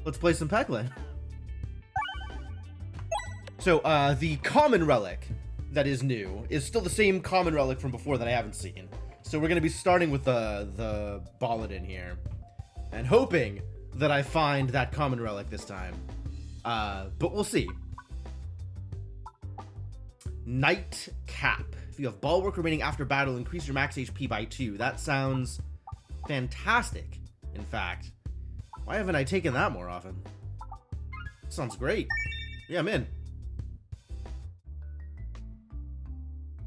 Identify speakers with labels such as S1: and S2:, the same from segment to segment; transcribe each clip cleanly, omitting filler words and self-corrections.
S1: Let's play some Peglin. So, the common relic that is new is still the same common relic from before that I haven't seen. So we're going to be starting with the Balladin here. And hoping that I find that common relic this time. But we'll see. Night Cap. If you have bulwark remaining after battle, increase your max HP by 2. That sounds fantastic, in fact. Why haven't I taken that more often? Sounds great. Yeah, I'm in.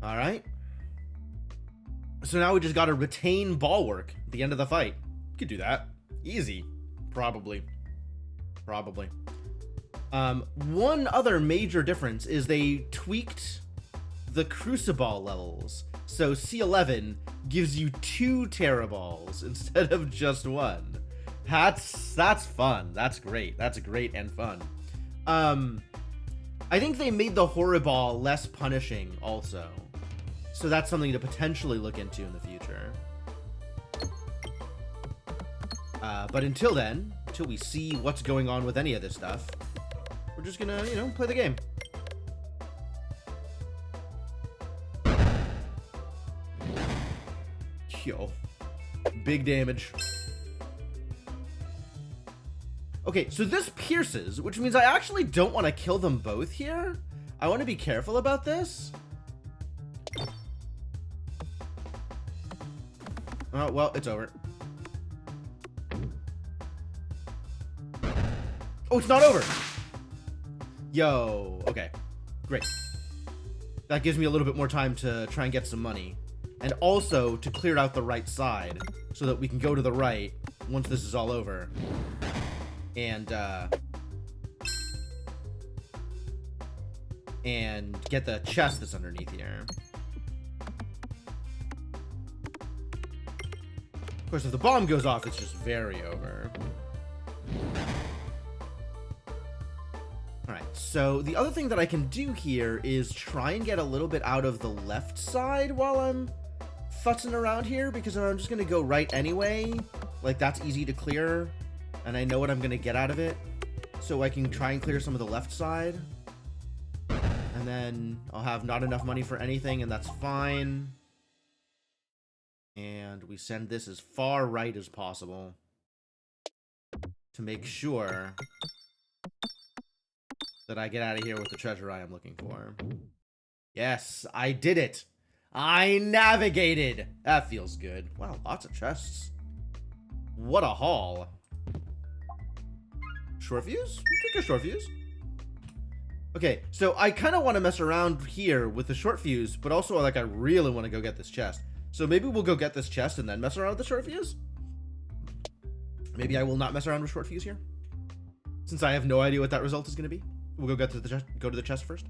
S1: Alright. So now we just gotta retain bulwark at the end of the fight. We could do that. Easy. Probably. Probably. One other major difference is they tweaked the Crucible levels. So C11 gives you 2 Terraballs instead of just 1. That's fun. That's great. That's great and fun. I think they made the Horriball less punishing also. So that's something to potentially look into in the future. But until then, until we see what's going on with any of this stuff, we're just gonna, you know, play the game. Yo. Big damage. Okay, so this pierces, which means I actually don't want to kill them both here. I want to be careful about this. Oh, well, it's over. Oh, it's not over. Yo, okay, great. That gives me a little bit more time to try and get some money. And also to clear out the right side so that we can go to the right once this is all over. And get the chest that's underneath here. Of course, if the bomb goes off, it's just very over. Alright, so the other thing that I can do here is try and get a little bit out of the left side while I'm futzing around here, because I'm just going to go right anyway. Like, that's easy to clear, and I know what I'm going to get out of it. So I can try and clear some of the left side. And then I'll have not enough money for anything, and that's fine. And we send this as far right as possible to make sure that I get out of here with the treasure I am looking for. Yes, I did it. I navigated. That feels good. Wow, lots of chests. What a haul. Short fuse? You took a short fuse. Okay, so I kind of want to mess around here with the short fuse, but also, like, I really want to go get this chest. So maybe we'll go get this chest and then mess around with the short fuse? Maybe I will not mess around with short fuse here, since I have no idea what that result is going to be. We'll go get to the chest, go to the chest first.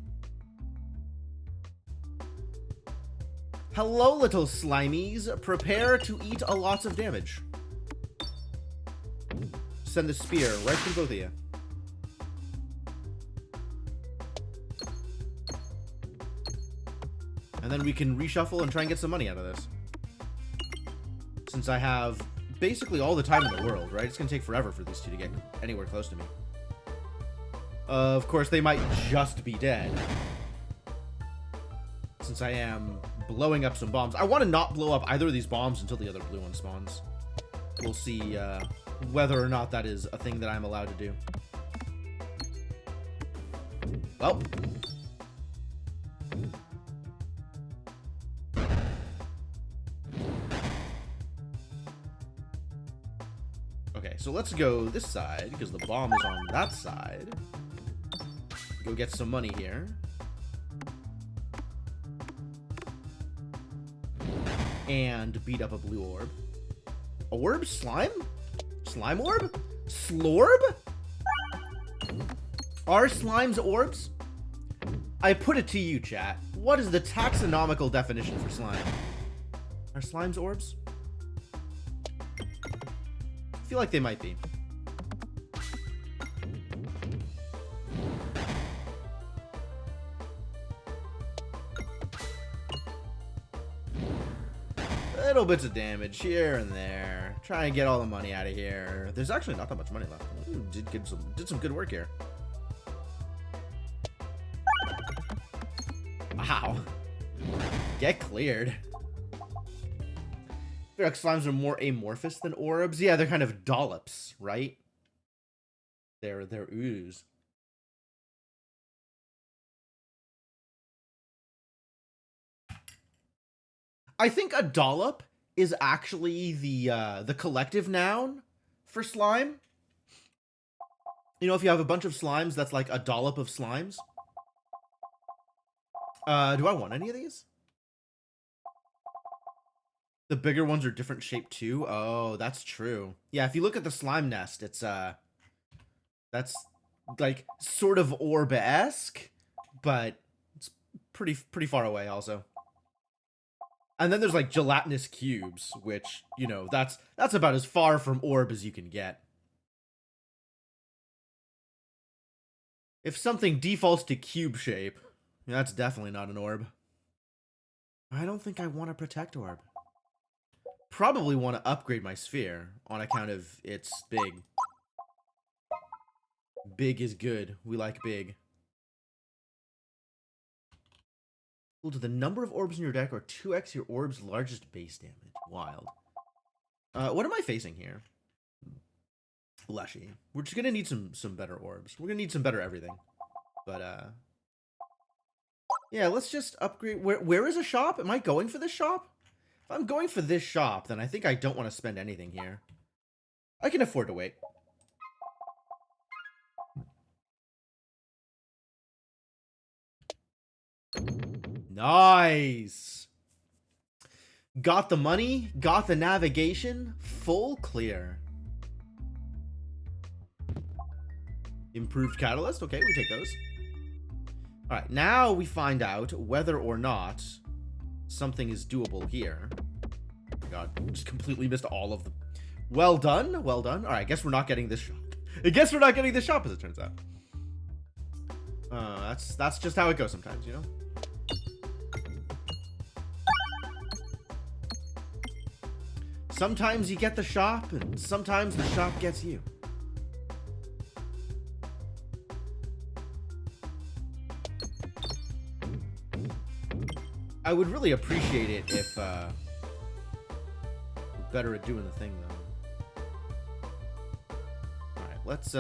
S1: Hello, little slimies. Prepare to eat a lot of damage. Send the spear right through both of you. And then we can reshuffle and try and get some money out of this. Since I have basically all the time in the world, right? It's going to take forever for these two to get anywhere close to me. Of course, they might just be dead. Since I am blowing up some bombs. I want to not blow up either of these bombs until the other blue one spawns. We'll see whether or not that is a thing that I'm allowed to do. Well. Okay, so let's go this side, because the bomb is on that side. Go get some money here. And beat up a blue orb. Orb? Slime? Slime orb? Slorb? Are slimes orbs? I put it to you, chat. What is the taxonomical definition for slime? Are slimes orbs? I feel like they might be. Little bits of damage here and there. Try and get all the money out of here. There's actually not that much money left. Ooh, did some good work here. Wow. Get cleared. I feel like slimes are more amorphous than orbs. Yeah, they're kind of dollops, right? They're ooze. I think a dollop is actually the collective noun for slime. You know, if you have a bunch of slimes, that's like a dollop of slimes. Do I want any of these? The bigger ones are different shape too. Oh, that's true. Yeah, if you look at the slime nest, it's that's like sort of orb-esque, but it's pretty far away also. And then there's like gelatinous cubes, which, you know, that's about as far from orb as you can get. If something defaults to cube shape, that's definitely not an orb. I don't think I want a protect orb. Probably want to upgrade my sphere on account of it's big. Big is good. We like big. Equal to the number of orbs in your deck or 2x your orb's largest base damage. Wild. What am I facing here? Leshy. We're just gonna need some better orbs. We're gonna need some better everything. But yeah, let's just upgrade. Where is a shop? Am I going for this shop? If I'm going for this shop, then I think I don't want to spend anything here. I can afford to wait. Nice. Got the money, got the navigation, full clear. Improved catalyst. Okay, we take those. All right, now we find out whether or not something is doable here. Oh my God, just completely missed all of them. Well done, well done. All right, I guess we're not getting this shop. I guess we're not getting this shop, as it turns out. That's just how it goes sometimes, you know. Sometimes you get the shop, and sometimes the shop gets you. I would really appreciate it if we're better at doing the thing, though. Alright, let's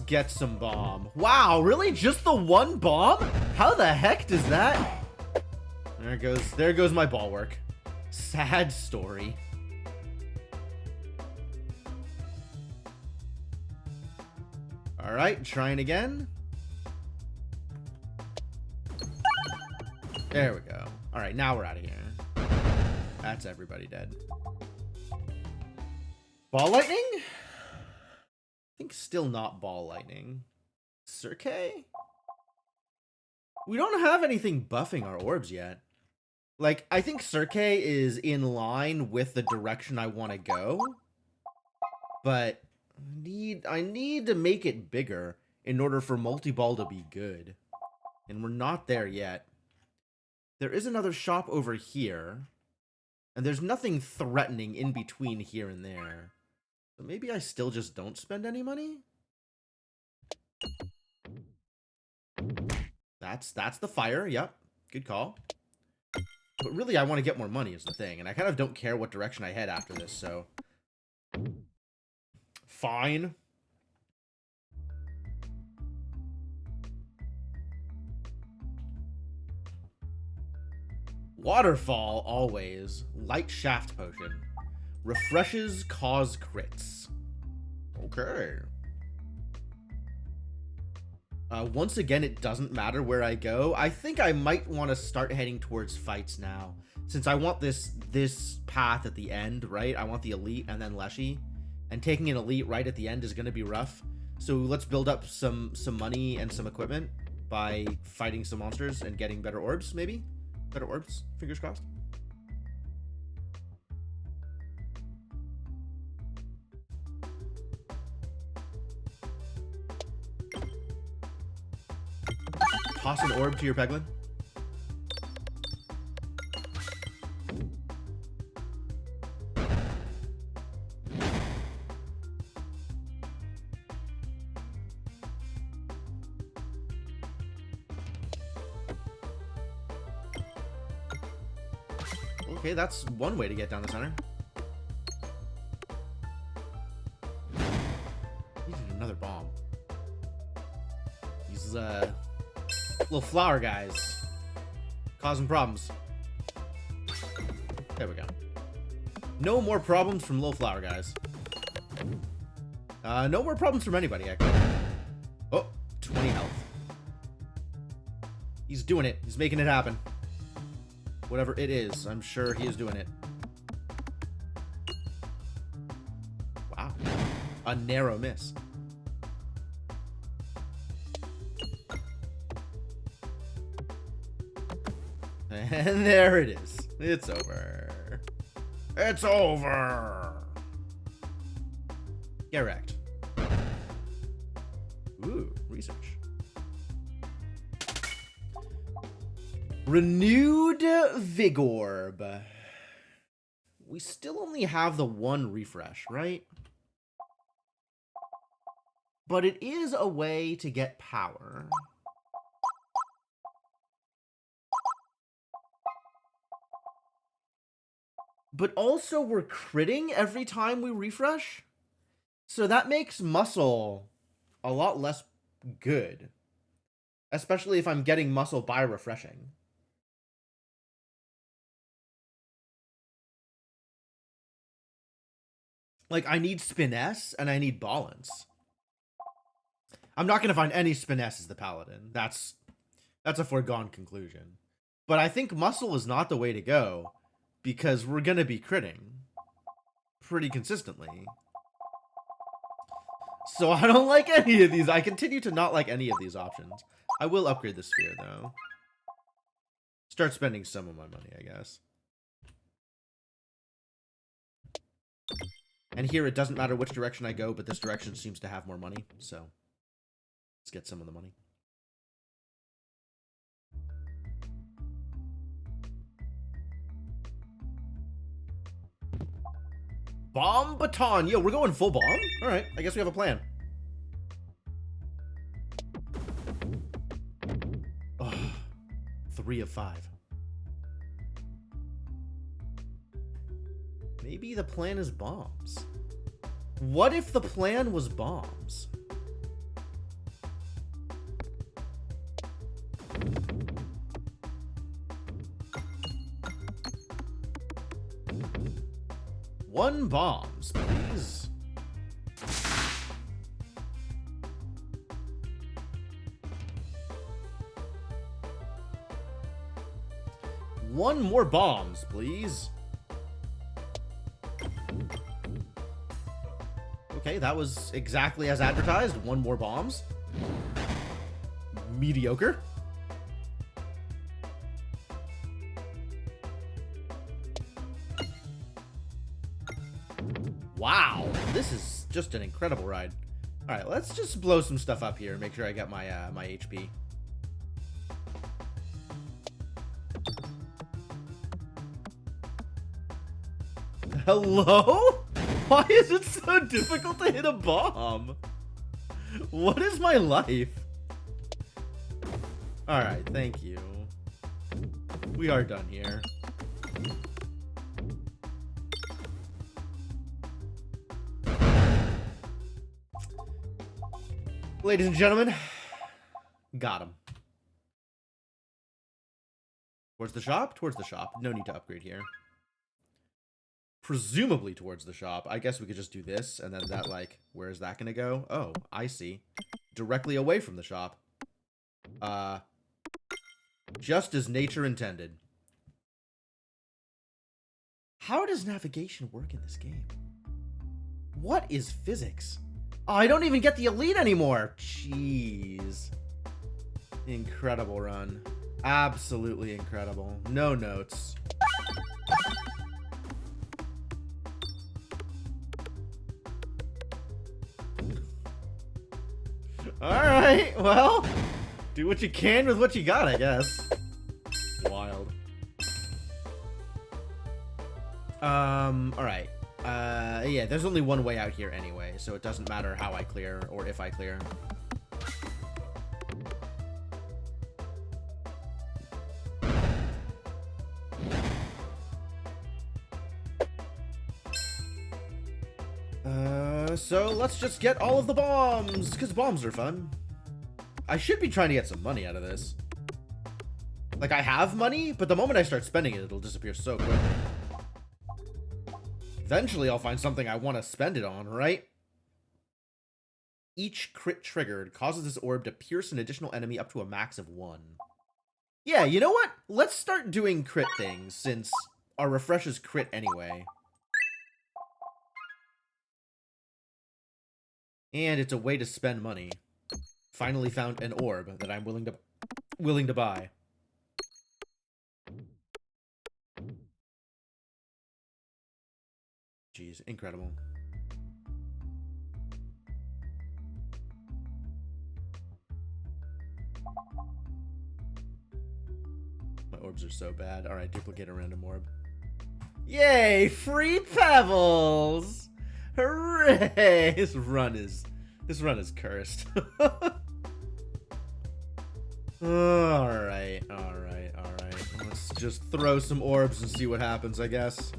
S1: get some bomb. Wow, really? Just the one bomb? How the heck does that? There goes my ball work. Sad story. Alright, trying again. There we go. Alright, now we're out of here. That's everybody dead. Ball lightning? I think still not ball lightning. Cirque? We don't have anything buffing our orbs yet. Like, I think Cirque is in line with the direction I want to go. But I need to make it bigger in order for multi-ball to be good. And we're not there yet. There is another shop over here. And there's nothing threatening in between here and there. So maybe I still just don't spend any money? That's the fire, yep. Good call. But really, I want to get more money is the thing. And I kind of don't care what direction I head after this, so... Fine. Waterfall, always. Light shaft potion. Refreshes, cause crits. Okay. Once again, it doesn't matter where I go. I think I might want to start heading towards fights now. Since I want this path at the end, right? I want the elite and then Leshy. And taking an elite right at the end is going to be rough. So let's build up some money and some equipment by fighting some monsters and getting better orbs, maybe? Better orbs? Fingers crossed. Toss an orb to your Peglin. Okay, that's one way to get down the center. Needed another bomb. These little flower guys causing problems. There we go. No more problems from little flower guys. No more problems from anybody, actually. Oh, 20 health. He's doing it. He's making it happen. Whatever it is, I'm sure he is doing it. Wow. A narrow miss. And there it is. It's over. It's over. Get wrecked. Ooh, research. Renewed Vigorb. We still only have the one refresh, right? But it is a way to get power. But also we're critting every time we refresh. So that makes muscle a lot less good. Especially if I'm getting muscle by refreshing. Like, I need Spiness and I need Balance. I'm not going to find any Spiness as the Paladin. That's a foregone conclusion. But I think muscle is not the way to go. Because we're going to be critting pretty consistently. So I don't like any of these. I continue to not like any of these options. I will upgrade the sphere, though. Start spending some of my money, I guess. And here, it doesn't matter which direction I go, but this direction seems to have more money. So let's get some of the money. Bomb baton. Yo, we're going full bomb? Alright, I guess we have a plan. Oh, 3 of 5. Maybe the plan is bombs. What if the plan was bombs? One bombs, please. One more bombs, please. Okay, that was exactly as advertised. One more bombs. Mediocre. Wow, this is just an incredible ride. All right, let's just blow some stuff up here and make sure I get my my HP. Hello? Why is it so difficult to hit a bomb? What is my life? All right, thank you. We are done here. Ladies and gentlemen, got him. Towards the shop? Towards the shop. No need to upgrade here. Presumably towards the shop. I guess we could just do this, and then that, like, where is that gonna go? Oh, I see. Directly away from the shop. Just as nature intended. How does navigation work in this game? What is physics? Oh, I don't even get the elite anymore. Jeez. Incredible run. Absolutely incredible. No notes. Alright, well, do what you can with what you got, I guess. Wild. Alright. Yeah, there's only one way out here anyway, so it doesn't matter how I clear or if I clear. So let's just get all of the bombs, because bombs are fun. I should be trying to get some money out of this. Like, I have money, but the moment I start spending it, it'll disappear so quickly. Eventually, I'll find something I want to spend it on, right? Each crit triggered causes this orb to pierce an additional enemy up to a max of 1. Yeah, you know what? Let's start doing crit things, since our refreshes crit anyway. And it's a way to spend money. Finally found an orb that I'm willing to buy. Jeez, incredible. My orbs are so bad. All right, duplicate a random orb. Yay, free pebbles! Hooray! This run is cursed. Alright. Let's just throw some orbs and see what happens, I guess.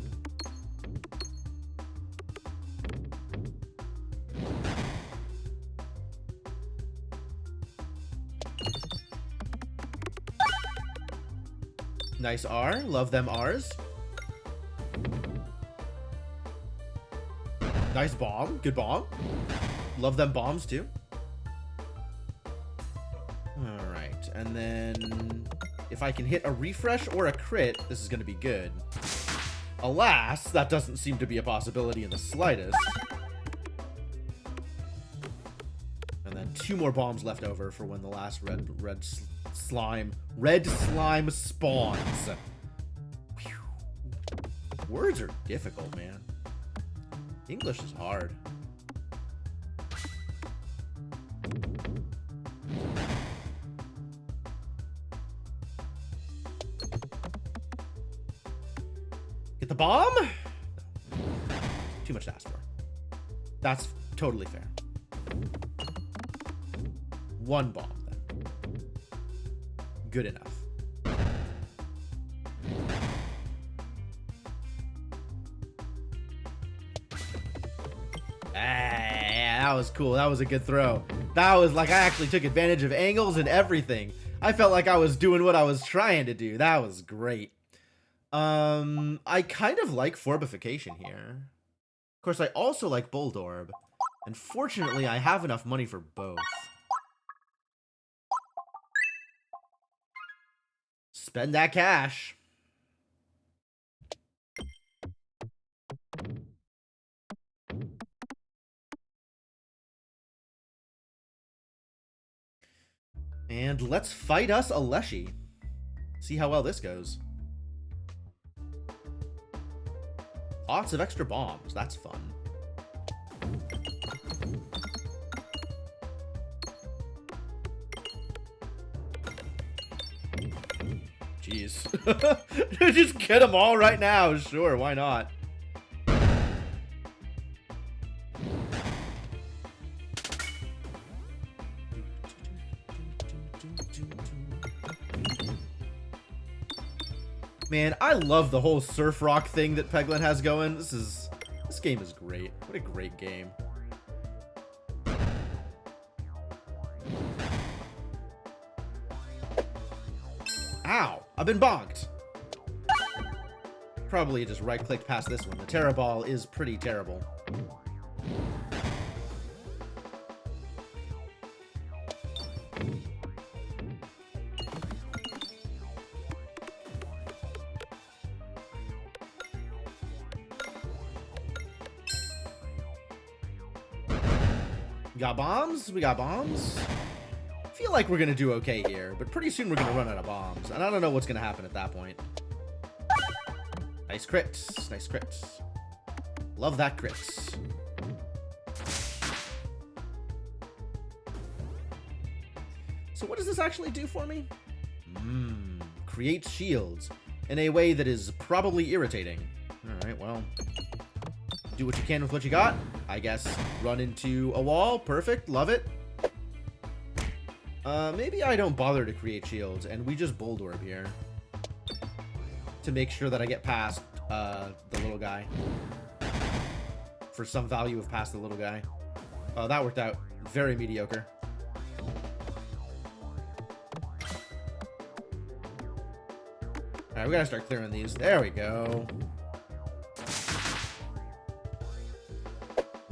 S1: Nice R. Love them R's. Nice bomb. Good bomb. Love them bombs, too. Alright. And then if I can hit a refresh or a crit, this is going to be good. Alas, that doesn't seem to be a possibility in the slightest. And then 2 more bombs left over for when the last red slime spawns. Whew. Words are difficult, man. English is hard. Get the bomb? No. Too much to ask for. That's totally fair. 1 bomb, then. Good enough. Yeah, that was cool. That was a good throw. That was like, I actually took advantage of angles and everything. I felt like I was doing what I was trying to do. That was great. I kind of like Forbification here. Of course, I also like Bulldorb. And fortunately, I have enough money for both. Spend that cash. And let's fight us a Leshy. See how well this goes. Lots of extra bombs. That's fun. Jeez. Just get them all right now. Sure, why not? Man, I love the whole surf rock thing that Peglin has going. This game is great. What a great game. Ow! I've been bonked. Probably just right-clicked past this one. The Terra Ball is pretty terrible. We got bombs? We got bombs? I feel like we're going to do okay here, but pretty soon we're going to run out of bombs, and I don't know what's going to happen at that point. Nice crits. Nice crits. Love that crits. So what does this actually do for me? Creates shields in a way that is probably irritating. Alright, well... do what you can with what you got, I guess. Run into a wall. Perfect. Love it. Maybe I don't bother to create shields, and we just Bulldorb here. To make sure that I get past, the little guy. for some value of past the little guy. Oh, that worked out. Very mediocre. Alright, we gotta start clearing these. There we go.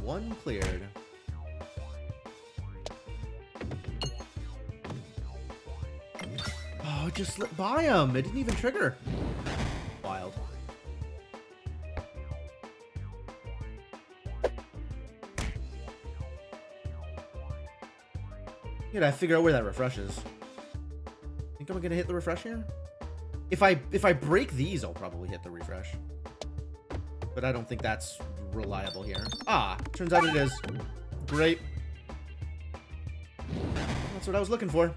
S1: One cleared. Oh, it just slipped by him. It didn't even trigger. Wild. Yeah, I figure out where that refresh is. Think I'm gonna hit the refresh here? If I break these, I'll probably hit the refresh. But I don't think that's reliable here. Ah, turns out it is. Great. That's what I was looking for.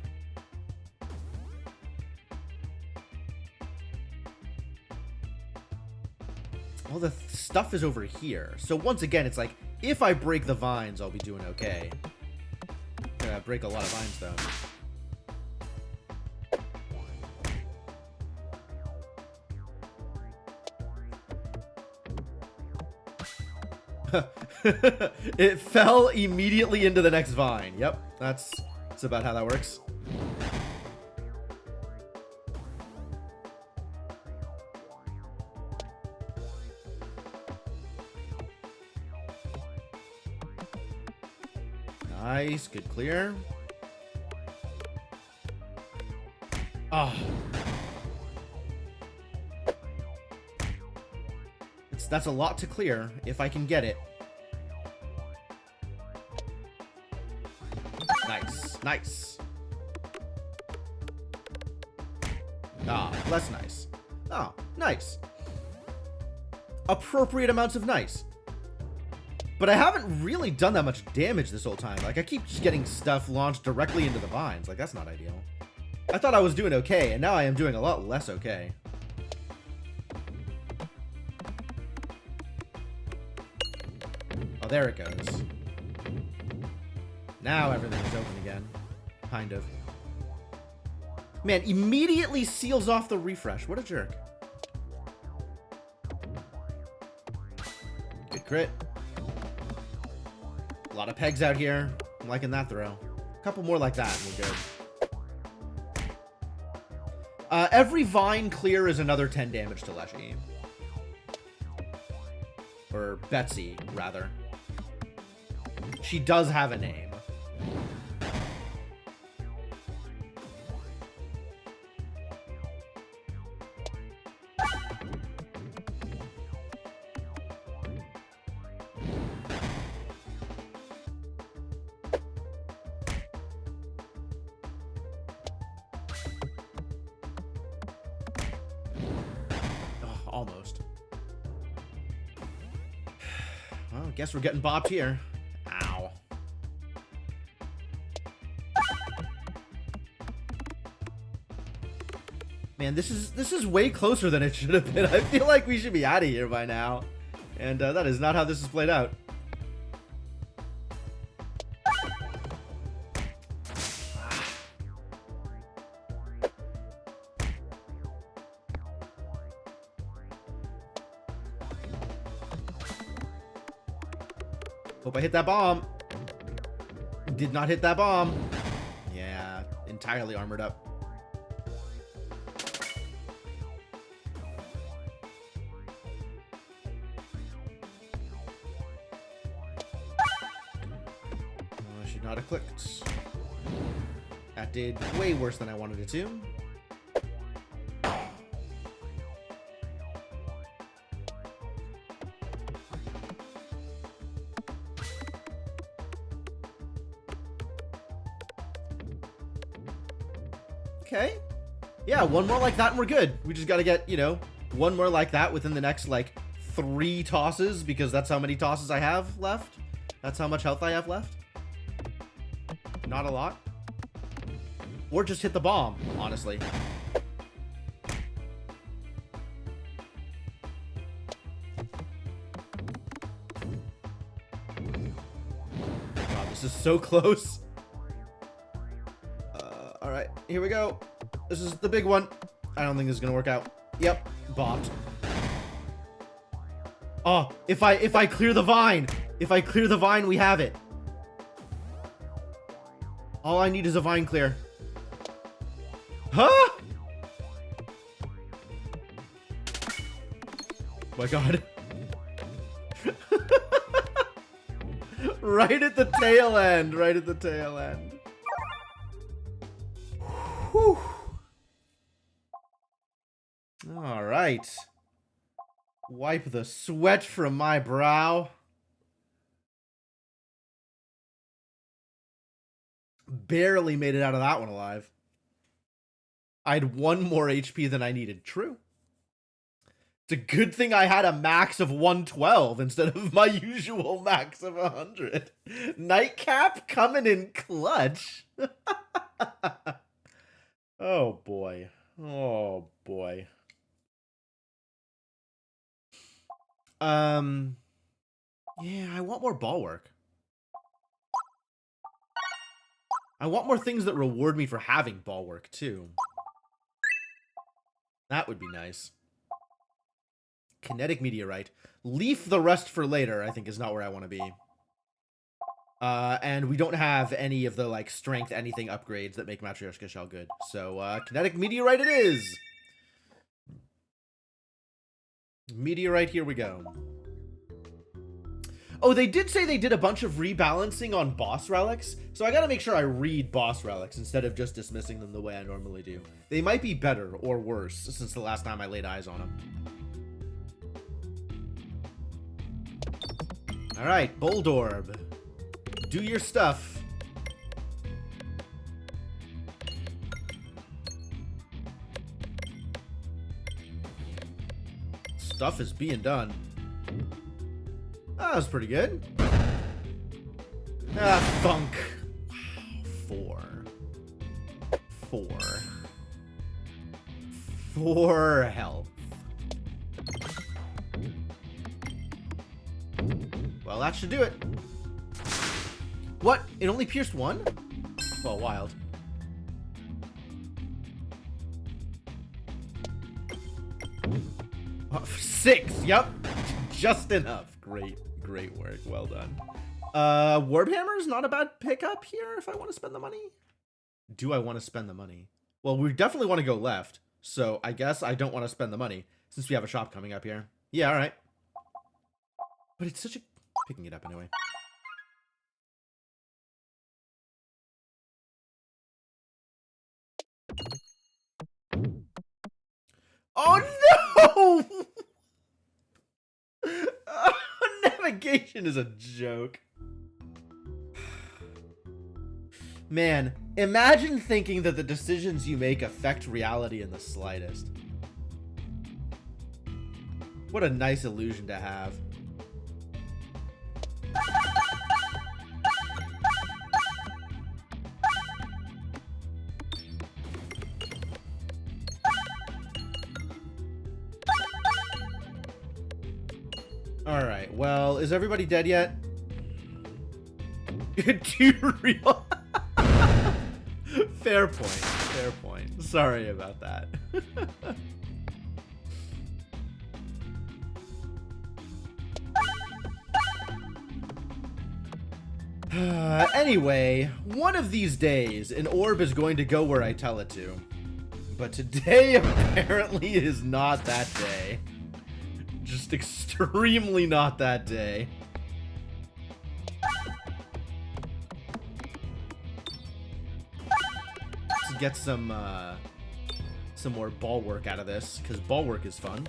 S1: Well, the stuff is over here. So once again, it's like, if I break the vines, I'll be doing okay. Break a lot of vines, though. It fell immediately into the next vine. Yep, that's about how that works. Nice, good clear. Oh. That's a lot to clear, if I can get it. Nice, nice. Ah, less nice. Oh, nice. Appropriate amounts of nice. But I haven't really done that much damage this whole time. Like, I keep just getting stuff launched directly into the vines. Like, that's not ideal. I thought I was doing okay, and now I am doing a lot less okay. Oh, there it goes. Now everything is open again. Kind of. Man, immediately seals off the refresh. What a jerk. Good crit. A lot of pegs out here. I'm liking that throw. A couple more like that and we're good. Every vine clear is another 10 damage to Leshy. Or Betsy, rather. She does have a name. Almost. Well, I guess we're getting bopped here. Ow. Man, this is way closer than it should have been. I feel like we should be out of here by now. And that is not how this is played out. Hope I hit that bomb. Did not hit that bomb. Yeah, entirely armored up. I should not have clicked. That did way worse than I wanted it to. Okay. Yeah, one more like that and we're good. We just gotta get, you know, one more like that within the next, like, 3 tosses, because that's how many tosses I have left. That's how much health I have left. Not a lot. Or just hit the bomb, honestly. God, this is so close. Alright, here we go. This is the big one. I don't think this is gonna work out. Yep, bopped. Oh, if I clear the vine, we have it. All I need is a vine clear. Huh? My God. Right at the tail end. Right at the tail end. Whew. All right. Wipe the sweat from my brow. Barely made it out of that one alive. I had 1 more HP than I needed. True. It's a good thing I had a max of 112 instead of my usual max of 100. Nightcap coming in clutch. Oh boy. Oh boy. Yeah, I want more ball work. I want more things that reward me for having ball work too. That would be nice. Kinetic meteorite. Leaf the rest for later, I think, is not where I want to be. And we don't have any of the, like, strength anything upgrades that make Matryoshka Shell good. So, kinetic meteorite it is! Meteorite, here we go. Oh, they did say they did a bunch of rebalancing on boss relics, so I gotta make sure I read boss relics instead of just dismissing them the way I normally do. They might be better or worse since the last time I laid eyes on them. Alright, Boldorb. Do your stuff. Stuff is being done. That was pretty good. Ah, thunk. Wow, 4. 4 health. Well, that should do it. What? It only pierced 1? Well, wild. Oh, 6. Yep. Just enough. Great. Great work. Well done. Warbhammer's not a bad pickup here if I want to spend the money. Do I want to spend the money? Well, we definitely want to go left. So I guess I don't want to spend the money since we have a shop coming up here. Yeah, all right. But it's such a... Picking it up anyway. Oh no! Navigation is a joke. Man, imagine thinking that the decisions you make affect reality in the slightest. What a nice illusion to have. Alright, well, is everybody dead yet? Too real. Fair point, fair point. Sorry about that. Anyway, one of these days, an orb is going to go where I tell it to. But today, apparently, is not that day. Just extremely not that day. Let's get some more ball work out of this, because ball work is fun.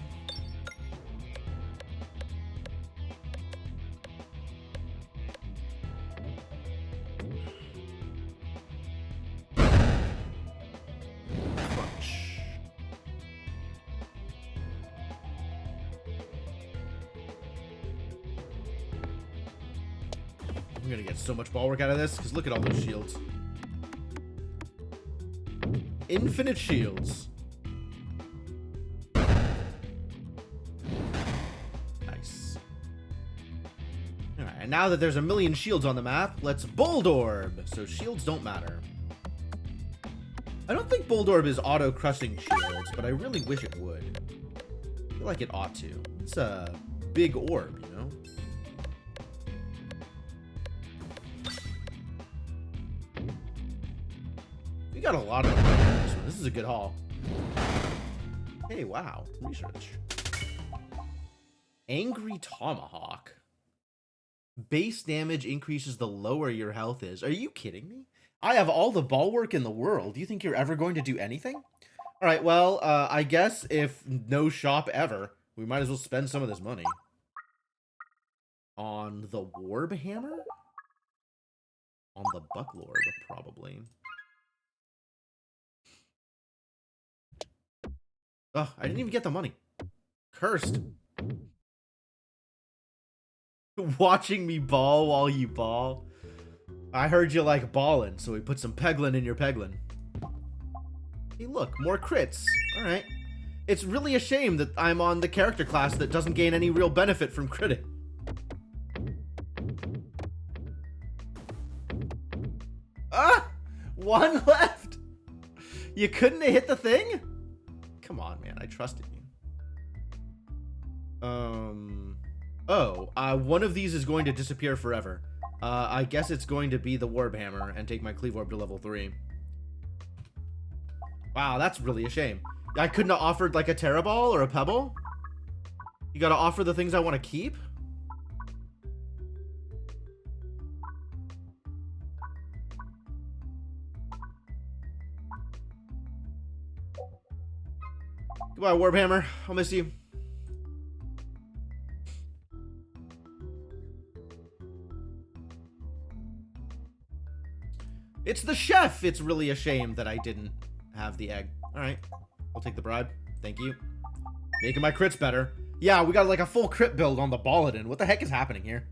S1: I'm gonna get so much ball work out of this, because look at all those shields. Infinite shields. Nice. Alright, and now that there's a million shields on the map, let's Boldorb, so shields don't matter. I don't think Boldorb is auto-crushing shields, but I really wish it would. I feel like it ought to. big orb, you know? We got a lot of this one. This is a good haul. Hey, wow. Research. Angry Tomahawk. Base damage increases the lower your health is. Are you kidding me? I have all the ball work in the world. Do you think you're ever going to do anything? All right, well, I guess if no shop ever, we might as well spend some of this money. On the Warb Hammer? On the Bucklord, probably. Ugh, I didn't even get the money. Cursed. Watching me ball while you ball. I heard you like ballin', so we put some Peglin in your Peglin. Hey, look, more crits. All right. It's really a shame that I'm on the character class that doesn't gain any real benefit from critting. Ah! One left! You couldn't have hit the thing? Come on, man. I trusted you. One of these is going to disappear forever. I guess it's going to be the Warb Hammer and take my Cleave Orb to level 3. Wow, that's really a shame. I couldn't have offered like a Terra Ball or a Pebble? You gotta offer the things I want to keep? Goodbye, Warb Hammer. I'll miss you. It's the chef! It's really a shame that I didn't have the egg. Alright. I'll take the bribe. Thank you. Making my crits better. Yeah, we got like a full crit build on the Balladin. What the heck is happening here?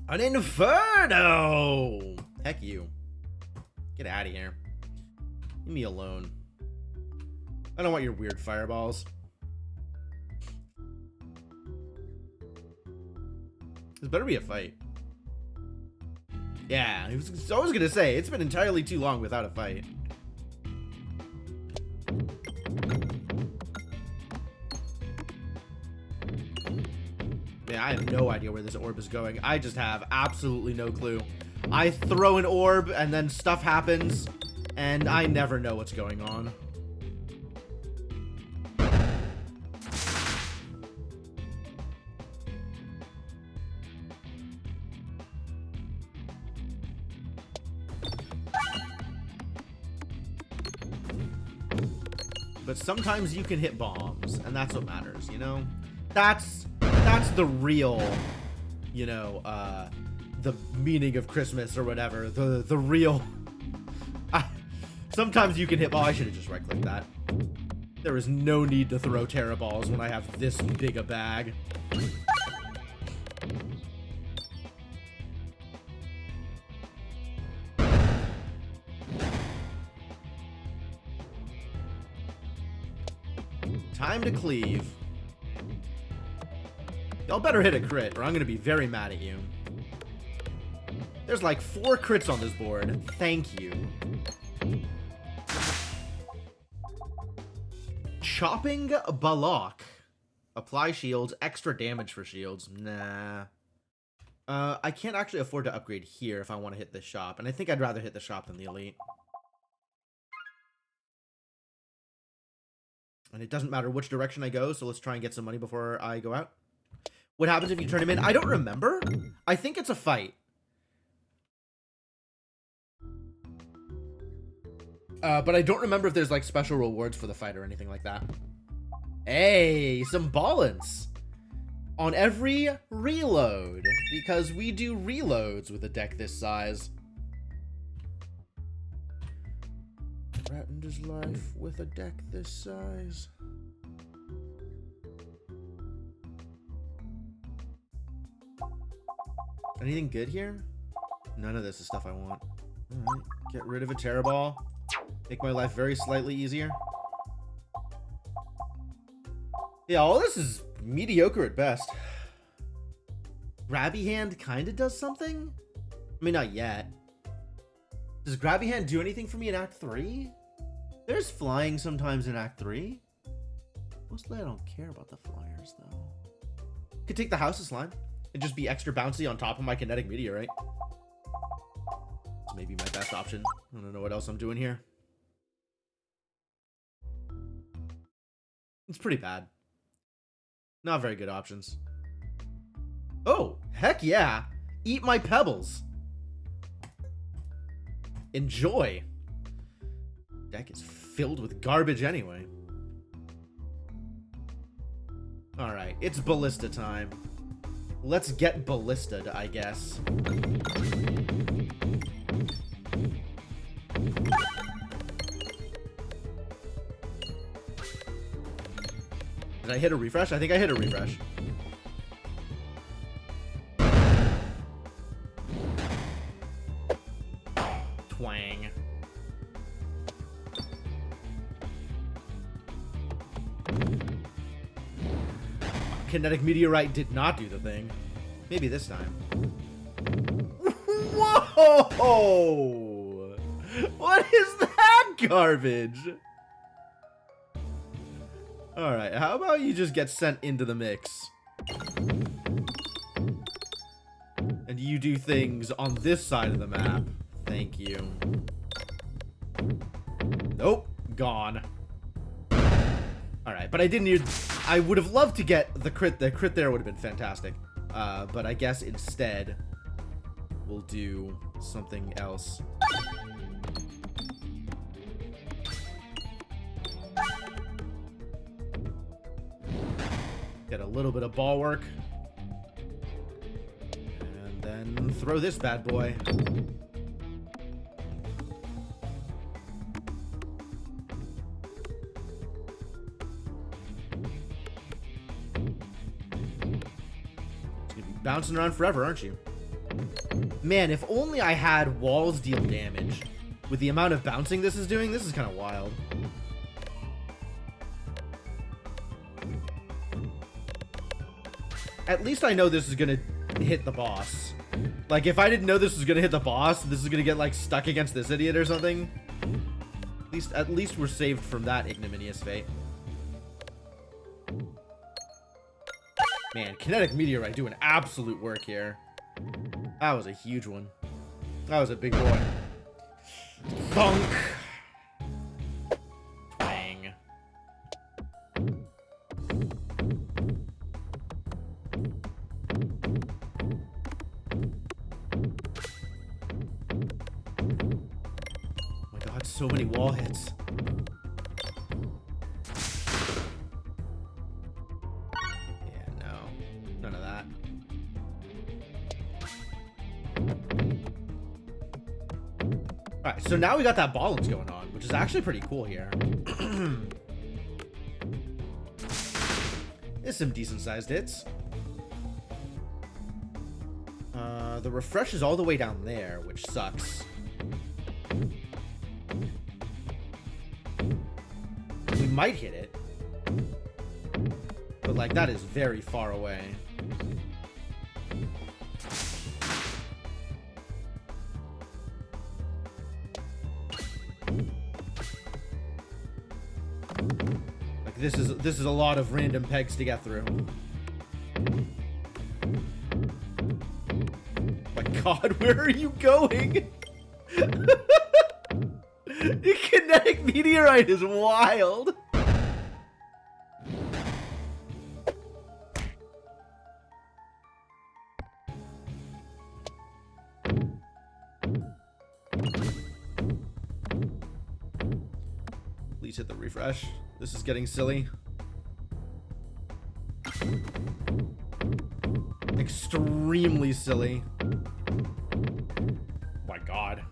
S1: An Inferno! Heck you. Get out of here. Leave me alone. I don't want your weird fireballs. This better be a fight. Yeah, I was gonna say, it's been entirely too long without a fight. Man, I have no idea where this orb is going. I just have absolutely no clue. I throw an orb and then stuff happens, and I never know what's going on. But sometimes you can hit bombs, and that's what matters, you know? That's the real, you know, the meaning of Christmas or whatever. The real... sometimes you can hit... Oh, I should have just right-clicked that. There is no need to throw Terra Balls when I have this big a bag. Time to cleave. Y'all better hit a crit, or I'm gonna be very mad at you. There's like 4 crits on this board. Thank you. Chopping Balak. Apply shields. Extra damage for shields. Nah. I can't actually afford to upgrade here if I want to hit this shop. And I think I'd rather hit the shop than the elite. And it doesn't matter which direction I go, so let's try and get some money before I go out. What happens if you turn him in? I don't remember. I think it's a fight. But I don't remember if there's like special rewards for the fight or anything like that. Hey, some balance on every reload, because we do reloads with a deck this size. Threatened his life with a deck this size. Anything good here? None of this is stuff I want. Alright, get rid of a Terra Ball. Make my life very slightly easier. Yeah, all this is mediocre at best. Grabby Hand kind of does something? I mean, not yet. Does Grabby Hand do anything for me in Act 3? There's flying sometimes in Act 3. Mostly I don't care about the flyers, though. Could take the House of Slime and just be extra bouncy on top of my kinetic meteorite. It's maybe my best option. I don't know what else I'm doing here. It's pretty bad. Not very good options. Oh, heck yeah. Eat my pebbles. Enjoy. Deck is filled with garbage anyway. Alright, it's ballista time. Let's get ballista'd, I guess. Did I hit a refresh? I think I hit a refresh. Twang. Kinetic meteorite did not do the thing. Maybe this time. Whoa! What is that garbage? Alright, how about you just get sent into the mix? And you do things on this side of the map. Thank you. Nope, gone. Alright, but I didn't use... I would have loved to get the crit. The crit there would have been fantastic. But I guess instead, we'll do something else. Get a little bit of ball work. And then throw this bad boy. Bouncing around forever, aren't you? Man, if only I had walls deal damage. With the amount of bouncing this is doing, this is kind of wild. At least I know this is gonna hit the boss. Like, if I didn't know this was gonna hit the boss, this is gonna get, like, stuck against this idiot or something. At least we're saved from that ignominious fate. Man, kinetic meteorite doing absolute work here. That was a huge one. That was a big boy. Thunk. Twang. Oh my god, so many wall hits. None of that. Alright, so now we got that ballins going on, which is actually pretty cool here. There's some decent-sized hits. The refresh is all the way down there, which sucks. We might hit it. But, like, that is very far away. Like, this is a lot of random pegs to get through. My god, where are you going? The kinetic meteorite is wild. Please hit the refresh. This is getting silly. Extremely silly. Oh my god.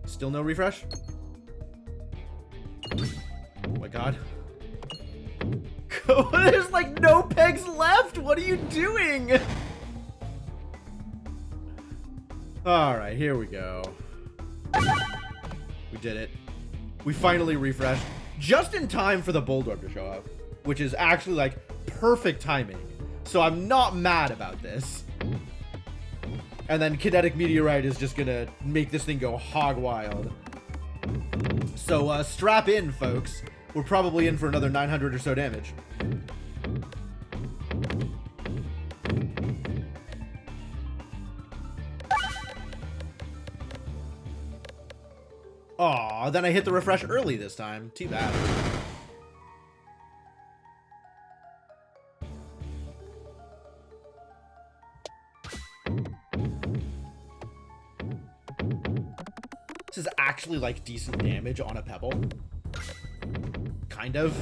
S1: Still no refresh? Oh my god. There's like no pegs left! What are you doing? Alright, here we go. We did it. We finally refreshed. Just in time for the Bulldorb to show up. Which is actually like perfect timing. So I'm not mad about this. And then Kinetic Meteorite is just gonna make this thing go hog wild. So strap in, folks. We're probably in for another 900 or so damage. Aw, then I hit the refresh early this time. Too bad. This is actually like decent damage on a pebble. Kind of.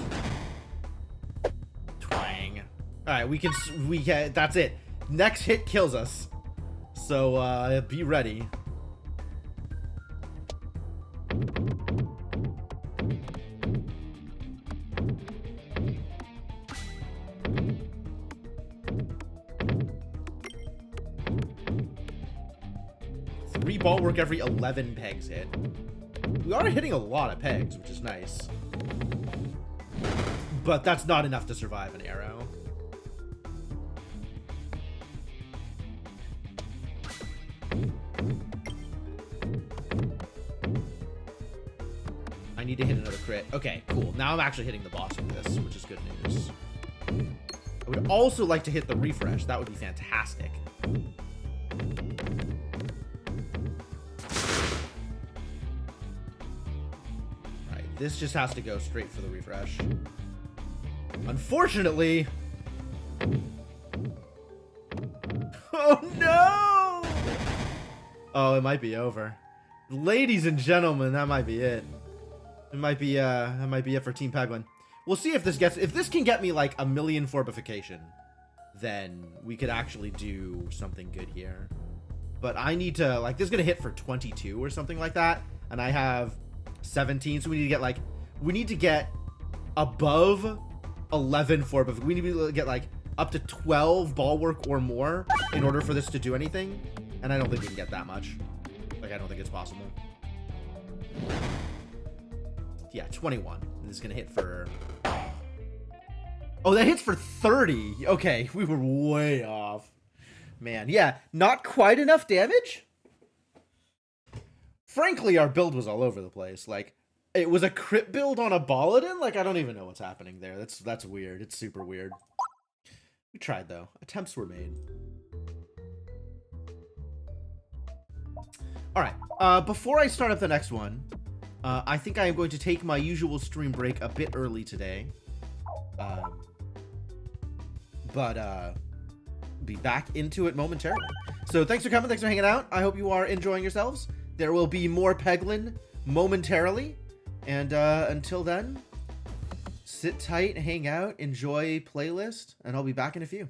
S1: Twang. Alright, we can, that's it. Next hit kills us. So, be ready. Three ball work every 11 pegs hit. We are hitting a lot of pegs, which is nice. But that's not enough to survive an arrow. I need to hit another crit. Okay, cool. Now I'm actually hitting the boss with this, which is good news. I would also like to hit the refresh. That would be fantastic. Right, this just has to go straight for the refresh. Unfortunately... Oh no! Oh, it might be over. Ladies and gentlemen, that might be it. It might be it for Team Peglin. We'll see if this can get me like 1,000,000 forbification, then we could actually do something good here. But I need to, like, this is gonna hit for 22 or something like that, and I have 17, so we need to get above 11 forbification. We need to get like up to 12 ball work or more in order for this to do anything, and I don't think we can get that much. Like, I don't think it's possible. Yeah, 21. This is gonna hit for... Oh, that hits for 30. Okay, we were way off. Man, yeah, not quite enough damage? Frankly, our build was all over the place. Like, it was a crit build on a Baladin? Like, I don't even know what's happening there. That's weird. It's super weird. We tried, though. Attempts were made. Alright, before I start up the next one, I think I am going to take my usual stream break a bit early today. But be back into it momentarily. So thanks for coming, thanks for hanging out. I hope you are enjoying yourselves. There will be more Peglin momentarily. And until then, sit tight, hang out, enjoy playlist, and I'll be back in a few.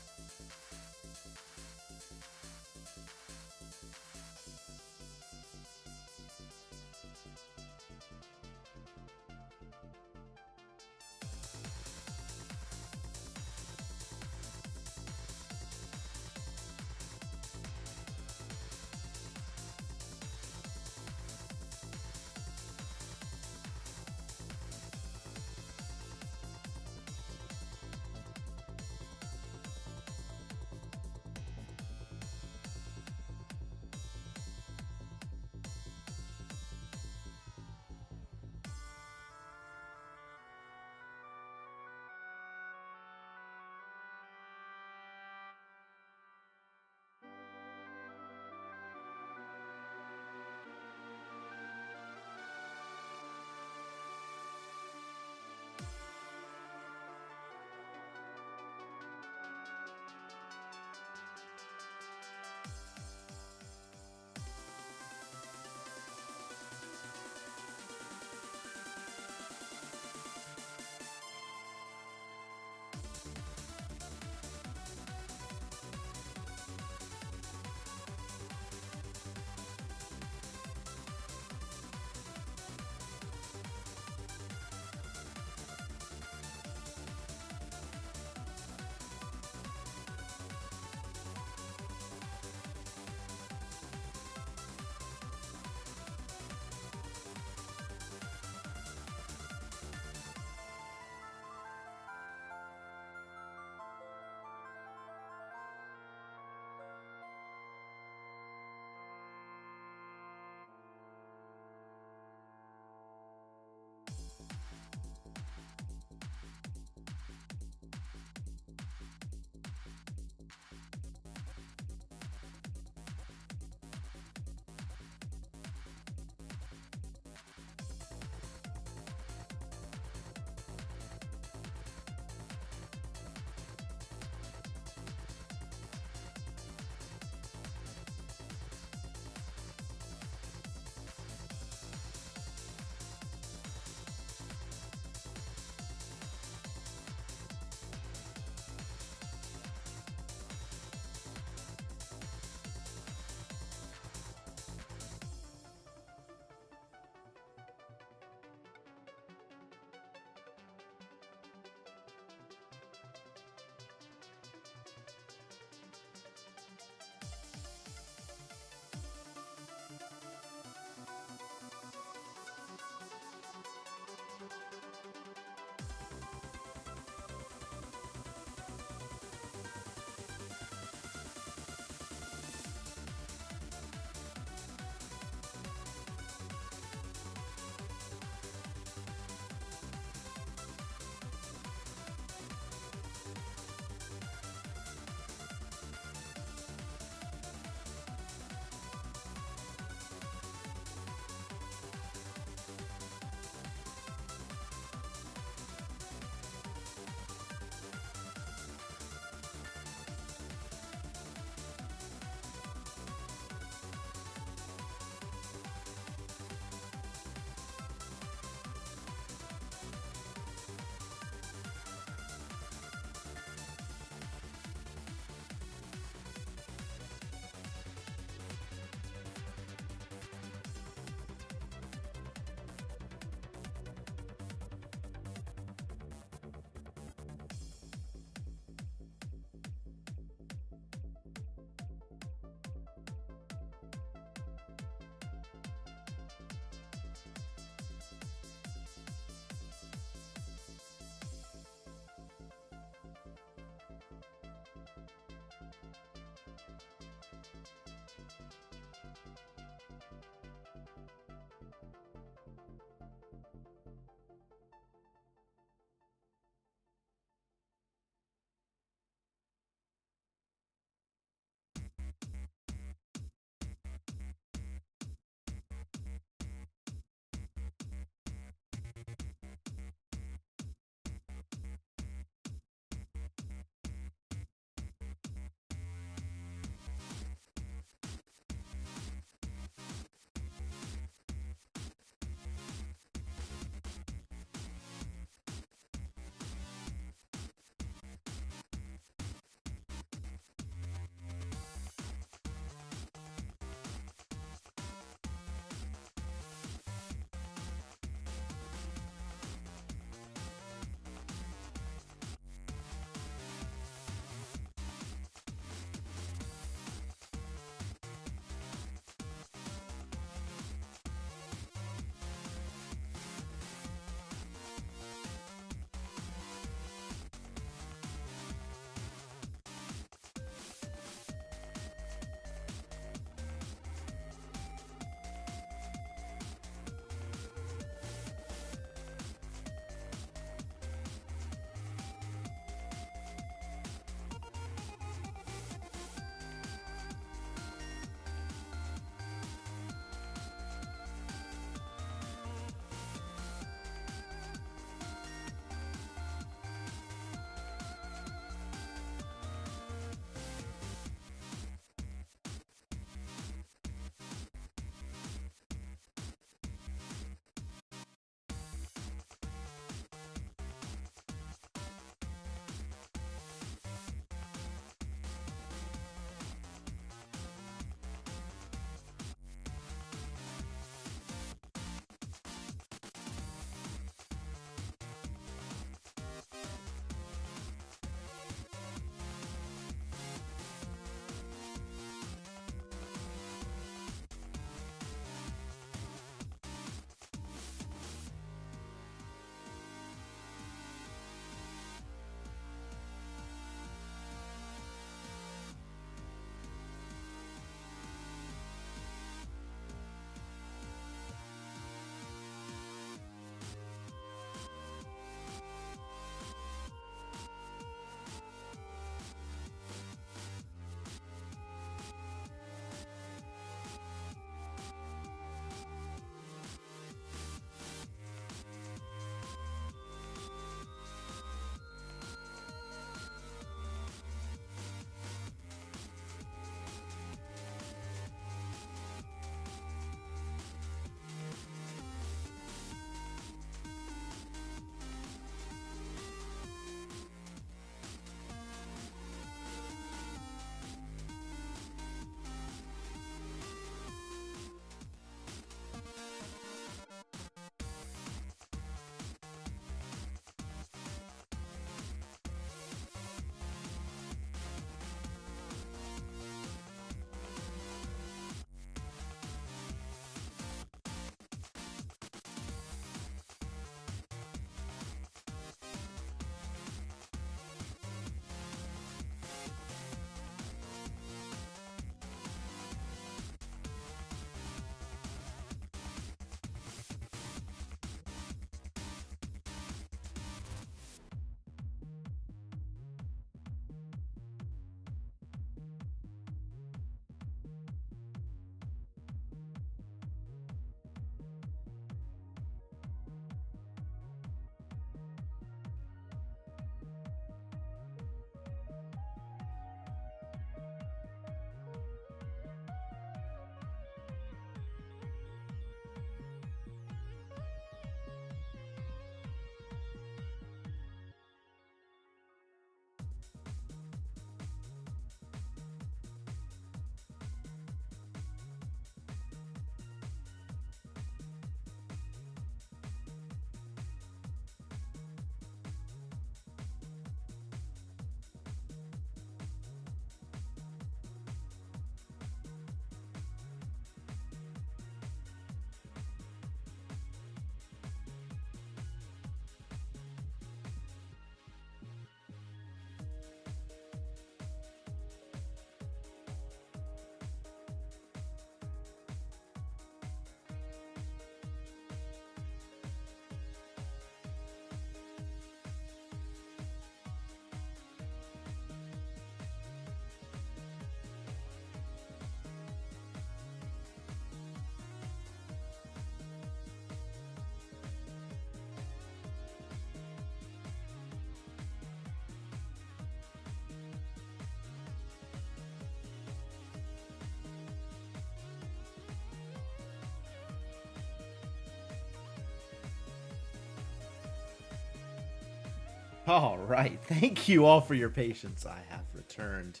S1: All right. Thank you all for your patience. I have returned.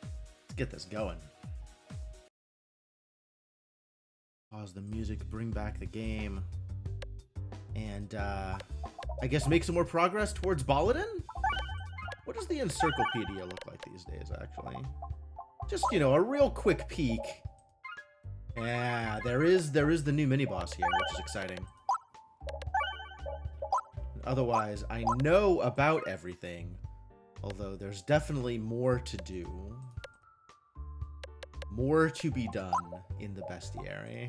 S1: Let's get this going. Pause the music, bring back the game. And, I guess make some more progress towards Baladin? What does the encyclopedia look like these days, actually? Just, you know, a real quick peek. Yeah, there is the new mini-boss here, which is exciting. Otherwise, I know about everything. Although, there's definitely more to do. More to be done in the bestiary.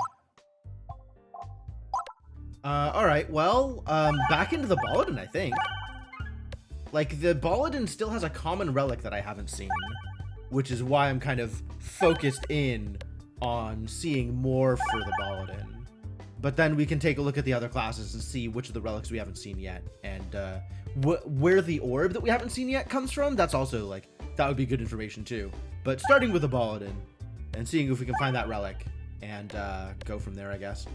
S1: Alright, well, back into the Baladin, I think. Like, the Baladin still has a common relic that I haven't seen, which is why I'm kind of focused in on seeing more for the Baladin. But then we can take a look at the other classes and see which of the relics we haven't seen yet, and where the orb that we haven't seen yet comes from. That's also, like, that would be good information too. But starting with the Baladin and seeing if we can find that relic and go from there, I guess.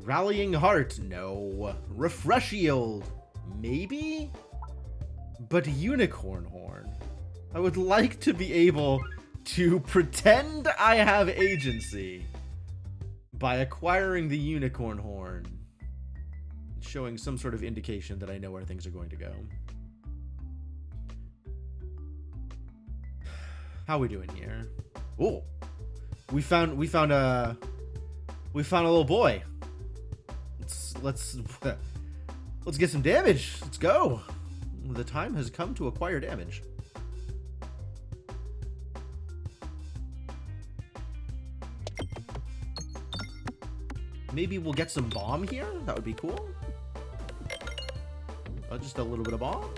S1: Rallying Heart, no. Refresh Yield, maybe? But Unicorn Horn. I would like to be able to pretend I have agency by acquiring the Unicorn Horn, showing some sort of indication that I know where things are going to go. How are we doing here? Oh, we found a little boy. Let's get some damage. Let's go. The time has come to acquire damage. Maybe we'll get some bomb here. That would be cool. Just a little bit of bomb.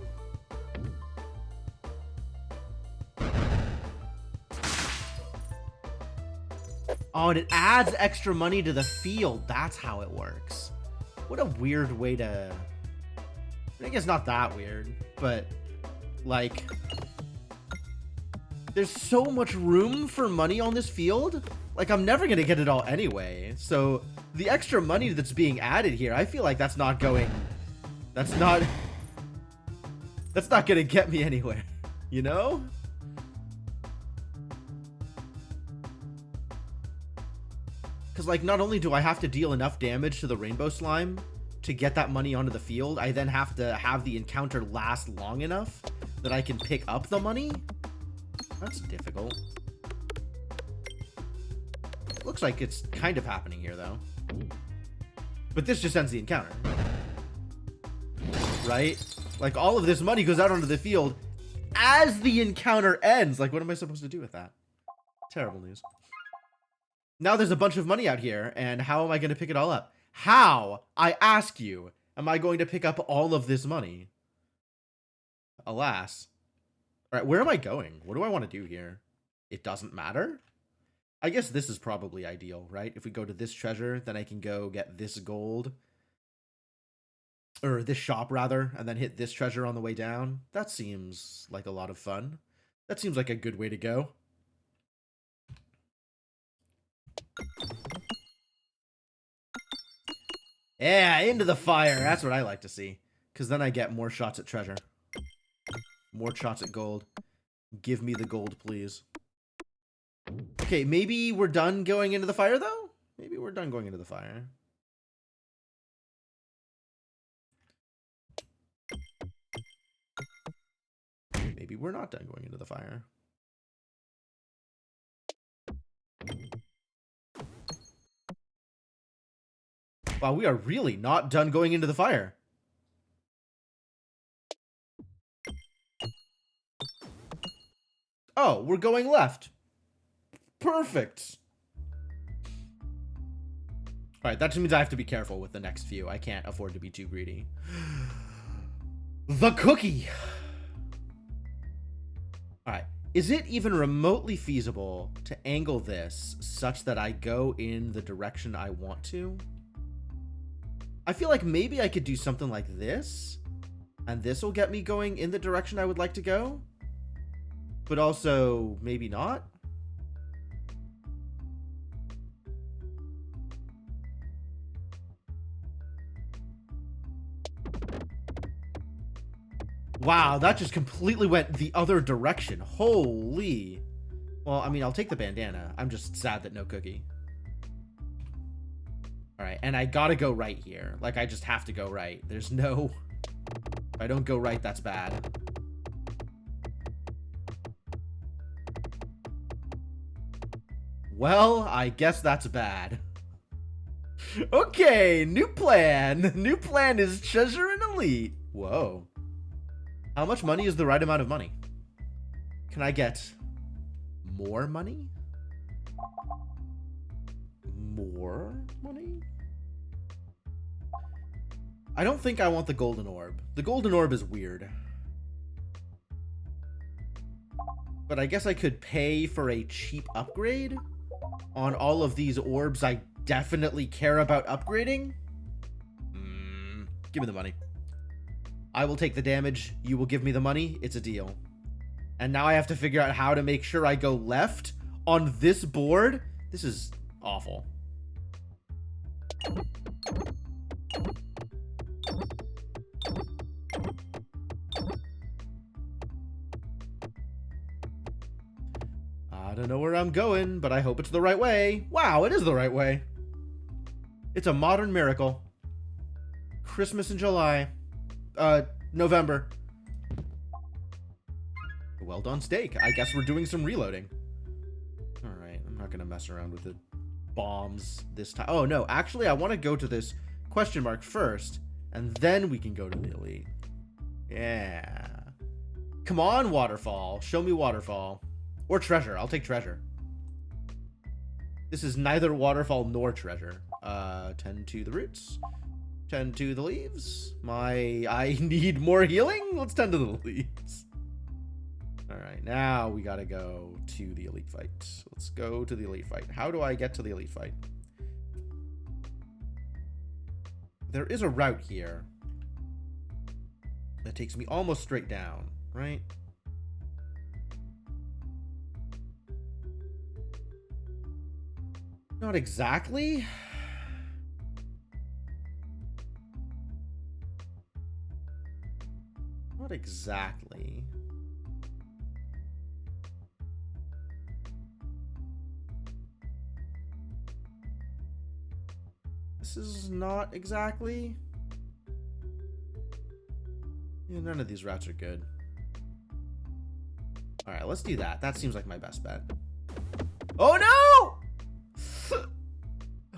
S1: Oh, and it adds extra money to the field. That's how it works. What a weird way to... I guess not that weird, but like, there's so much room for money on this field. Like, I'm never gonna get it all anyway. So the extra money that's being added here, I feel like that's not gonna get me anywhere, you know? Because, like, not only do I have to deal enough damage to the rainbow slime to get that money onto the field, I then have to have the encounter last long enough that I can pick up the money. That's difficult. Looks like it's kind of happening here, though. But this just ends the encounter. Right? Like, all of this money goes out onto the field as the encounter ends. Like, what am I supposed to do with that? Terrible news. Now there's a bunch of money out here, and how am I going to pick it all up? How, I ask you, am I going to pick up all of this money? Alas. All right, where am I going? What do I want to do here? It doesn't matter? I guess this is probably ideal, right? If we go to this treasure, then I can go get this gold. Or this shop, rather, and then hit this treasure on the way down. That seems like a lot of fun. That seems like a good way to go. Yeah, into the fire. That's what I like to see. Because then I get more shots at treasure. More shots at gold. Give me the gold, please. Okay, maybe we're done going into the fire, though? Maybe we're done going into the fire. Maybe we're not done going into the fire. Wow, we are really not done going into the fire. Oh, we're going left. Perfect. Alright, that just means I have to be careful with the next few. I can't afford to be too greedy. The cookie. Alright. Is it even remotely feasible to angle this such that I go in the direction I want to? I feel like maybe I could do something like this, and this will get me going in the direction I would like to go, but also maybe not. Wow, that just completely went the other direction. Holy. Well, I mean, I'll take the bandana. I'm just sad that no cookie. Alright, and I gotta go right here. Like, I just have to go right. There's no... If I don't go right, that's bad. Well, I guess that's bad. Okay, new plan. New plan is treasure and elite. Whoa. How much money is the right amount of money? Can I get more money? More money? I don't think I want the golden orb. The golden orb is weird. But I guess I could pay for a cheap upgrade on all of these orbs I definitely care about upgrading. Give me the money. I will take the damage. You will give me the money. It's a deal. And now I have to figure out how to make sure I go left on this board. This is awful. I don't know where I'm going, but I hope it's the right way. Wow, it is the right way. It's a modern miracle. Christmas in July. November. Well done steak. I guess we're doing some reloading. Alright, I'm not gonna mess around with the bombs this time. Oh, no, actually, I want to go to this question mark first, and then we can go to the elite. Yeah. Come on, waterfall. Show me waterfall. Or treasure. I'll take treasure. This is neither waterfall nor treasure. Tend to the roots. Tend to the leaves. I need more healing? Let's tend to the leaves. Alright, now we gotta go to the elite fight. Let's go to the elite fight. How do I get to the elite fight? There is a route here that takes me almost straight down, right? Not exactly. Not exactly. This is not exactly. Yeah, none of these routes are good. Alright, let's do that. That seems like my best bet. Oh no!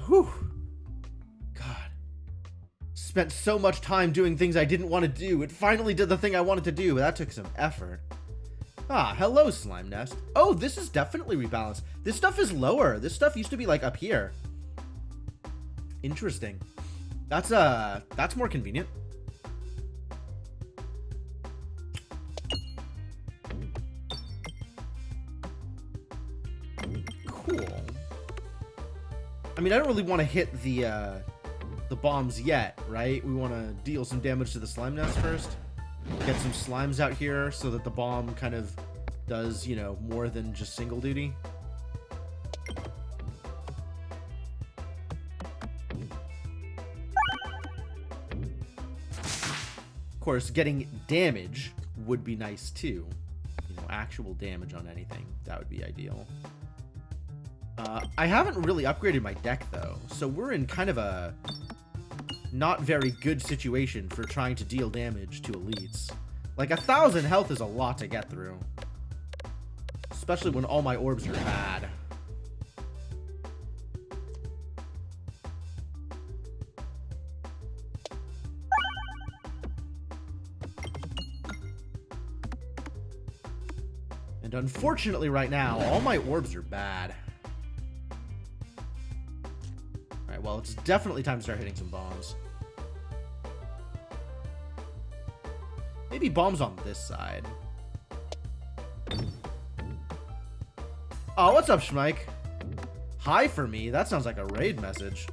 S1: Whew. God. Spent so much time doing things I didn't want to do. It finally did the thing I wanted to do, but that took some effort. Ah, hello, slime nest. Oh, this is definitely rebalanced. This stuff is lower. This stuff used to be like up here. Interesting. That's more convenient. Cool. I mean, I don't really want to hit the bombs yet, right? We want to deal some damage to the slime nest first. Get some slimes out here so that the bomb kind of does, you know, more than just single duty. Of course, getting damage would be nice too. You know, actual damage on anything. That would be ideal. I haven't really upgraded my deck though, so we're in kind of a not very good situation for trying to deal damage to elites. Like 1,000 health is a lot to get through. Especially when all my orbs are bad. And unfortunately right now, all my orbs are bad. Alright, well, it's definitely time to start hitting some bombs. Maybe bombs on this side. Oh, what's up, Schmike? Hi for me? That sounds like a raid message.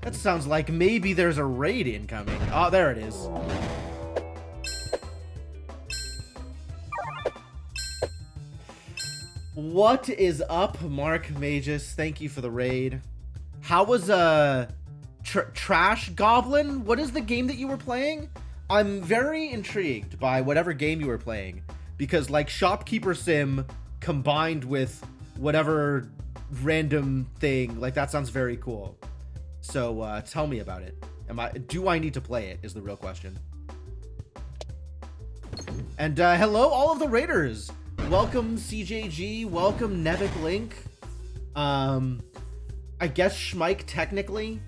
S1: That sounds like maybe there's a raid incoming. Oh, there it is. What is up, Mark Magus? Thank you for the raid. How was Trash Goblin? What is the game that you were playing? I'm very intrigued by whatever game you were playing, because like Shopkeeper Sim combined with whatever random thing, like that sounds very cool. So tell me about it. Do I need to play it is the real question. And hello all of the raiders. Welcome CJG, welcome Nevik Link. I guess Schmike technically.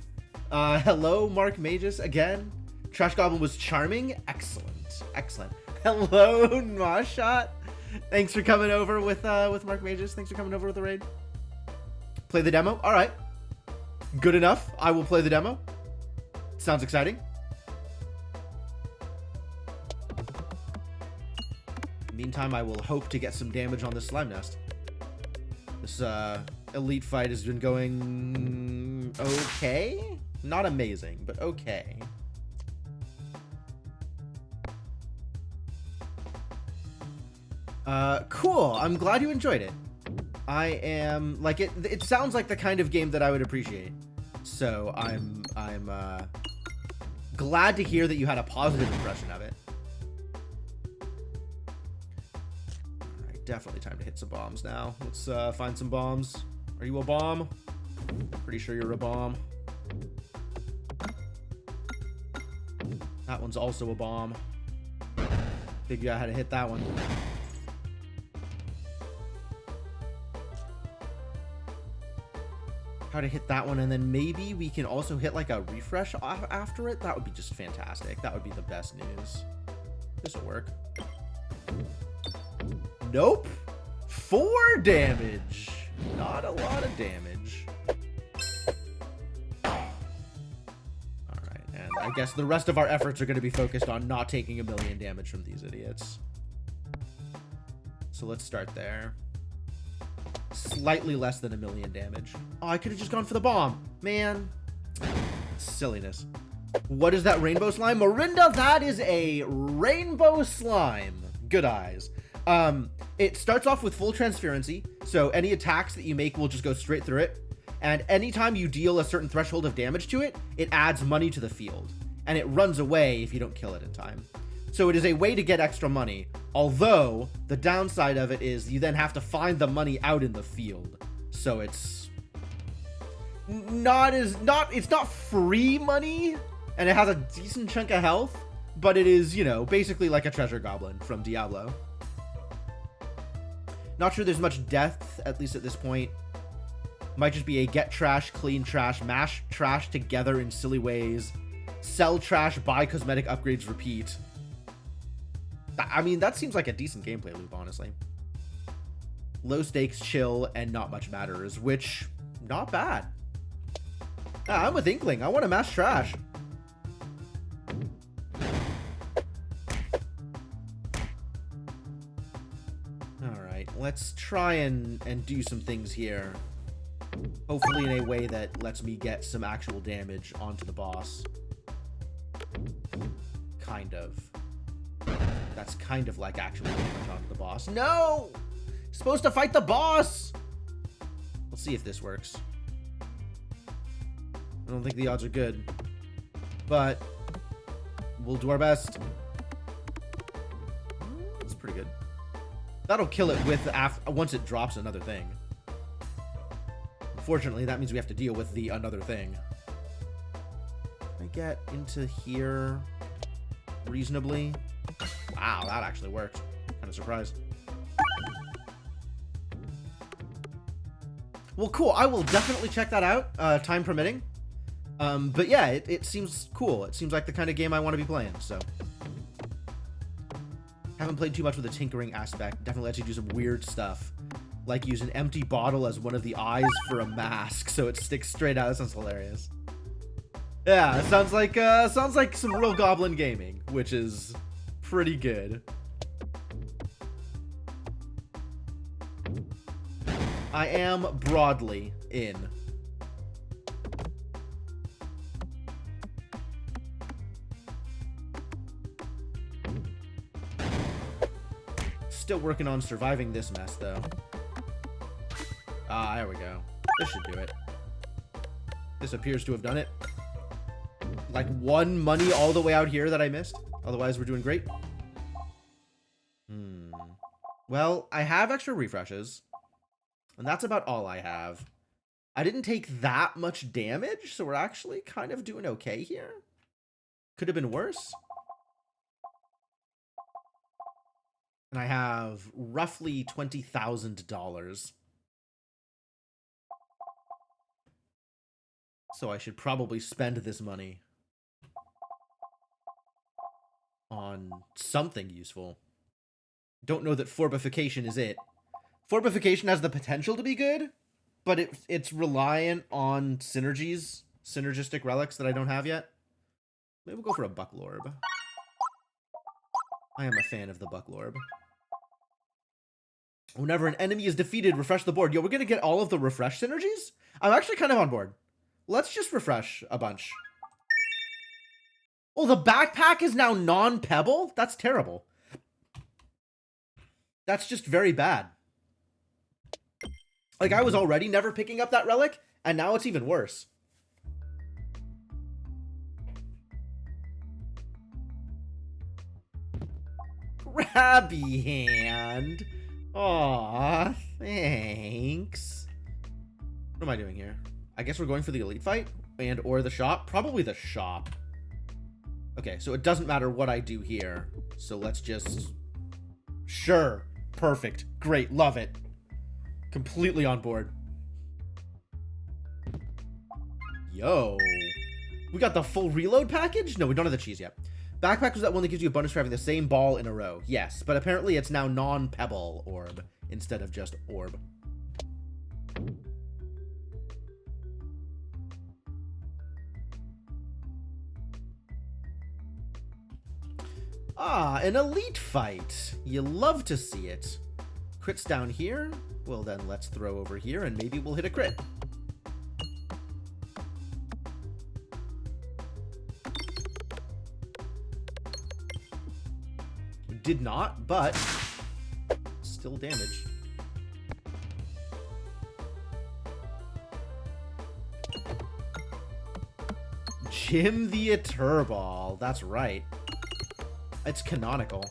S1: Hello Mark Magus again. Trash Goblin was charming. Excellent. Excellent. Hello Mashot. Thanks for coming over with Mark Magus. Thanks for coming over with the raid. Play the demo. All right. Good enough. I will play the demo. Sounds exciting. Meantime, I will hope to get some damage on this slime nest. This elite fight has been going okay. Not amazing, but okay. Cool. I'm glad you enjoyed it. I am like it sounds like the kind of game that I would appreciate. So I'm glad to hear that you had a positive impression of it. All right, definitely time to hit some bombs now. Let's find some bombs. Are you a bomb? Pretty sure you're a bomb. That one's also a bomb. Figure out how to hit that one. How to hit that one, and then maybe we can also hit like a refresh after it. That would be just fantastic. That would be the best news. This will work. Nope. 4 damage. Not a lot of damage. All right, and I guess the rest of our efforts are going to be focused on not taking 1,000,000 damage from these idiots. So let's start there. Slightly less than 1,000,000 damage. Oh, I could have just gone for the bomb. Man. Silliness. What is that rainbow slime? Morinda, that is a rainbow slime. Good eyes. It starts off with full transparency, so any attacks that you make will just go straight through it. And anytime you deal a certain threshold of damage to it, it adds money to the field. And it runs away if you don't kill it in time. So it is a way to get extra money, although the downside of it is you then have to find the money out in the field. So it's not free money, and it has a decent chunk of health, but it is, you know, basically like a treasure goblin from Diablo. Not sure there's much depth, at least at this point. Might just be a get trash, clean trash, mash trash together in silly ways, sell trash, buy cosmetic upgrades, repeat. I mean, that seems like a decent gameplay loop, honestly. Low stakes, chill, and not much matters, which, not bad. I'm with Inkling. I want to mash trash. Alright, let's try and do some things here. Hopefully in a way that lets me get some actual damage onto the boss. Kind of. That's kind of like actual damage onto the boss. No! Supposed to fight the boss! Let's see if this works. I don't think the odds are good. But we'll do our best. That's pretty good. That'll kill it with once it drops another thing. Unfortunately, that means we have to deal with the another thing. Can I get into here reasonably? Wow, that actually worked. Kind of surprised. Well, cool. I will definitely check that out, time permitting. But yeah, it seems cool. It seems like the kind of game I want to be playing, so. Haven't played too much with the tinkering aspect. Definitely lets you do some weird stuff. Like use an empty bottle as one of the eyes for a mask, so it sticks straight out. That sounds hilarious. Yeah, it sounds like some real goblin gaming, which is pretty good. I am broadly in. Still working on surviving this mess, though. Ah, there we go. This should do it. This appears to have done it. Like one money all the way out here that I missed. Otherwise, we're doing great. Well, I have extra refreshes. And that's about all I have. I didn't take that much damage, so we're actually kind of doing okay here. Could have been worse. And I have roughly $20,000. So I should probably spend this money on something useful. Don't know that forbification is it. Forbification has the potential to be good, but it's reliant on synergistic relics that I don't have yet. Maybe we'll go for a Bucklorb. I am a fan of the Bucklorb. Whenever an enemy is defeated, refresh the board. Yo, we're going to get all of the refresh synergies? I'm actually kind of on board. Let's just refresh a bunch. Oh, the backpack is now non-pebble? That's terrible. That's just very bad. Like, I was already never picking up that relic, and now it's even worse. Grabby hand. Aw, thanks. What am I doing here? I guess we're going for the elite fight and or the shop. Probably the shop. Okay, so it doesn't matter what I do here. So let's just... Sure. Perfect. Great. Love it. Completely on board. Yo. We got the full reload package? No, we don't have the cheese yet. Backpack was that one that gives you a bonus for having the same ball in a row. Yes, but apparently it's now non-pebble orb instead of just orb. Ah, an elite fight. You love to see it. Crits down here. Well, then let's throw over here and maybe we'll hit a crit. Did not, but still damage. Jim the Eterball. That's right. It's canonical.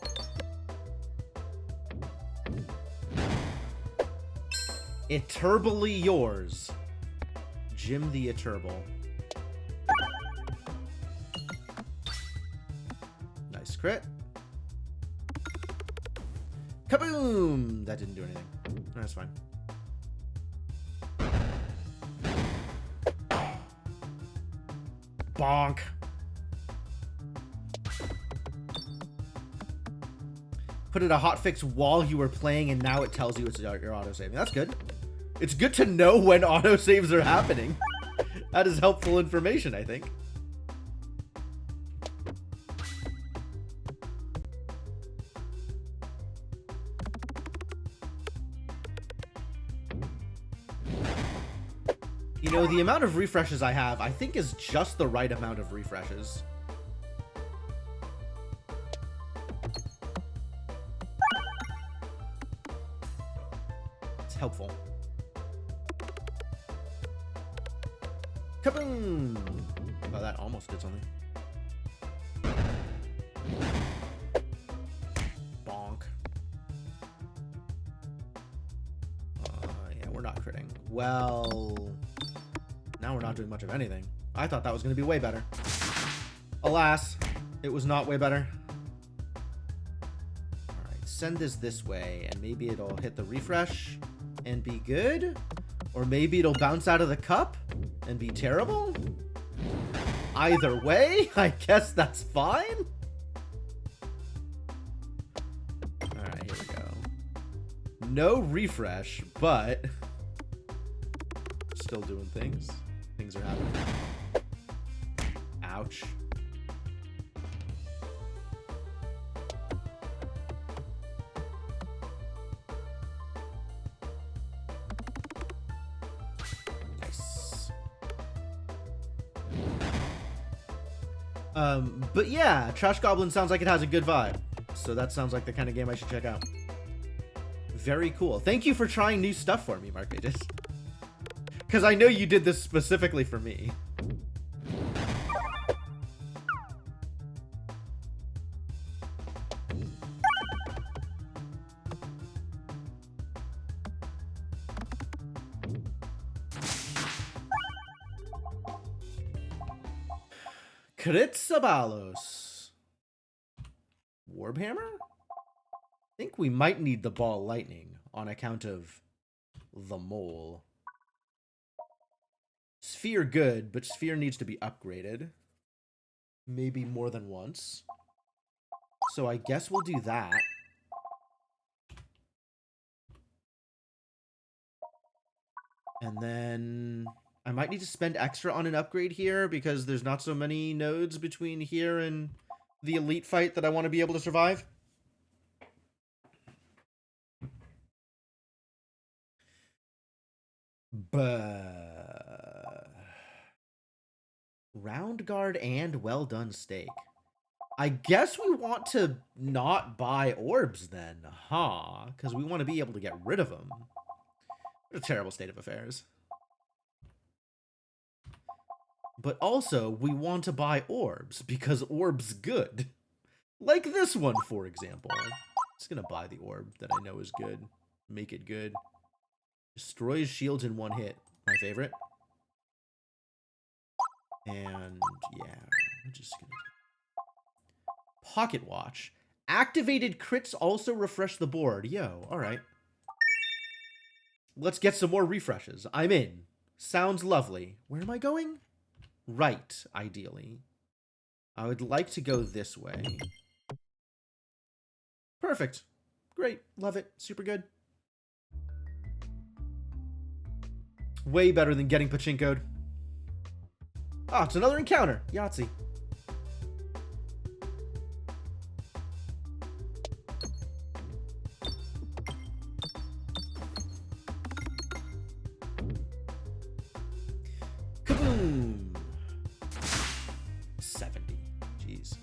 S1: Eterbally yours. Jim the Eterball. Nice crit. Kaboom! That didn't do anything. That's fine. Bonk. Put it a hotfix while you were playing, and now it tells you it's your autosaving. That's good. It's good to know when autosaves are happening. That is helpful information, I think. You know, the amount of refreshes I have, I think is just the right amount of refreshes. It's helpful. Kaboom! Oh, that almost did something. Bonk. Yeah, we're not critting. Well... Now we're not doing much of anything. I thought that was going to be way better. Alas, it was not way better. Alright, send this way, and maybe it'll hit the refresh and be good? Or maybe it'll bounce out of the cup and be terrible? Either way, I guess that's fine. Alright, here we go. No refresh, but... still doing things. Things are happening. Ouch. Nice. But yeah, Trash Goblin sounds like it has a good vibe. So that sounds like the kind of game I should check out. Very cool. Thank you for trying new stuff for me, Mark Pages. Because I know you did this specifically for me. Kritsabalos. Warbhammer? I think we might need the ball lightning on account of the mole. Sphere good, but Sphere needs to be upgraded. Maybe more than once. So I guess we'll do that. And then I might need to spend extra on an upgrade here because there's not so many nodes between here and the elite fight that I want to be able to survive. Round guard and well done steak. I guess we want to not buy orbs then, huh? Because we want to be able to get rid of them. What a terrible state of affairs. But also, we want to buy orbs because orbs good. Like this one, for example. I'm just going to buy the orb that I know is good. Make it good. Destroys shields in one hit. My favorite. And yeah, I'm just going to... Pocket watch. Activated crits also refresh the board. Yo, alright. Let's get some more refreshes. I'm in. Sounds lovely. Where am I going? Right, ideally. I would like to go this way. Perfect. Great. Love it. Super good. Way better than getting pachinko'd. Ah, it's another encounter. Yahtzee. Kaboom! 70. Jeez.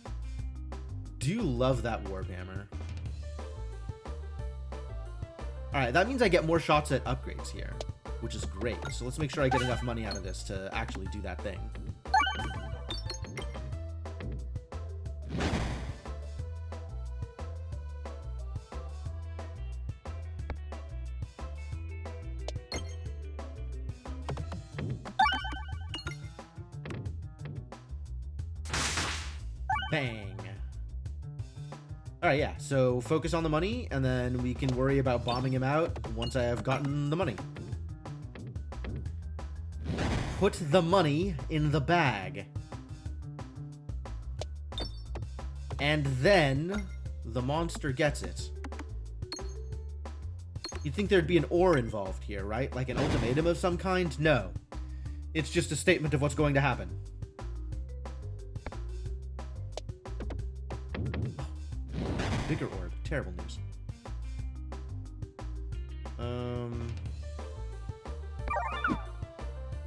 S1: Do you love that Warbhammer? Alright, that means I get more shots at upgrades here, which is great. So let's make sure I get enough money out of this to actually do that thing. Bang. Alright, yeah, so focus on the money, and then we can worry about bombing him out once I have gotten the money. Put the money in the bag. And then the monster gets it. You'd think there'd be an or involved here, right? Like an ultimatum of some kind? No. It's just a statement of what's going to happen. Bigger orb. Terrible news.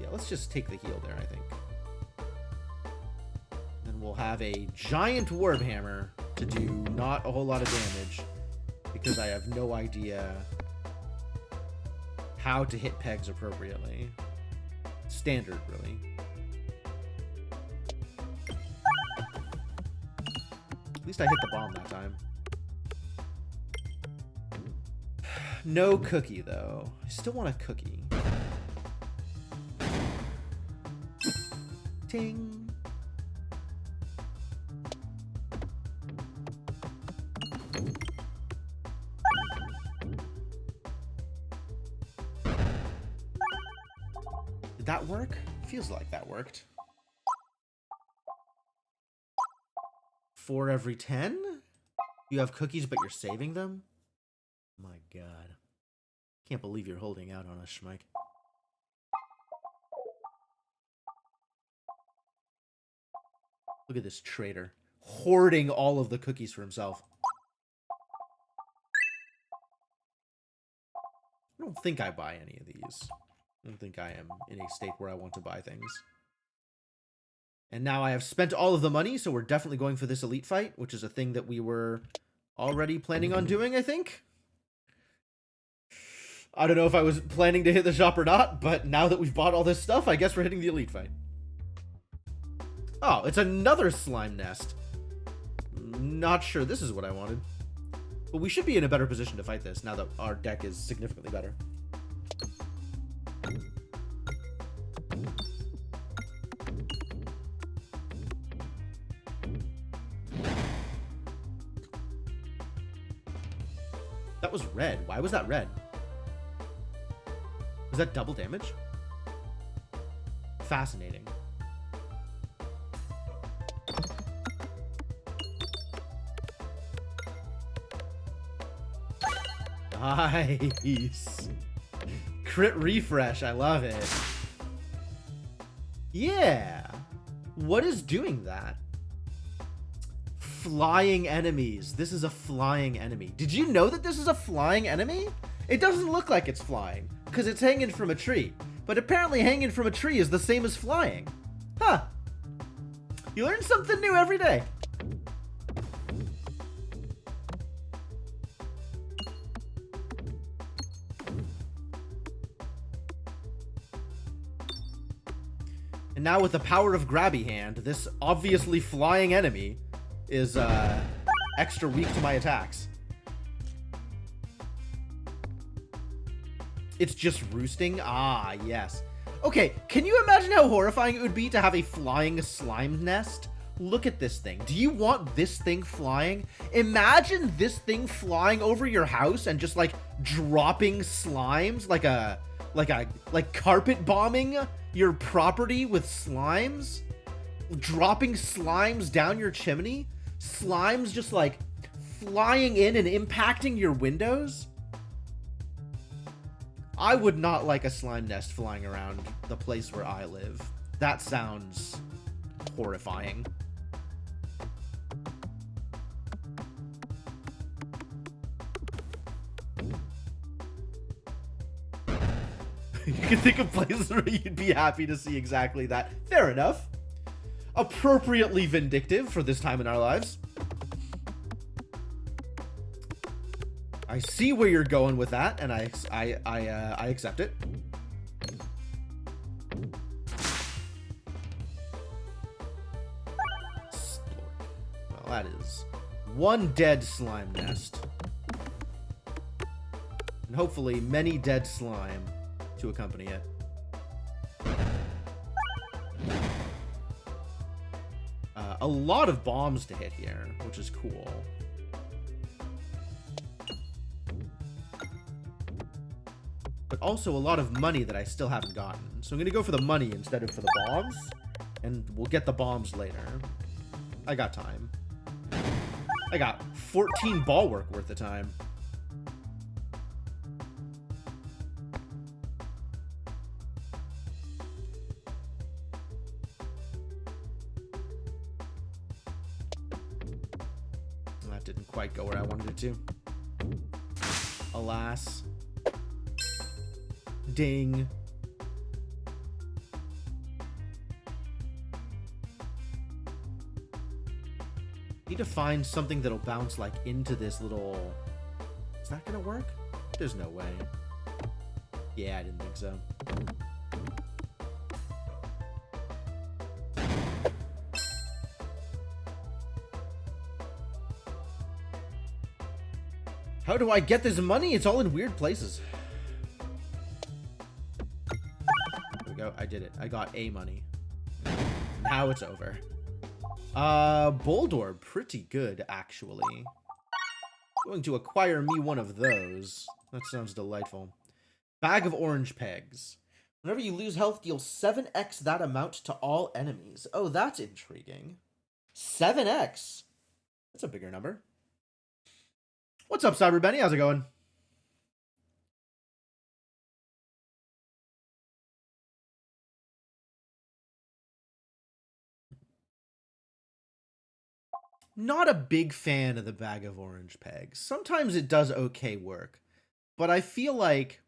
S1: Yeah, let's just take the heal there, I think. Then we'll have a giant Warbhammer to do not a whole lot of damage because I have no idea how to hit pegs appropriately. Standard, really. At least I hit the bomb that time. No cookie, though. I still want a cookie. Ting. Did that work? Feels like that worked. 4 every 10? You have cookies, but you're saving them? My god. Can't believe you're holding out on us, Schmike. Look at this traitor. Hoarding all of the cookies for himself. I don't think I buy any of these. I don't think I am in a state where I want to buy things. And now I have spent all of the money, so we're definitely going for this elite fight, which is a thing that we were already planning on doing, I think. I don't know if I was planning to hit the shop or not, but now that we've bought all this stuff, I guess we're hitting the elite fight. Oh, it's another slime nest. Not sure this is what I wanted. But we should be in a better position to fight this now that our deck is significantly better. That was red. Why was that red? Was that double damage? Fascinating. Nice. Crit refresh. I love it. Yeah. What is doing that? Flying enemies. This is a flying enemy. Did you know that this is a flying enemy? It doesn't look like it's flying because it's hanging from a tree. But apparently hanging from a tree is the same as flying. Huh. You learn something new every day. And now with the power of Grabby Hand, this obviously flying enemy is extra weak to my attacks. It's just roosting? Ah, yes. Okay, can you imagine how horrifying it would be to have a flying slime nest? Look at this thing. Do you want this thing flying? Imagine this thing flying over your house and just like dropping slimes like carpet bombing your property with slimes, dropping slimes down your chimney, slimes just like flying in and impacting your windows. I would not like a slime nest flying around the place where I live. That sounds horrifying. You can think of places where you'd be happy to see exactly that. Fair enough. Appropriately vindictive for this time in our lives. I see where you're going with that, and I accept it. Well, that is one dead slime nest. And hopefully many dead slime to accompany it. A lot of bombs to hit here, which is cool. But also a lot of money that I still haven't gotten. So I'm going to go for the money instead of for the bombs. And we'll get the bombs later. I got time. I got 14 ball work worth of time. That didn't quite go where I wanted it to. Alas. Ding. Need to find something that'll bounce like into this little... Is that gonna work? There's no way. Yeah, I didn't think so. How do I get this money? It's all in weird places. There we go. I did it. I got a money. Now it's over. Boldor, pretty good, actually. Going to acquire me one of those. That sounds delightful. Bag of orange pegs. Whenever you lose health, deal 7x that amount to all enemies. Oh, that's intriguing. 7x. That's a bigger number. What's up, Cyber Benny? How's it going? Not a big fan of the bag of orange pegs. Sometimes it does okay work, but I feel like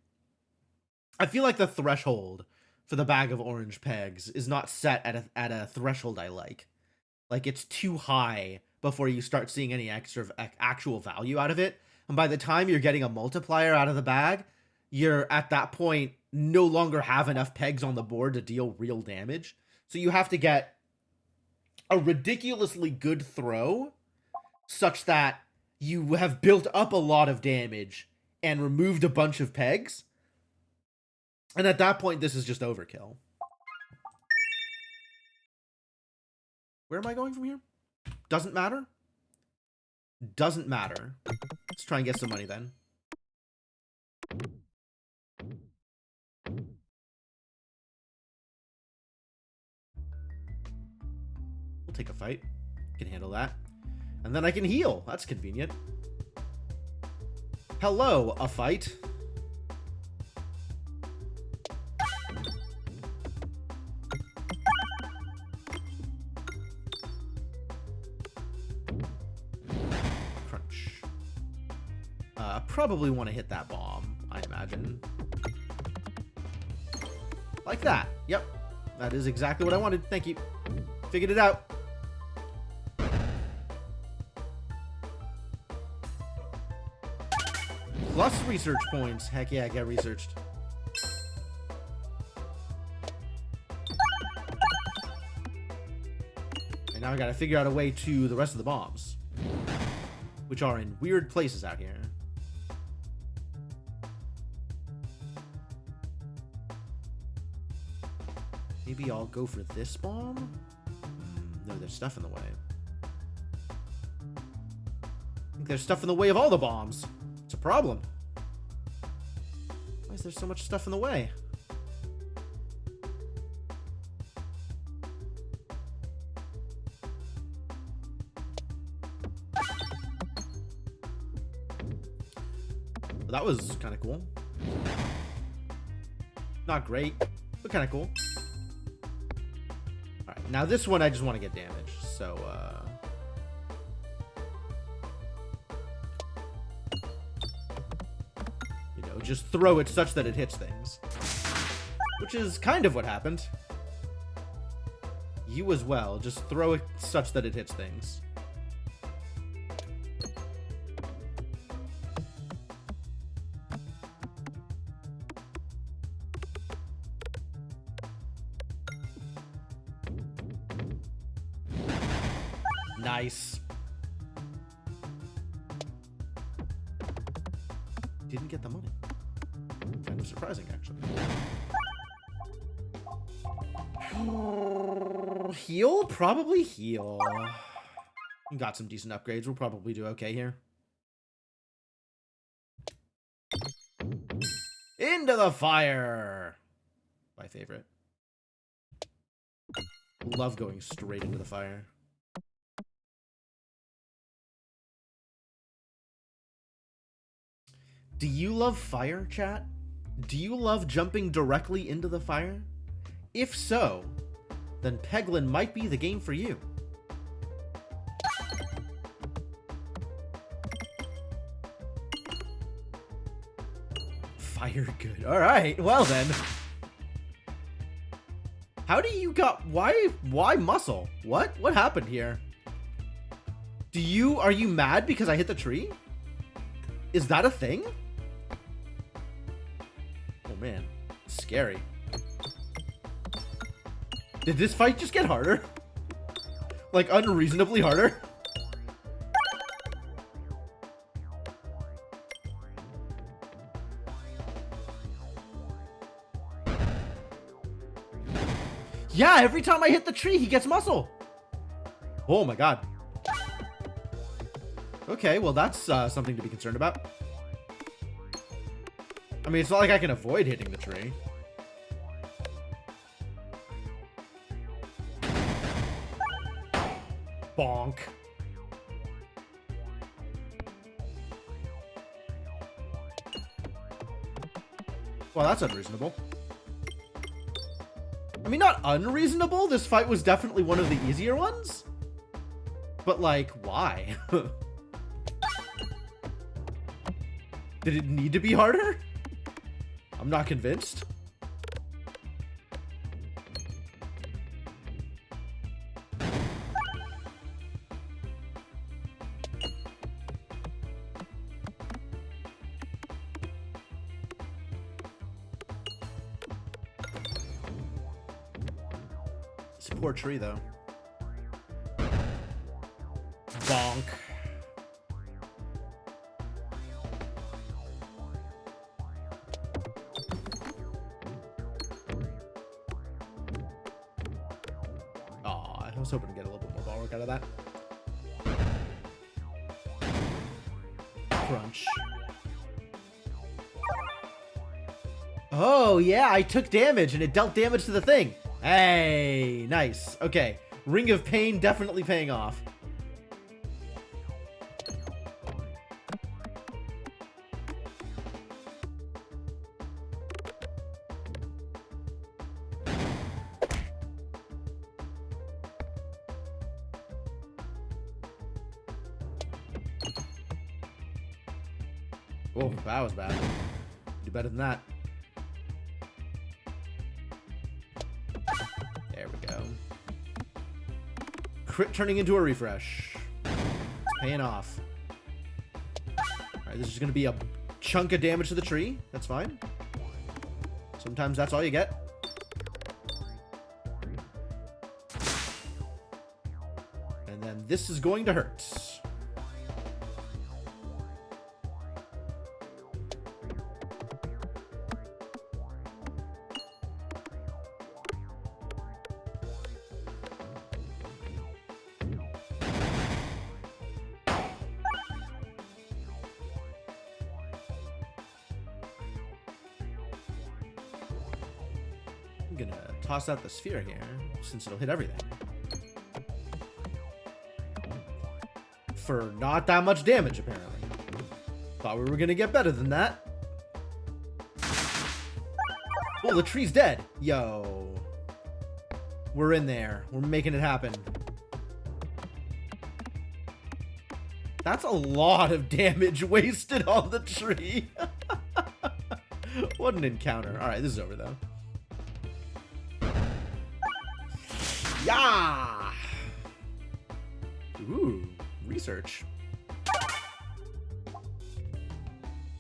S1: the threshold for the bag of orange pegs is not set at a threshold I like. Like, it's too high before you start seeing any extra actual value out of it. And by the time you're getting a multiplier out of the bag, you're at that point no longer have enough pegs on the board to deal real damage. So you have to get a ridiculously good throw such that you have built up a lot of damage and removed a bunch of pegs. And at that point, this is just overkill. Where am I going from here? Doesn't matter. Doesn't matter. Let's try and get some money then. take a fight. Can handle that. And then I can heal. That's convenient. Hello, a fight. Crunch. Probably want to hit that bomb, I imagine. Like that. Yep. That is exactly what I wanted. Thank you. Figured it out. Plus research points. Heck yeah, get researched. And now I gotta figure out a way to the rest of the bombs, which are in weird places out here. Maybe I'll go for this bomb? No, there's stuff in the way. I think there's stuff in the way of all the bombs. It's a problem. Why is there so much stuff in the way? That was kind of cool. Not great, but kind of cool. Alright, now this one I just want to get damage, so, you know, just throw it such that it hits things. Which is kind of what happened. You as well, just throw it such that it hits things. Nice. Didn't get the money. Kind of surprising, actually. Heal? Probably heal. Got some decent upgrades. We'll probably do okay here. Into the fire! My favorite. Love going straight into the fire. Do you love fire, chat? Do you love jumping directly into the fire? If so, then Peglin might be the game for you. Fire good. Alright, well then. How do you got... Why muscle? What happened here? Are you mad because I hit the tree? Is that a thing? Oh man, scary. Did this fight just get harder? Like unreasonably harder? Yeah, every time I hit the tree, he gets muscle. Oh my god. Okay, well that's something to be concerned about. I mean, it's not like I can avoid hitting the tree. Bonk. Well, that's unreasonable. I mean, not unreasonable. This fight was definitely one of the easier ones. But, like, why? Did it need to be harder? I'm not convinced. It's a poor tree, though. Bonk. I was hoping to get a little bit more ball work out of that. Crunch. Oh, yeah, I took damage and it dealt damage to the thing. Hey, nice. Okay, Ring of Pain definitely paying off. Oh, that was bad. Do better than that. There we go. Crit turning into a refresh. It's paying off. Alright, this is going to be a chunk of damage to the tree. That's fine. Sometimes that's all you get. And then this is going to hurt. I'm gonna toss out the sphere here, since it'll hit everything. For not that much damage, apparently. Thought we were gonna get better than that. Oh, the tree's dead. Yo. We're in there. We're making it happen. That's a lot of damage wasted on the tree. What an encounter. Alright, this is over, though. Yeah! Ooh, research.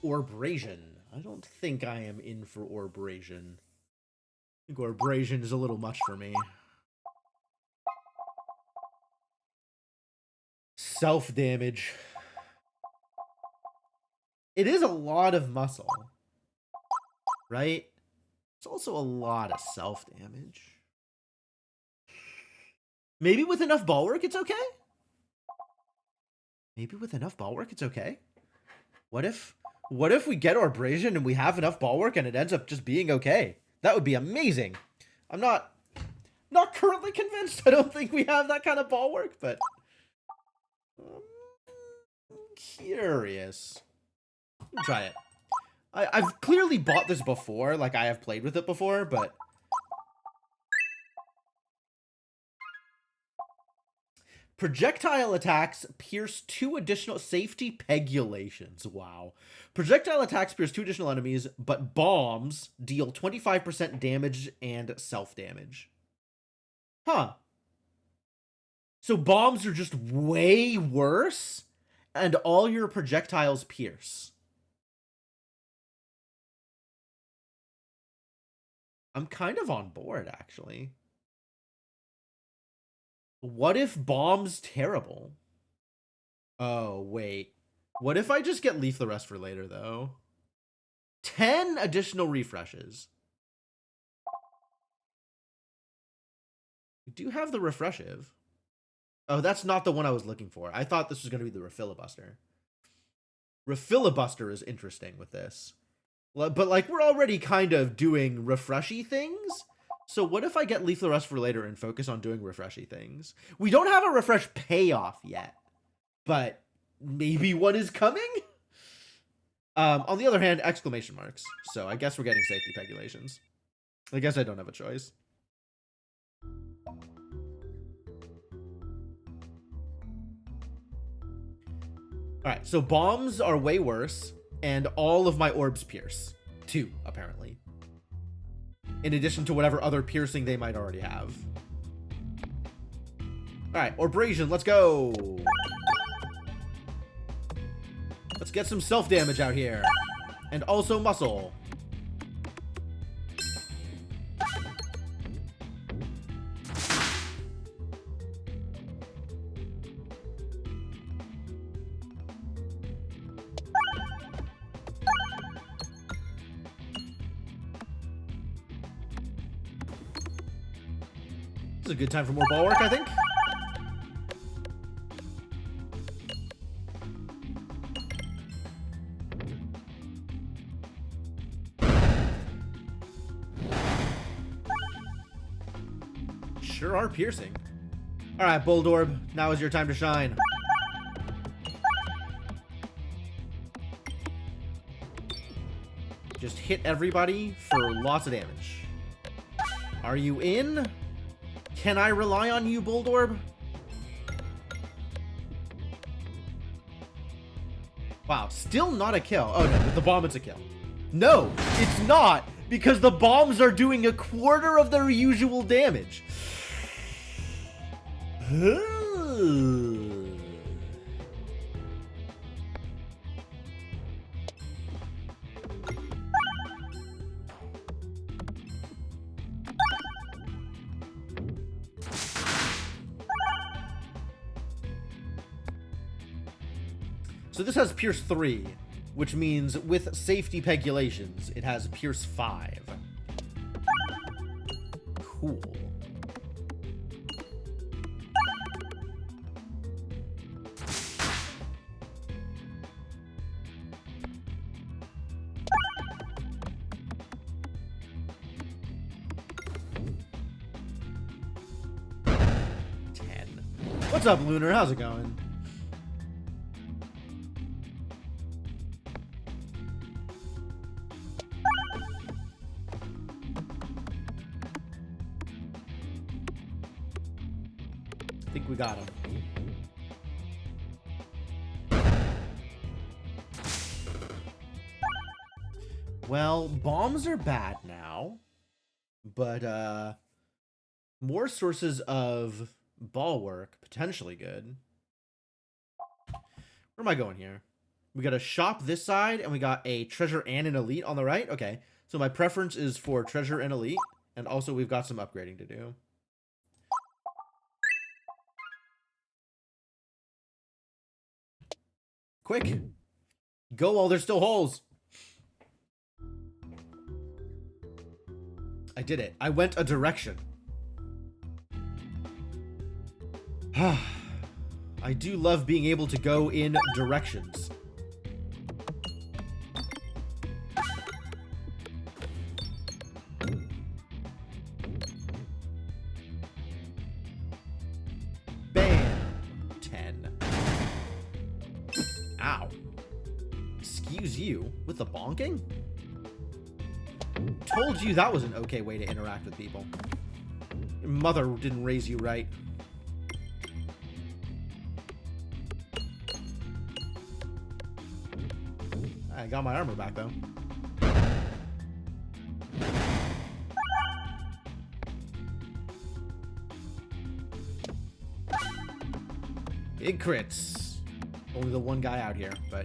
S1: Orbrasion. I don't think I am in for Orbrasion. I think Orbrasion is a little much for me. Self-damage. It is a lot of muscle. Right? It's also a lot of self-damage. Maybe with enough bulwark, it's okay? Maybe with enough bulwark, it's okay? What if we get Orbrasion and we have enough bulwark and it ends up just being okay? That would be amazing. I'm not currently convinced. I don't think we have that kind of bulwark, but I'm curious. Try it. I've clearly bought this before, like I have played with it before, but projectile attacks pierce 2 additional safety pegulations. Wow. Projectile attacks pierce 2 additional enemies, but bombs deal 25% damage and self-damage. Huh. So bombs are just way worse, and all your projectiles pierce. I'm kind of on board, actually. What if bomb's terrible? Oh, wait. What if I just get Leaf the Rest for later, though? 10 additional refreshes. We do have the Refreshive. Oh, that's not the one I was looking for. I thought this was going to be the Refilibuster. Refilibuster is interesting with this. But, like, we're already kind of doing refreshy things. So what if I get Leaf the Rest for later and focus on doing refreshy things? We don't have a refresh payoff yet, but maybe one is coming? On the other hand, exclamation marks. So I guess we're getting safety pegulations. I guess I don't have a choice. Alright, so bombs are way worse, and all of my orbs pierce. 2, apparently. In addition to whatever other piercing they might already have. Alright, Orbrasion, let's go! Let's get some self-damage out here. And also muscle. This is a good time for more bulwark, I think. Sure are piercing. Alright, Bulldorb, now is your time to shine. Just hit everybody for lots of damage. Are you in? Can I rely on you, Bulldorb? Wow, still not a kill. Oh no, with the bomb it's a kill. No, it's not, because the bombs are doing a quarter of their usual damage. So this has Pierce 3, which means with safety pegulations, it has Pierce 5. Cool. What's up, Lunar? How's it going? I think we got him. Well, bombs are bad now, but more sources of ball work, potentially good. Where am I going here? We got a shop this side, and we got a treasure and an elite on the right. Okay, so my preference is for treasure and elite, and also we've got some upgrading to do. Quick! Go while there's still holes! I did it. I went a direction. I do love being able to go in directions. Bam! 10. Ow. Excuse you? With the bonking? Told you that was an okay way to interact with people. Your mother didn't raise you right. I got my armor back, though. Big crits. Only the one guy out here, but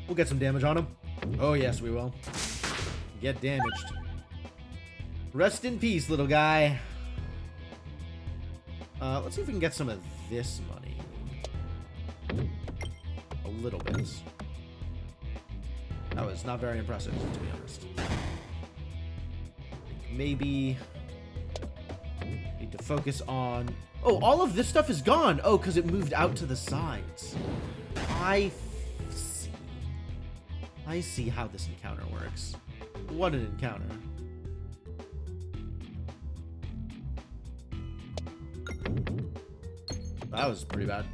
S1: we'll get some damage on him. Oh, yes, we will. Get damaged. Rest in peace, little guy. Let's see if we can get some of this money. A little bit. That was not very impressive, to be honest. Maybe need to focus on... Oh, all of this stuff is gone! Oh, because it moved out to the sides. I see. I see how this encounter works. What an encounter. That was pretty bad.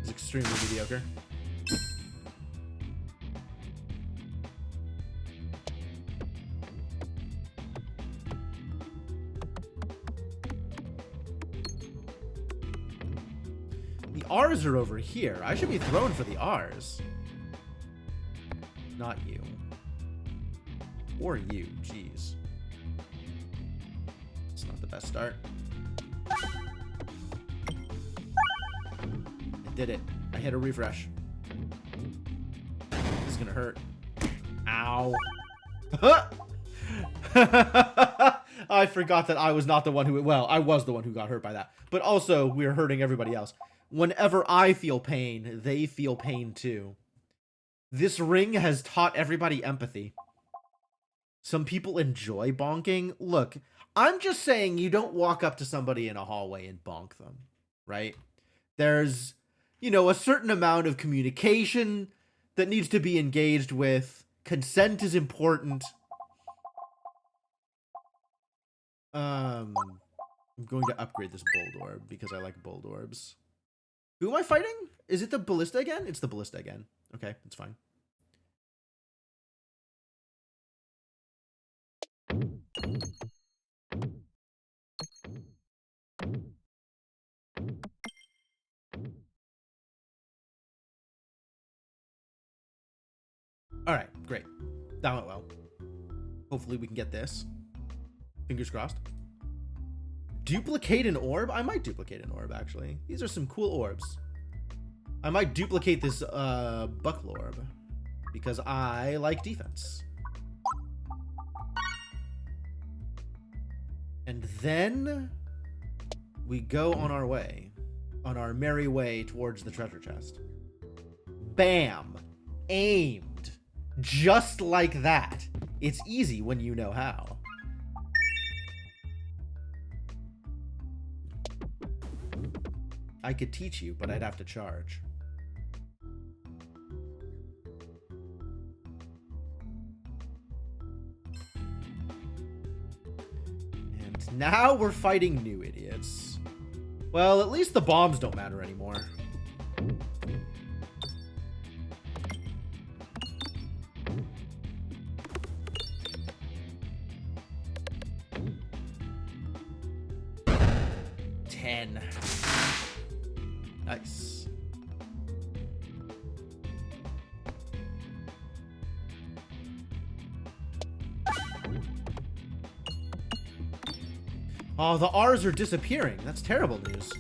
S1: It's extremely mediocre. The R's are over here. I should be thrown for the R's. Not you. Or you. Jeez. It's not the best start. Did it. I hit a refresh. This is gonna hurt. Ow. I forgot that I was not the one who... Well, I was the one who got hurt by that. But also, we're hurting everybody else. Whenever I feel pain, they feel pain too. This ring has taught everybody empathy. Some people enjoy bonking. Look, I'm just saying you don't walk up to somebody in a hallway and bonk them, right? There's... you know, a certain amount of communication that needs to be engaged with. Consent is important. I'm going to upgrade this Bold Orb because I like Bold Orbs. Who am I fighting? Is it the Ballista again? It's the Ballista again. Okay, that's fine. All right, great. That went well. Hopefully we can get this. Fingers crossed. Duplicate an orb? I might duplicate an orb, actually. These are some cool orbs. I might duplicate this buckle orb because I like defense. And then we go on our way, on our merry way towards the treasure chest. Bam! Aimed. Just like that. It's easy when you know how. I could teach you, but I'd have to charge. And now we're fighting new idiots. Well, at least the bombs don't matter anymore. Nice. Oh, the R's are disappearing. That's terrible news.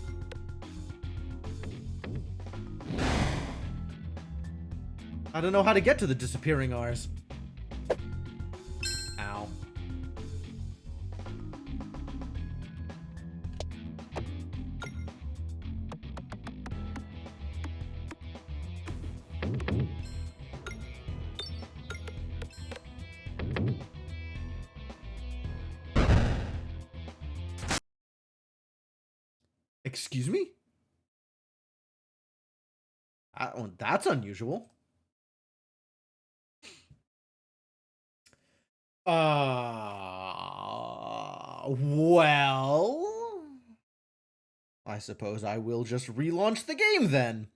S1: I don't know how to get to the disappearing R's. Ow. Excuse me? That's unusual. Well, I suppose I will just relaunch the game then.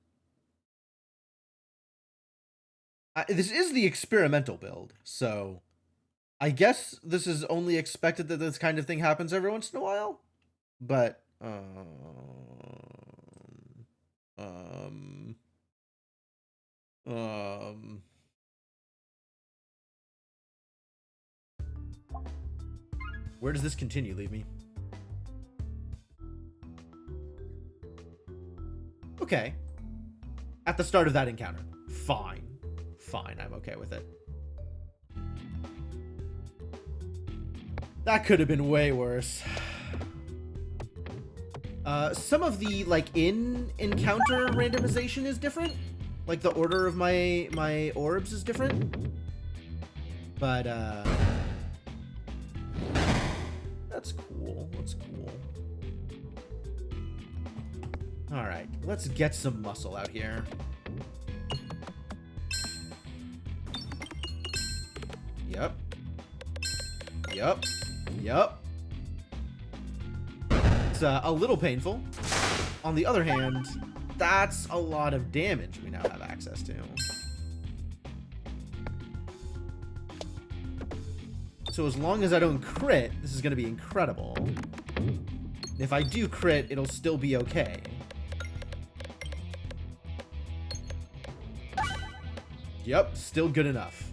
S1: This is the experimental build, so I guess this is only expected that this kind of thing happens every once in a while. But where does this continue leave me? Okay. At the start of that encounter. Fine. Fine, I'm okay with it. That could have been way worse. Some of the, like, in-encounter randomization is different. Like, the order of my orbs is different. But, that's cool. That's cool. Alright, let's get some muscle out here. Yep. Yep. Yep. It's a little painful. On the other hand, that's a lot of damage we now have access to. So as long as I don't crit, this is going to be incredible. If I do crit, it'll still be okay. Yep, still good enough.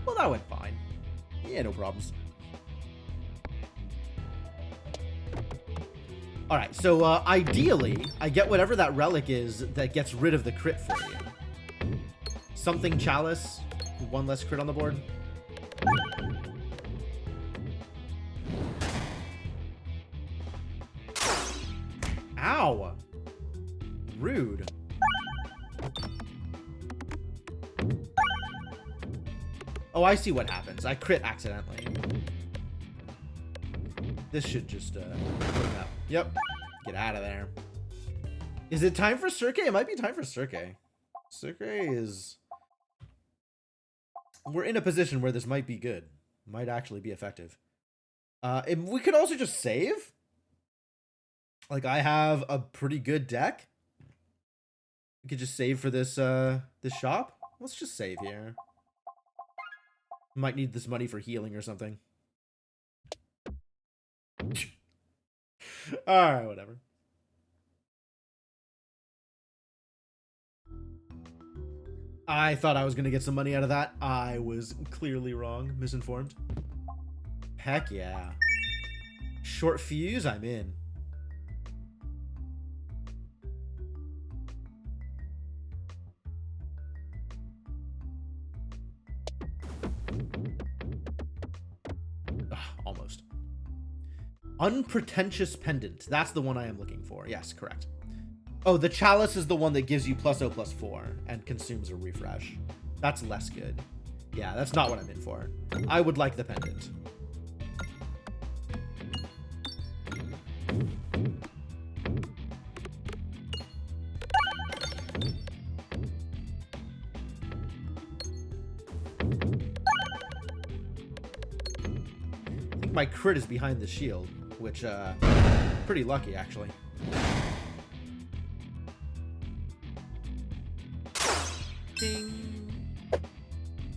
S1: Well, that went fine. Yeah, no problems. Alright, so ideally, I get whatever that relic is that gets rid of the crit for you. Something Chalice, one less crit on the board. Ow! Rude. Oh, I see what happens. I crit accidentally. This should just, put it up. Yep. Get out of there. Is it time for Cirque? It might be time for Cirque. Cirque is... we're in a position where this might be good. Might actually be effective. We could also just save. Like, I have a pretty good deck. We could just save for this this shop. Let's just save here. Might need this money for healing or something. Alright, whatever. I thought I was going to get some money out of that. I was clearly wrong. Misinformed. Heck yeah. Short fuse, I'm in. Ugh, almost. Unpretentious pendant. That's the one I am looking for. Yes, correct. Oh, the chalice is the one that gives you +0/+4 and consumes a refresh. That's less good. Yeah, that's not what I'm in for. I would like the pendant. I think my crit is behind the shield, which, pretty lucky, actually. Ding.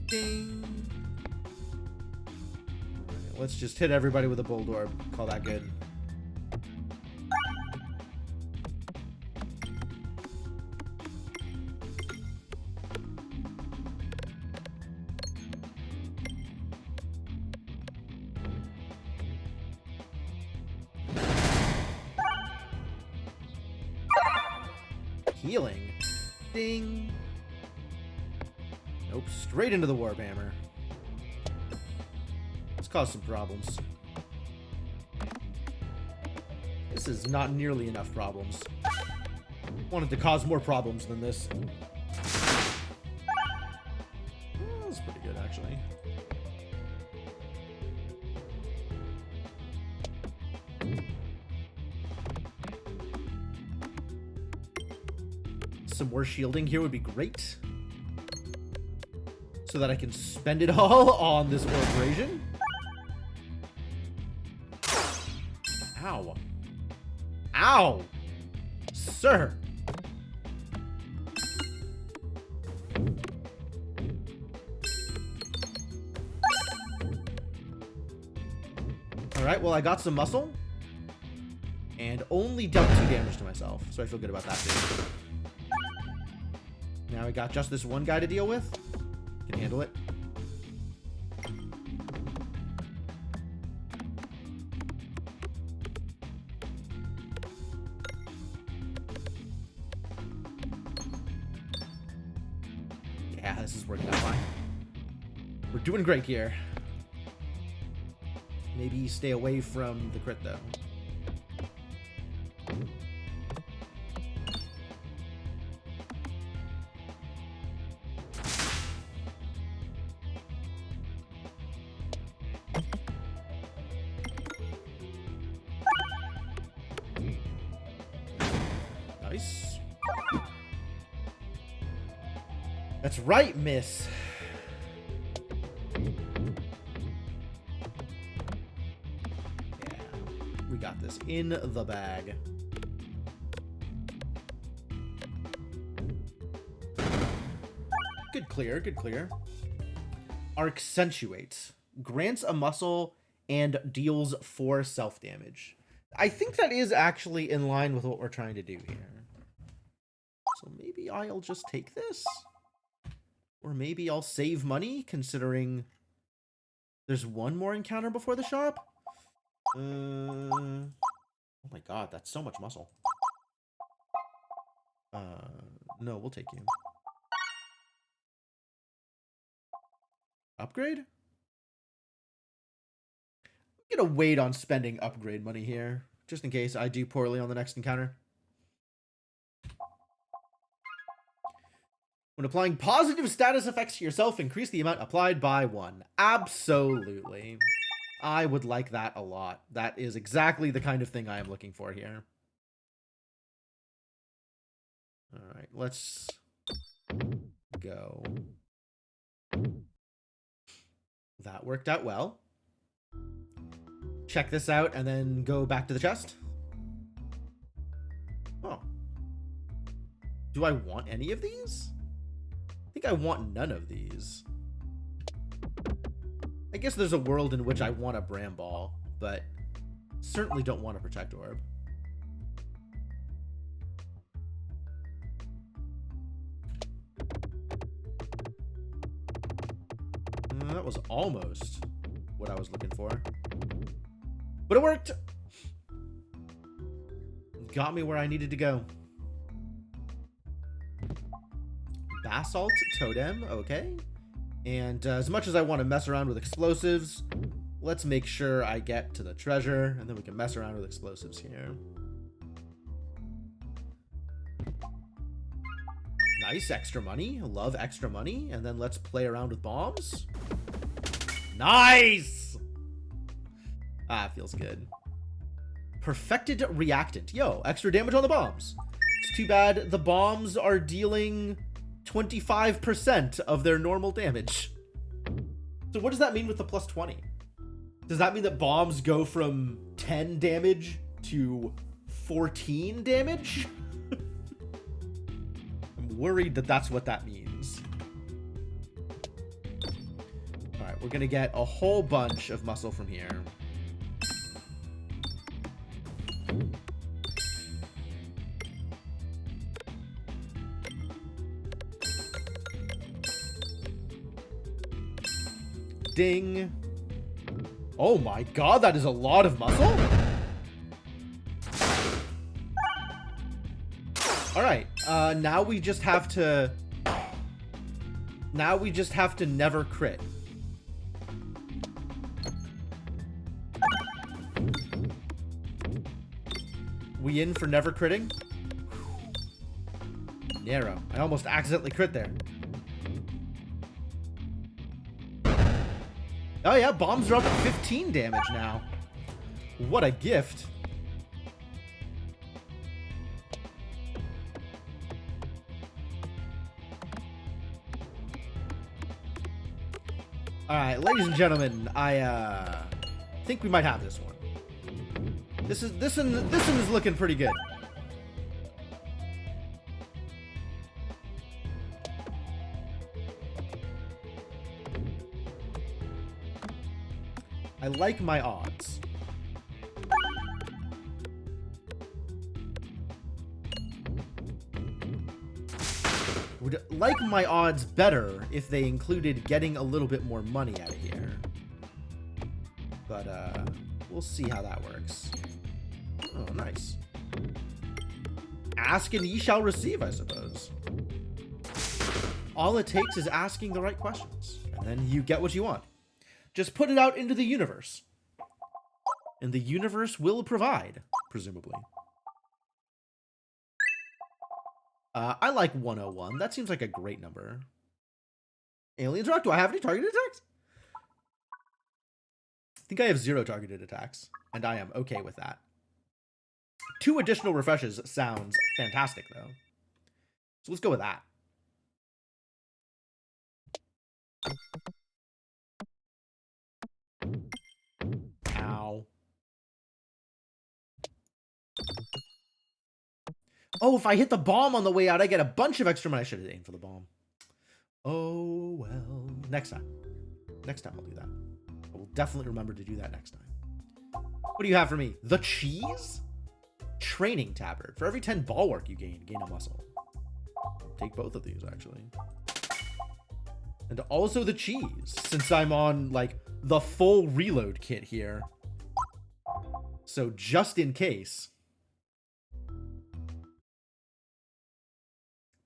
S1: Ding. Right, let's just hit everybody with a bold orb. Call that good. Healing. Ding. Nope, straight into the Warhammer. Let's cause some problems. This is not nearly enough problems. Wanted to cause more problems than this. Oh, that's pretty good, actually. Some more shielding here would be great. So that I can spend it all on this abrasion. Ow. Ow! Sir! Alright, well, I got some muscle. And only dealt 2 damage to myself. So I feel good about that, too. Now we got just this one guy to deal with. Can handle it. Yeah, this is working out fine. We're doing great here. Maybe stay away from the crit, though. Nice. That's right, miss. Yeah, we got this in the bag. Good clear, good clear. Accentuate. Grants a muscle and deals 4 self-damage. I think that is actually in line with what we're trying to do here. So maybe I'll just take this? Or maybe I'll save money, considering there's one more encounter before the shop? Oh my god, that's so much muscle. No, we'll take you. Upgrade? I'm gonna wait on spending upgrade money here, just in case I do poorly on the next encounter. When applying positive status effects to yourself, increase the amount applied by 1. Absolutely. I would like that a lot. That is exactly the kind of thing I am looking for here. Alright, let's go. That worked out well. Check this out and then go back to the chest. Oh. Do I want any of these? I think I want none of these. I guess there's a world in which I want a Bramball, but certainly don't want a Protect Orb. That was almost what I was looking for. But it worked! Got me where I needed to go. Basalt Totem, okay. And as much as I want to mess around with explosives, let's make sure I get to the treasure, and then we can mess around with explosives here. Nice, extra money. Love extra money. And then let's play around with bombs. Nice! Ah, feels good. Perfected Reactant. Yo, extra damage on the bombs. It's too bad the bombs are dealing 25% of their normal damage. So what does that mean with the plus 20? Does that mean that bombs go from 10 damage to 14 damage? I'm worried that that's what that means. All right, we're gonna get a whole bunch of muscle from here. Ding. Oh my god, that is a lot of muscle. All right, now we just have to never crit. We in for never critting? Narrow. I almost accidentally crit there. Oh yeah, bombs are up at 15 damage now. What a gift. Alright, ladies and gentlemen, I think we might have this one. This one is looking pretty good. I like my odds. Would like my odds better if they included getting a little bit more money out of here. But, we'll see how that works. Oh, nice. Ask and ye shall receive, I suppose. All it takes is asking the right questions, and then you get what you want. Just put it out into the universe. And the universe will provide, presumably. I like 101. That seems like a great number. Aliens Rock, do I have any targeted attacks? I think I have 0 targeted attacks, and I am okay with that. 2 additional refreshes sounds fantastic, though. So let's go with that. Ow. Oh, if I hit the bomb on the way out, I get a bunch of extra money. I should have aimed for the bomb. Oh, well. Next time. Next time I'll do that. I will definitely remember to do that next time. What do you have for me? The cheese? Training tabard. For every 10 bulwark you gain a muscle. Take both of these, actually. And also the cheese, since I'm on, like, the full reload kit here. So just in case.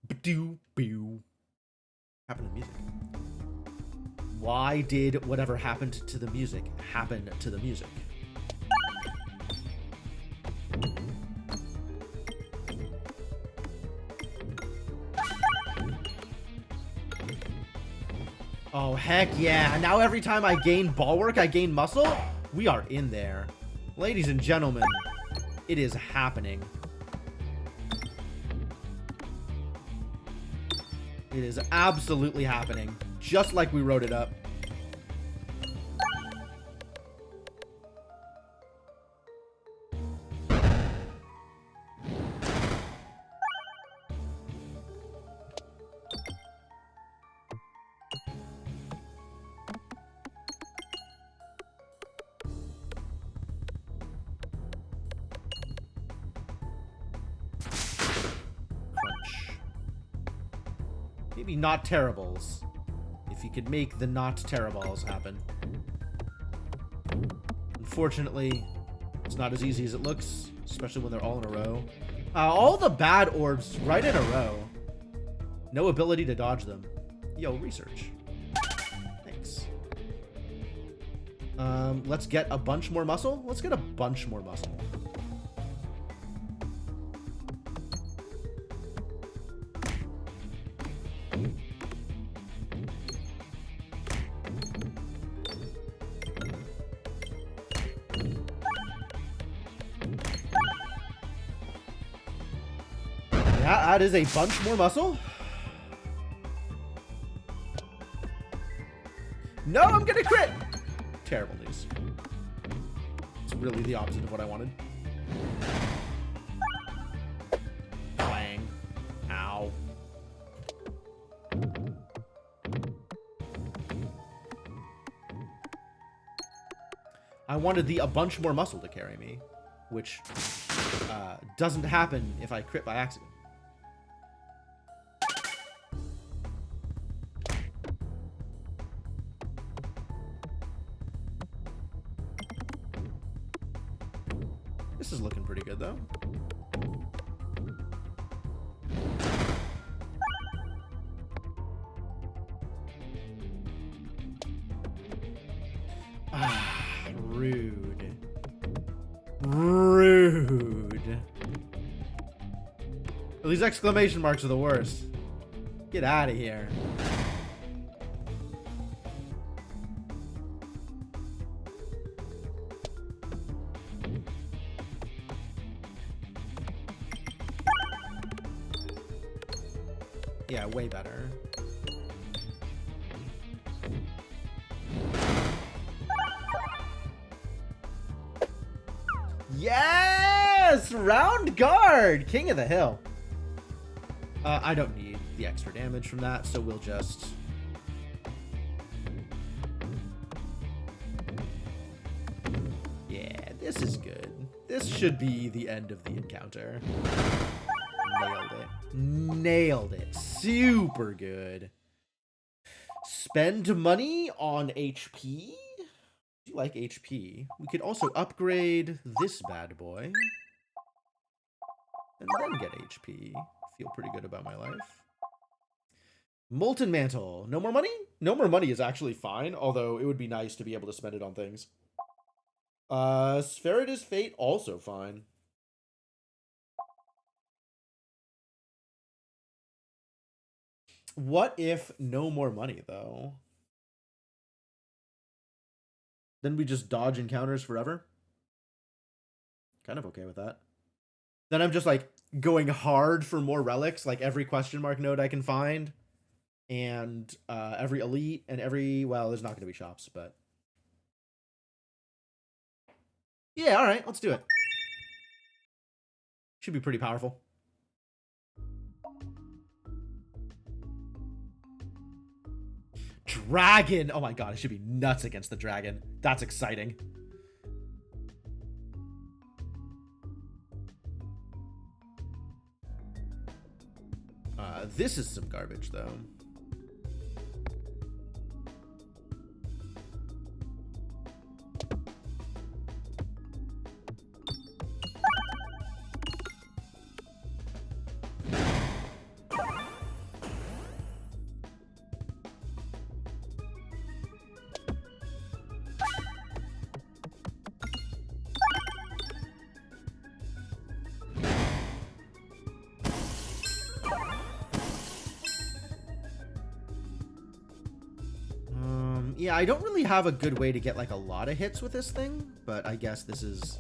S1: Ba-doo-boo. Happened to music. Why did whatever happened to the music happen to the music? Oh, heck yeah. Now every time I gain bulwark, I gain muscle? We are in there. Ladies and gentlemen, it is happening. It is absolutely happening. Just like we wrote it up. Maybe not terribles. If you could make the not terribles happen. Unfortunately, it's not as easy as it looks, especially when they're all in a row. All the bad orbs right in a row. No ability to dodge them. Yo, research. Thanks. Let's get a bunch more muscle. Let's get a bunch more muscle. Yeah, that is a bunch more muscle. No, I'm gonna crit! Terrible news. It's really the opposite of what I wanted. Clang. Ow. I wanted a bunch more muscle to carry me, which doesn't happen if I crit by accident. This is looking pretty good, though. Ah, rude. Rude. Well, these exclamation marks are the worst. Get out of here. Yeah, way better. Yes! Round guard! King of the hill. I don't need the extra damage from that, so we'll just... Yeah, this is good. This should be the end of the encounter. Nailed it. Nailed it. Super good. Spend money on HP? Do you like HP? We could also upgrade this bad boy. And then get HP. Feel pretty good about my life. Molten Mantle. No more money? No more money is actually fine, although it would be nice to be able to spend it on things. Spherida's Fate, also fine. What if no more money, though? Then we just dodge encounters forever? Kind of okay with that. Then I'm just, like, going hard for more relics, like every question mark node I can find. And every elite and every... Well, there's not going to be shops, but... Yeah, alright, let's do it. Should be pretty powerful. Dragon! Oh my god, I should be nuts against the dragon. That's exciting. This is some garbage, though. Yeah, I don't really have a good way to get, like, a lot of hits with this thing, but I guess this is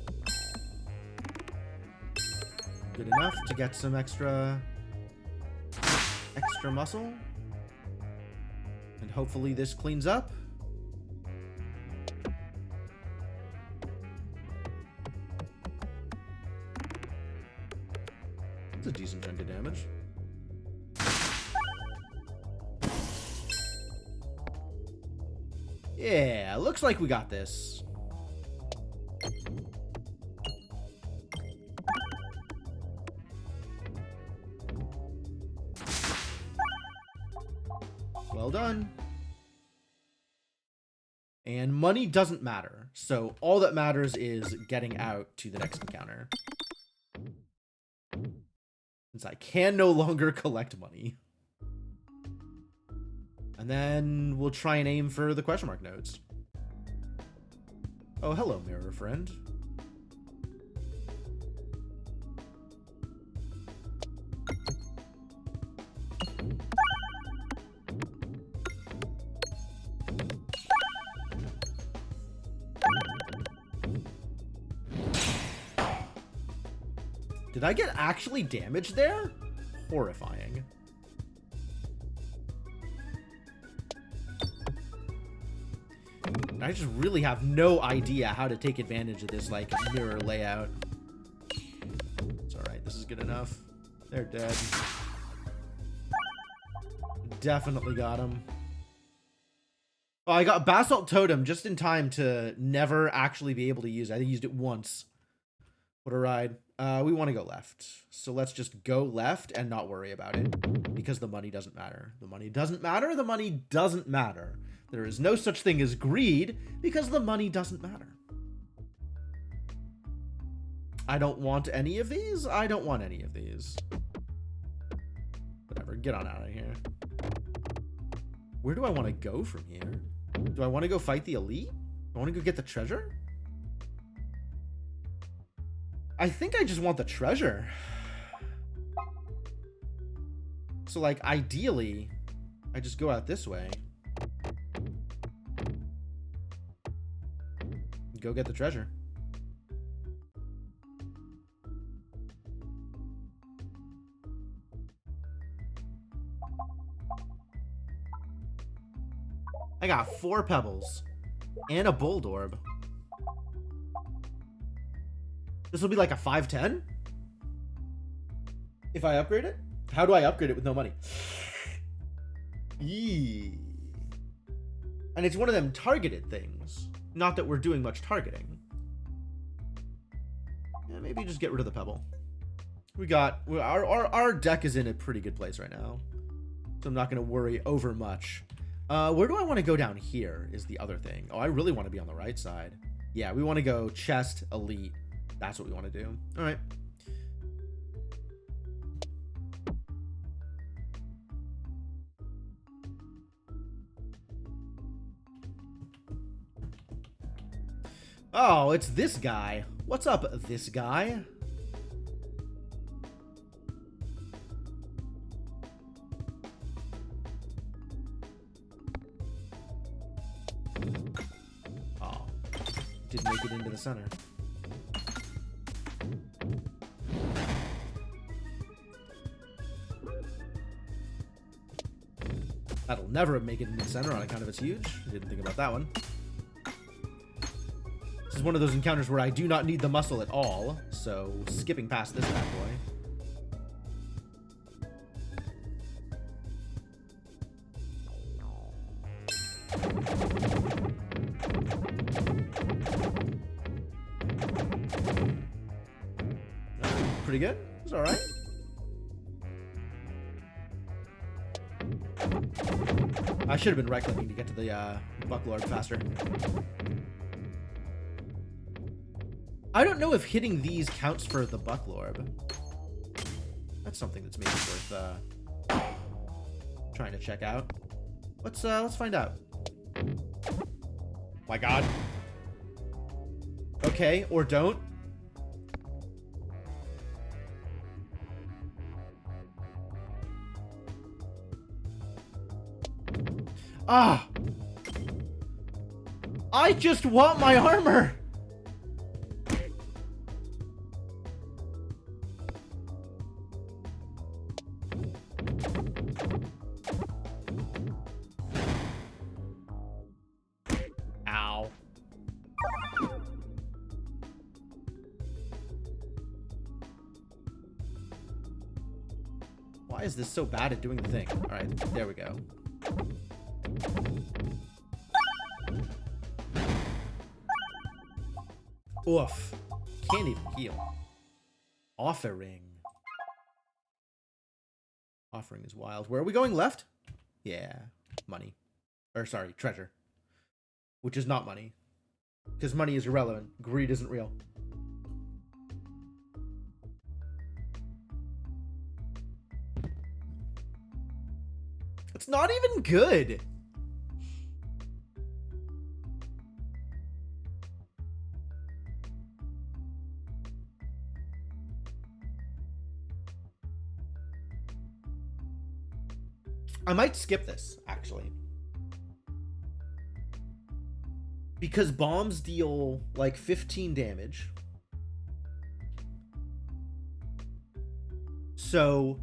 S1: good enough to get some extra muscle. And hopefully this cleans up. It's a decent chunk of damage. Yeah, looks like we got this. done. And money doesn't matter. So all that matters is getting out to the next encounter. Since I can no longer collect money. And then we'll try and aim for the question mark nodes. Oh, hello, mirror friend. Did I get actually damaged there? Horrifying. I just really have no idea how to take advantage of this, like, mirror layout. It's alright, this is good enough. They're dead. Definitely got him. Oh, I got Basalt Totem just in time to never actually be able to use it. I used it once. What a ride. We want to go left. So let's just go left and not worry about it. Because the money doesn't matter. The money doesn't matter. The money doesn't matter. There is no such thing as greed because the money doesn't matter. I don't want any of these. I don't want any of these. Whatever. Get on out of here. Where do I want to go from here? Do I want to go fight the elite? Do I want to go get the treasure? I think I just want the treasure. So, like, ideally, I just go out this way. Go get the treasure. I got 4 pebbles and a bold orb. This will be like a 510 if I upgrade it. How do I upgrade it with no money? Eee. And it's one of them targeted things. Not that we're doing much targeting. Yeah, maybe just get rid of the pebble. Our deck is in a pretty good place right now, so I'm not going to worry over much. Where do I want to go down here is the other thing. Oh, I really want to be on the right side. Yeah, we want to go chest, elite. That's what we want to do. All right. Oh, it's this guy. What's up, this guy? Oh, didn't make it into the center. That'll never make it into the center on account of it's huge. I didn't think about that one. This is one of those encounters where I do not need the muscle at all, so skipping past this bad boy. Pretty good. It's all right. I should have been right-clicking to get to the Bucklord faster. I don't know if hitting these counts for the Bucklord. That's something that's maybe worth trying to check out. Let's find out. My God. Okay, or don't. Ah! I just want my armor! Ow. Why is this so bad at doing the thing? Alright, there we go. Oof. Can't even heal. Offering. Offering is wild. Where are we going? Left? Yeah. money. Or sorry, treasure. Which is not money. Because money is irrelevant. Greed isn't real. It's not even good. I might skip this, actually. Because bombs deal, like, 15 damage. So,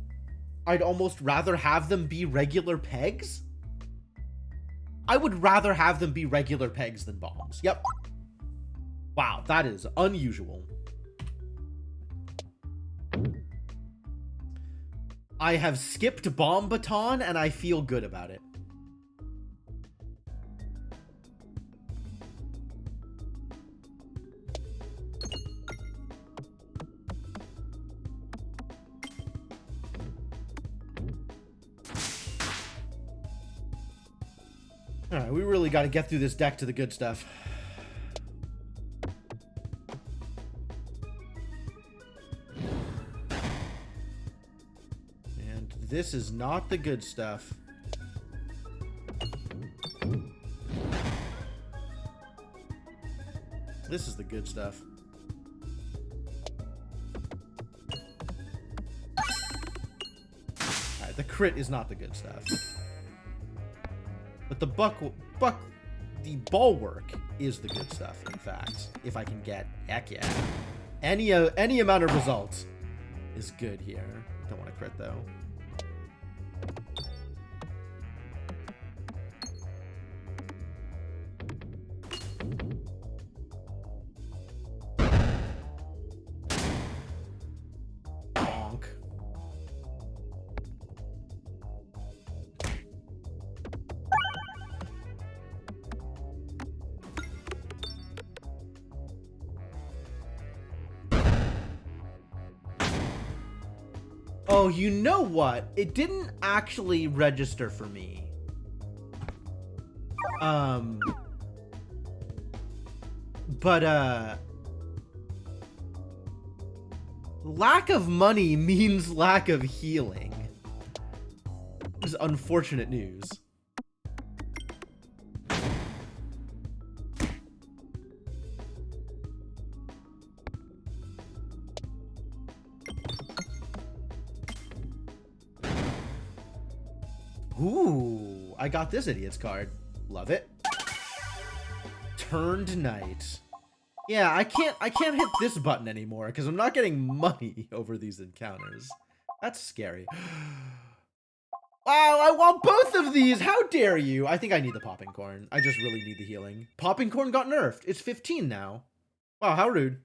S1: I'd almost rather have them be regular pegs. I would rather have them be regular pegs than bombs. Yep. Wow, that is unusual. I have skipped Bomb Baton, and I feel good about it. Alright, we really got to get through this deck to the good stuff. And this is not the good stuff. This is the good stuff. Alright, the crit is not the good stuff. But the the bulwark is the good stuff, in fact. If I can get, heck yeah. Any amount of results is good here. Don't want to crit, though. Bonk. Oh, you know what? It didn't actually register for me. Lack of money means lack of healing. This is unfortunate news. Ooh, I got this idiot's card. Love it. Turned Knight. Yeah, I can't hit this button anymore because I'm not getting money over these encounters. That's scary. Wow, I want both of these. How dare you? I think I need the popping corn. I just really need the healing. Popping corn got nerfed. It's 15 now. Wow, how rude.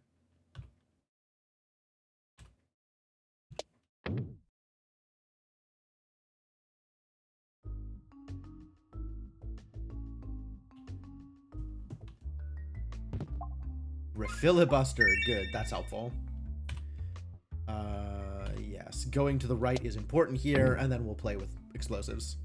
S1: Refilibuster, good, that's helpful. Yes, going to the right is important here, and then we'll play with explosives.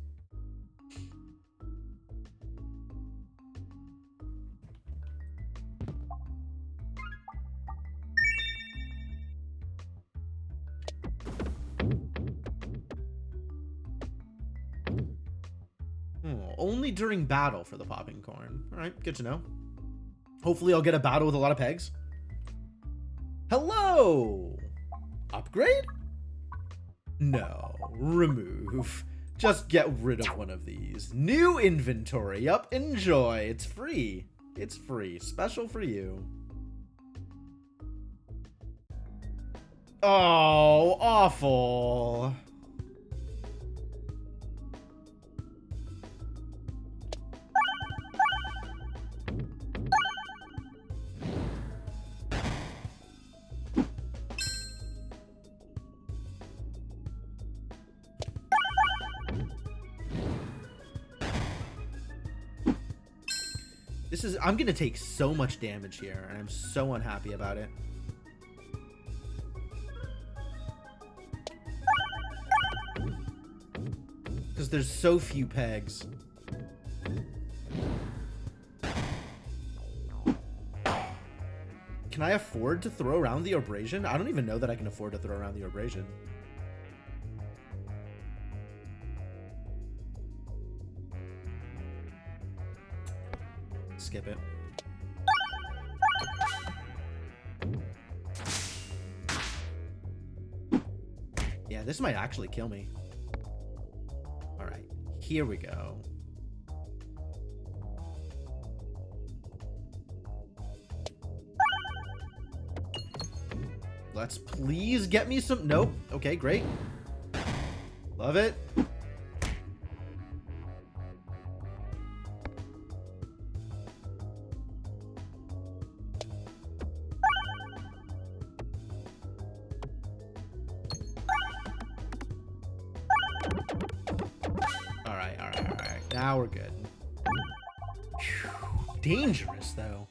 S1: Only during battle for the popping corn. All right, good to know. Hopefully I'll get a battle with a lot of pegs. Hello! Upgrade? No. Remove. Just get rid of one of these. New inventory. Yup, enjoy. It's free. It's free. Special for you. Oh, awful. I'm gonna take so much damage here, and I'm so unhappy about it. Because there's so few pegs. Can I afford to throw around the abrasion? I don't even know that I can afford to throw around the abrasion. Skip it. Yeah, this might actually kill me. All right, here we go. Let's please get me some... Nope. Okay, great. Love it. All right. Now we're good. Whew. Dangerous, though.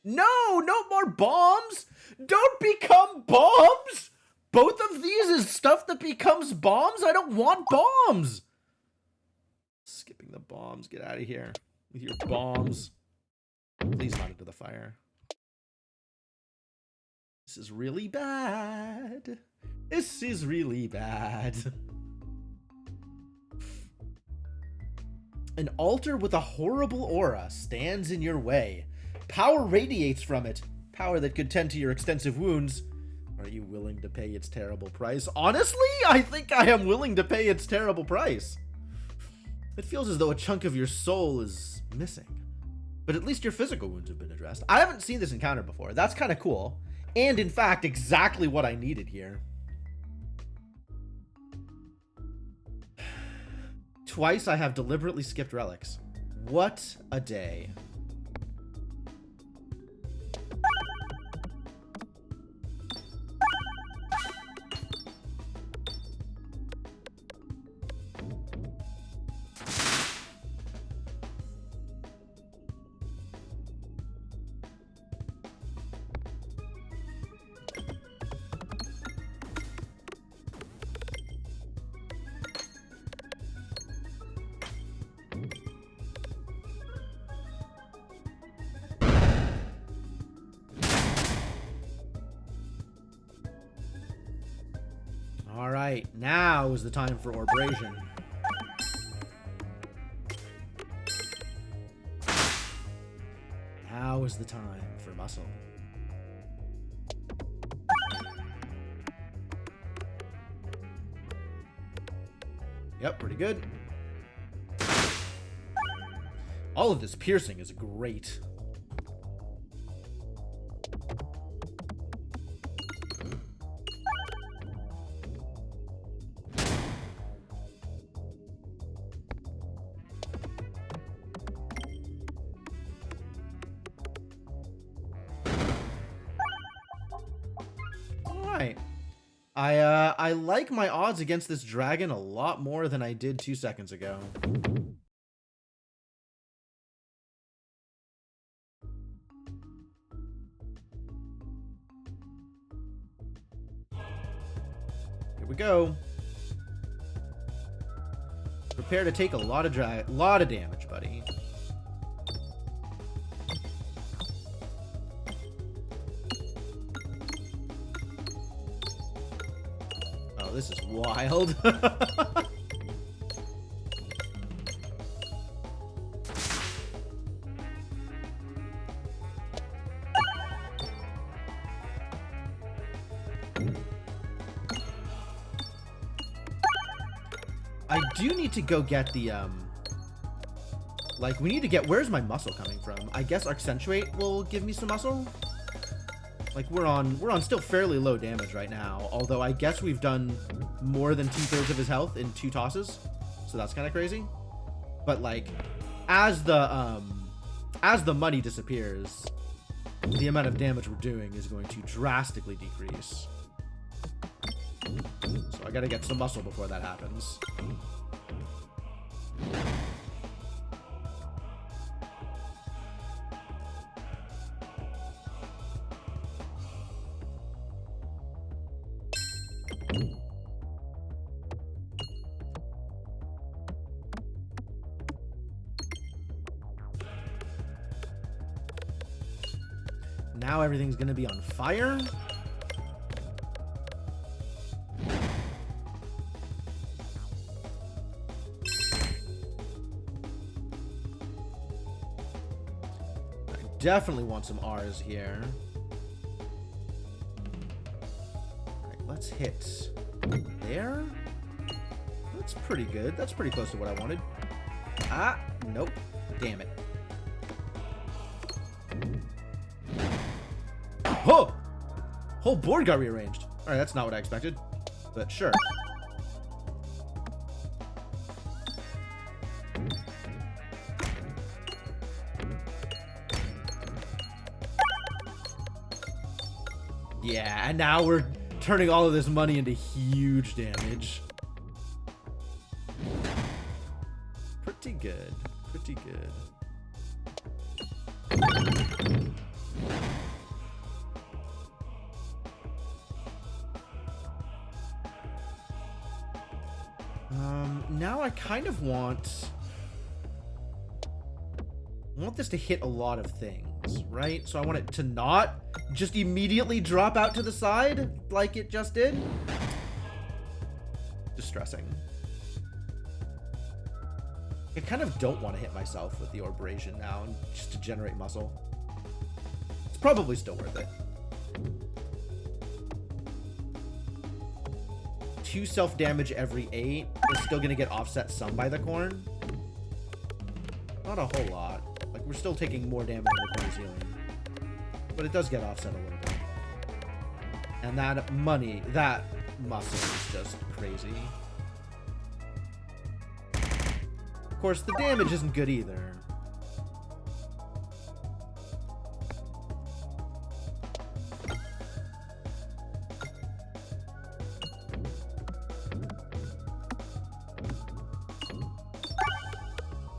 S1: No more bombs! Don't become bombs! Both of these is stuff that becomes bombs? I don't want bombs! Skipping the bombs. Get out of here with your bombs. Please not into the fire. This is really bad. This is really bad. An altar with a horrible aura stands in your way. Power radiates from it. Power that could tend to your extensive wounds. Are you willing to pay its terrible price? Honestly, I think I am willing to pay its terrible price. It feels as though a chunk of your soul is missing. But at least your physical wounds have been addressed. I haven't seen this encounter before. That's kind of cool. And in fact, exactly what I needed here. Twice I have deliberately skipped relics. What a day. All right, now is the time for abrasion. Now is the time for muscle. Yep, pretty good. All of this piercing is great. I like my odds against this dragon a lot more than I did 2 seconds ago. Here we go. Prepare to take a lot of damage, buddy. This is wild. I do need to go get the like we need to get, where's my muscle coming from? I guess accentuate will give me some muscle. Like we're on still fairly low damage right now, although I guess we've done more than 2/3 of his health in 2 tosses, so that's kind of crazy. But like, as the money disappears, the amount of damage we're doing is going to drastically decrease. So I gotta get some muscle before that happens. Now everything's gonna be on fire. I definitely want some R's here. Alright, let's hit there. That's pretty good. That's pretty close to what I wanted. Ah, nope. Damn it. Oh! Whole board got rearranged. Alright, that's not what I expected. But sure. Yeah, and now we're turning all of this money into huge damage. Pretty good. Pretty good. Now I kind of want this to hit a lot of things, right? So I want it to not just immediately drop out to the side like it just did. Distressing. I kind of don't want to hit myself with the Orb-Abrasion now, just to generate muscle. It's probably still worth it. 2 self-damage every 8 is still going to get offset some by the corn. Not a whole lot. Like, we're still taking more damage than the corn's healing. But it does get offset a little bit. And that money, that muscle is just crazy. Of course, the damage isn't good either.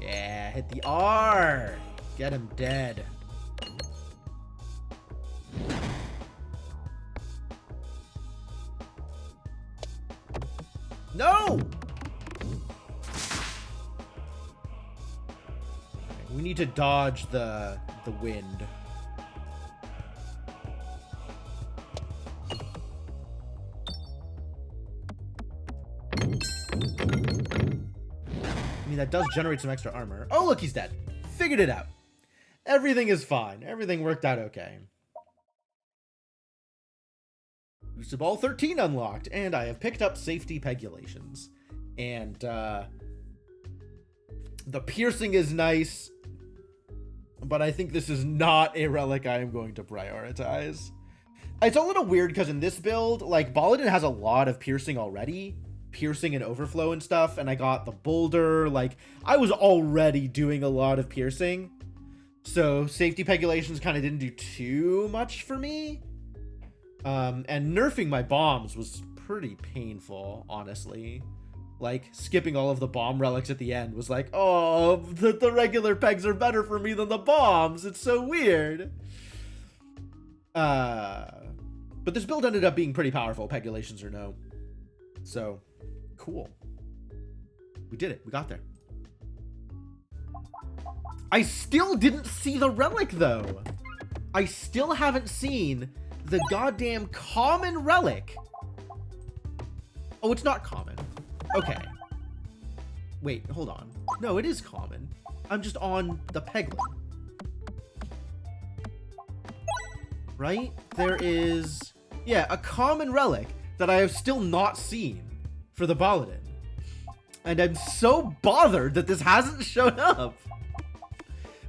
S1: Yeah, hit the R. Get him dead. No! We need to dodge the wind. I mean, that does generate some extra armor. Oh, look, he's dead. Figured it out. Everything is fine. Everything worked out okay. Booster Ball 13 unlocked, and I have picked up safety pegulations. And the piercing is nice, but I think this is not a relic I am going to prioritize. It's a little weird because in this build, like, Baladin has a lot of piercing already. Piercing and overflow and stuff, and I got the boulder. Like, I was already doing a lot of piercing. So safety pegulations kind of didn't do too much for me. And nerfing my bombs was pretty painful, honestly. Like, skipping all of the bomb relics at the end was like, oh, the regular pegs are better for me than the bombs. It's so weird. But this build ended up being pretty powerful, pegulations or no. So, cool. We did it. We got there. I still didn't see the relic, though. I still haven't seen the goddamn common relic. Oh, it's not common. Okay. Wait, hold on. No, it is common. I'm just on the Peglin. Right? There is, yeah, a common relic that I have still not seen for the Baladin. And I'm so bothered that this hasn't shown up.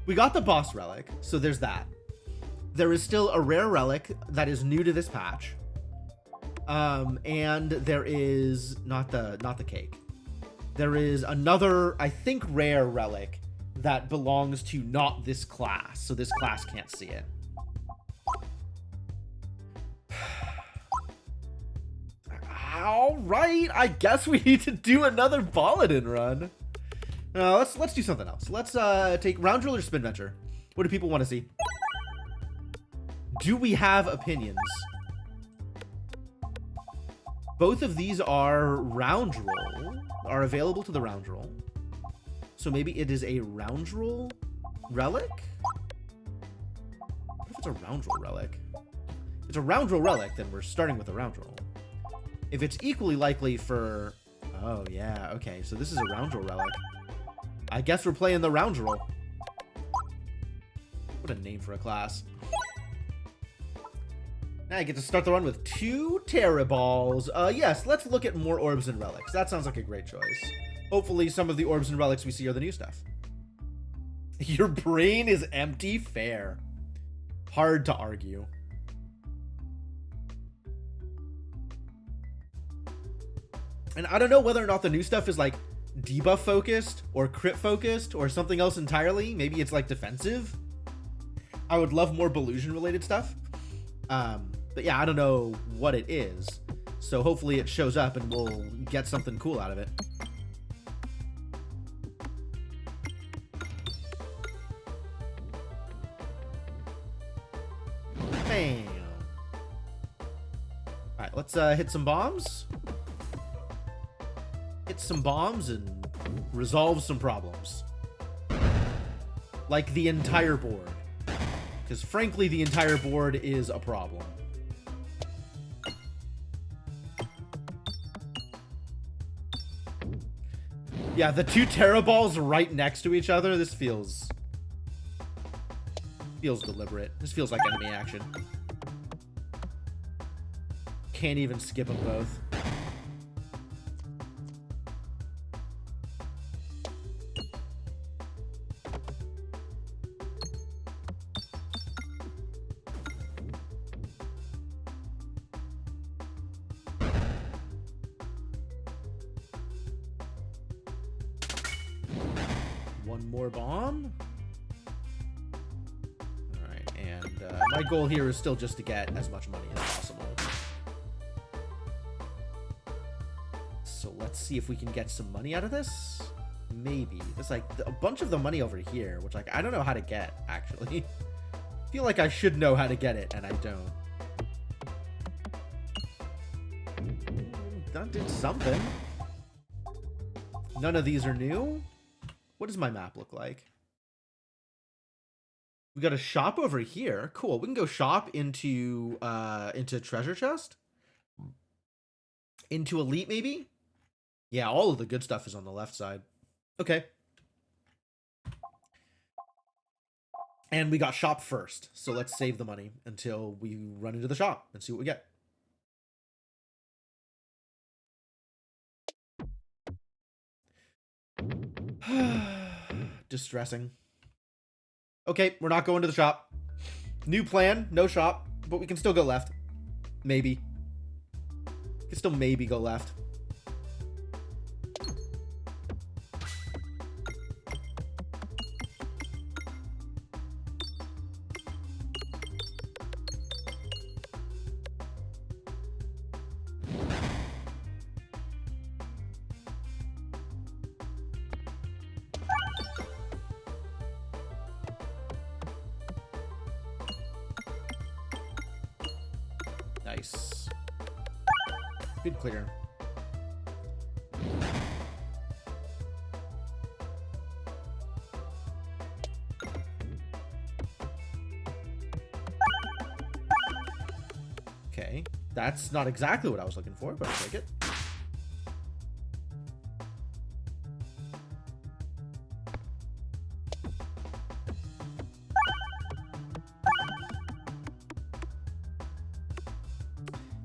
S1: We got the boss relic, so there's that. There is still a rare relic that is new to this patch. And there is not the cake. There is another, I think, rare relic that belongs to not this class, so this class can't see it. All right, I guess we need to do another Baladin run. Let's do something else. Let's take Round Drill or Spin Venture. What do people want to see? Do we have opinions? Both of these are round roll, are available to the round roll. So maybe it is a round roll relic? What if it's a Roundroll relic? If it's a Roundroll relic, then we're starting with a Roundroll. If it's equally likely for... Oh, yeah. Okay, so this is a Roundroll relic. I guess we're playing the Roundroll. What a name for a class. Now I get to start the run with 2 Terra Balls. Yes, let's look at more Orbs and Relics. That sounds like a great choice. Hopefully some of the Orbs and Relics we see are the new stuff. Your brain is empty? Fair. Hard to argue. And I don't know whether or not the new stuff is like debuff focused or crit focused or something else entirely. Maybe it's like defensive. I would love more Belusion related stuff. But yeah, I don't know what it is. So hopefully it shows up and we'll get something cool out of it. Bam. Alright, let's hit some bombs. Hit some bombs and resolve some problems. Like the entire board. Because frankly, the entire board is a problem. Yeah, the 2 Terra Balls right next to each other. This feels deliberate. This feels like enemy action. Can't even skip them both. One more bomb. Alright, and my goal here is still just to get as much money as possible. So let's see if we can get some money out of this. Maybe. There's like a bunch of the money over here, which like I don't know how to get, actually. I feel like I should know how to get it, and I don't. That did something. None of these are new. What does my map look like? We got a shop over here. Cool. We can go shop into treasure chest. Into elite, maybe? Yeah, all of the good stuff is on the left side. Okay. And we got shop first. So let's save the money until we run into the shop and see what we get. Distressing. Okay, we're not going to the shop. New plan, no shop, but we can still go left. Maybe. We can still maybe go left. Nice. Good clear. Okay. That's not exactly what I was looking for, but I'll take it.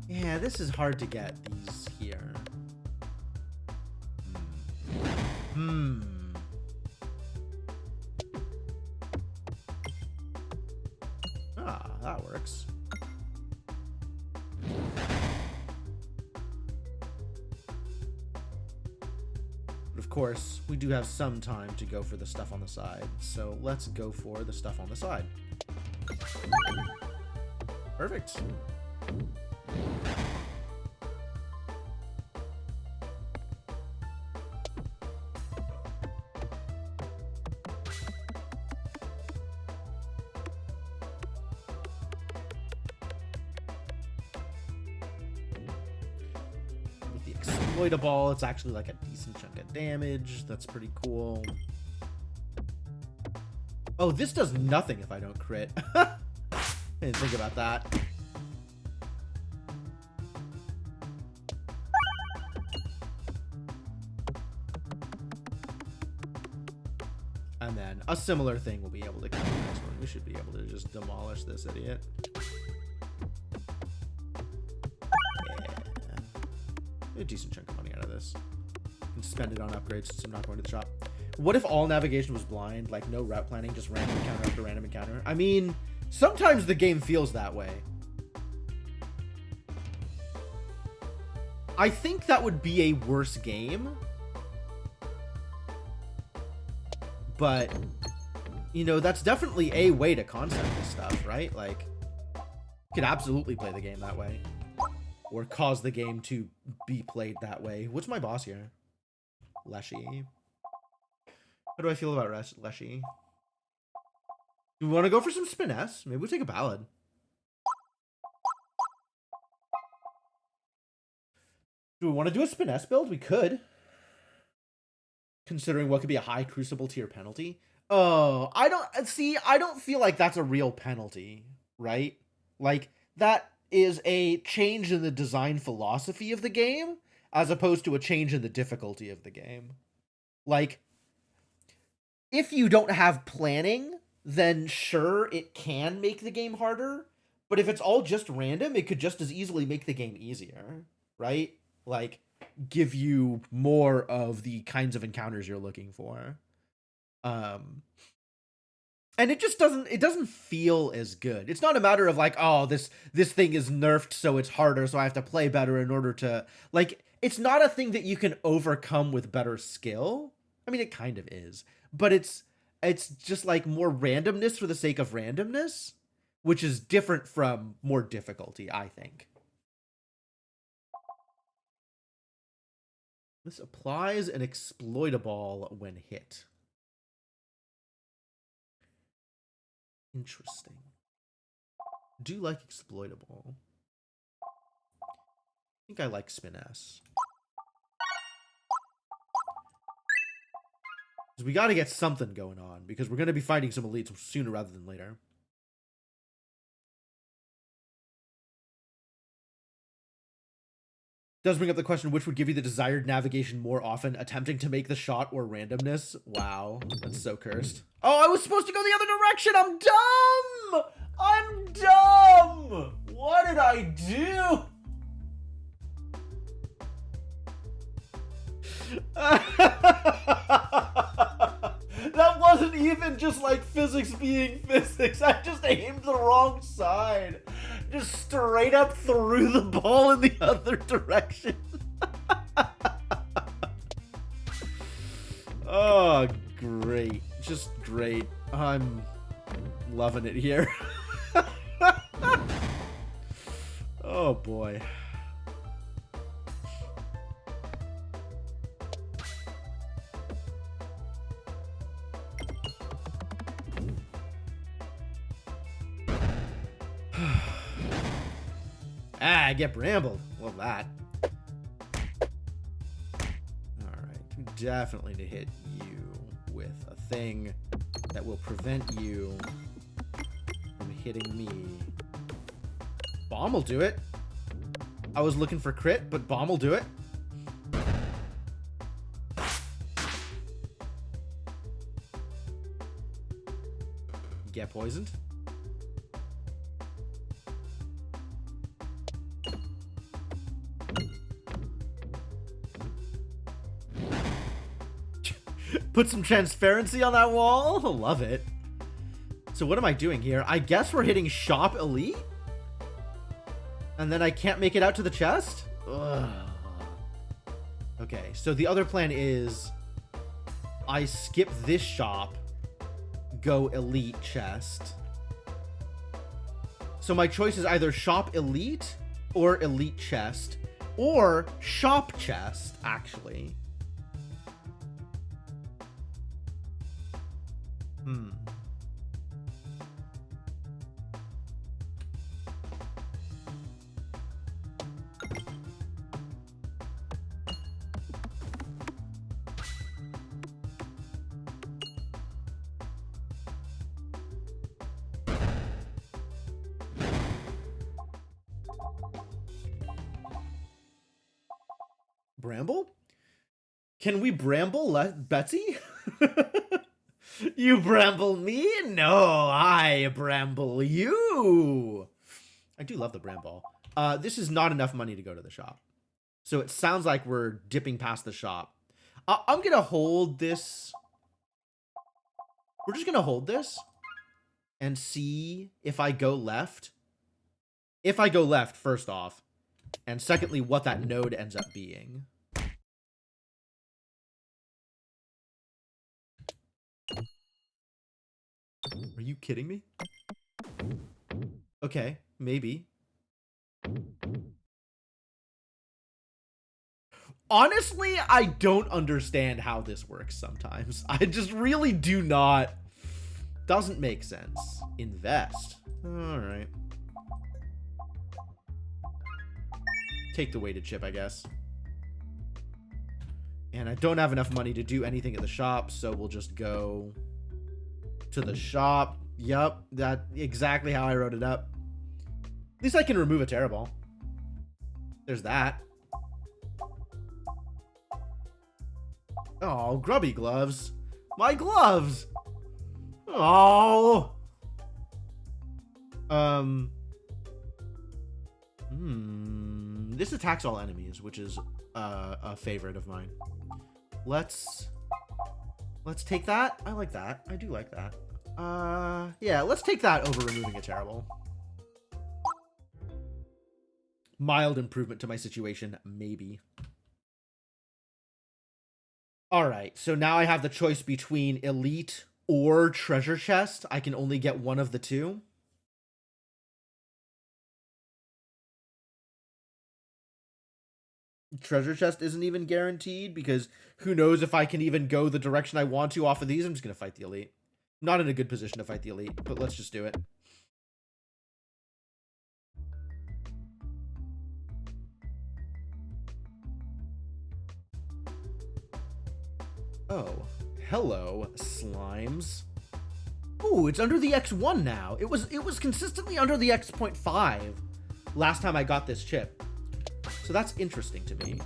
S1: Yeah, this is hard to get these here. Ah, that works. But of course, we do have some time to go for the stuff on the side. So let's go for the stuff on the side. Perfect. With the exploitable, it's actually like a decent chunk of damage. That's pretty cool. Oh, this does nothing if I don't crit. I didn't think about that. And then a similar thing will be able to come to the next one. We should be able to just demolish this idiot. Yeah. A decent chunk of money out of this. And spend it on upgrades since I'm not going to the shop. What if all navigation was blind? Like no route planning, just random encounter after random encounter? I mean, sometimes the game feels that way. I think that would be a worse game. But, you know, that's definitely a way to concept this stuff, right? Like, you could absolutely play the game that way. Or cause the game to be played that way. What's my boss here? Leshy. How do I feel about Leshy? Do we want to go for some Spiness? Maybe we'll take a ballad. Do we want to do a Spiness build? We could. Considering what could be a high Crucible tier penalty. Oh, I don't feel like that's a real penalty, right? Like, that is a change in the design philosophy of the game, as opposed to a change in the difficulty of the game. Like, if you don't have planning, then sure, it can make the game harder, but if it's all just random, it could just as easily make the game easier, right? Like, give you more of the kinds of encounters you're looking for. And it just doesn't feel as good. It's not a matter of like, oh, this thing is nerfed so it's harder, so I have to play better in order to, like, it's not a thing that you can overcome with better skill. I mean, it kind of is, but it's just like more randomness for the sake of randomness, which is different from more difficulty, I think. This applies an exploitable when hit. Interesting. Do like exploitable. I think I like Spiness. Because we got to get something going on, because we're going to be fighting some elites sooner rather than later. Does bring up the question, which would give you the desired navigation more often, attempting to make the shot or randomness? Wow, that's so cursed. Oh, I was supposed to go the other direction! I'm dumb! I'm dumb! What did I do? That wasn't even just like physics being physics. I just aimed the wrong side. Just straight up threw the ball in the other direction. Oh, great. Just great. I'm loving it here. Oh, boy. Ah, I get brambled. Love that. Alright, we definitely need to hit you with a thing that will prevent you from hitting me. Bomb will do it. I was looking for crit, but bomb will do it. Get poisoned. Put some transparency on that wall. Love it. So what am I doing here? I guess we're hitting shop elite? And then I can't make it out to the chest? Ugh. Okay, so the other plan is I skip this shop, go elite chest. So my choice is either shop elite or elite chest, or shop chest, actually. Bramble? Can we bramble Betsy? You bramble me? No, I bramble you. I do love the bramble. This is not enough money to go to the shop. So it sounds like we're dipping past the shop. I'm going to hold this. We're just going to hold this and see if I go left. If I go left, first off. And secondly, what that node ends up being. Are you kidding me? Okay, maybe. Honestly, I don't understand how this works sometimes. I just really do not. Doesn't make sense. Invest. Alright. Take the weighted chip, I guess. And I don't have enough money to do anything at the shop, so we'll just go to the shop. Yup, that's exactly how I wrote it up. At least I can remove a Terra Ball. There's that. Oh, grubby gloves. My gloves! Oh! This attacks all enemies, which is a favorite of mine. Let's take that. I like that. I do like that. Yeah, let's take that over removing a terrible. Mild improvement to my situation, maybe. Alright, so now I have the choice between Elite or Treasure Chest. I can only get one of the two. Treasure Chest isn't even guaranteed because who knows if I can even go the direction I want to off of these. I'm just going to fight the Elite. I'm not in a good position to fight the Elite, but let's just do it. Oh, hello, slimes. Ooh, it's under the X1 now. It was consistently under the X.5 last time I got this chip. So that's interesting to me.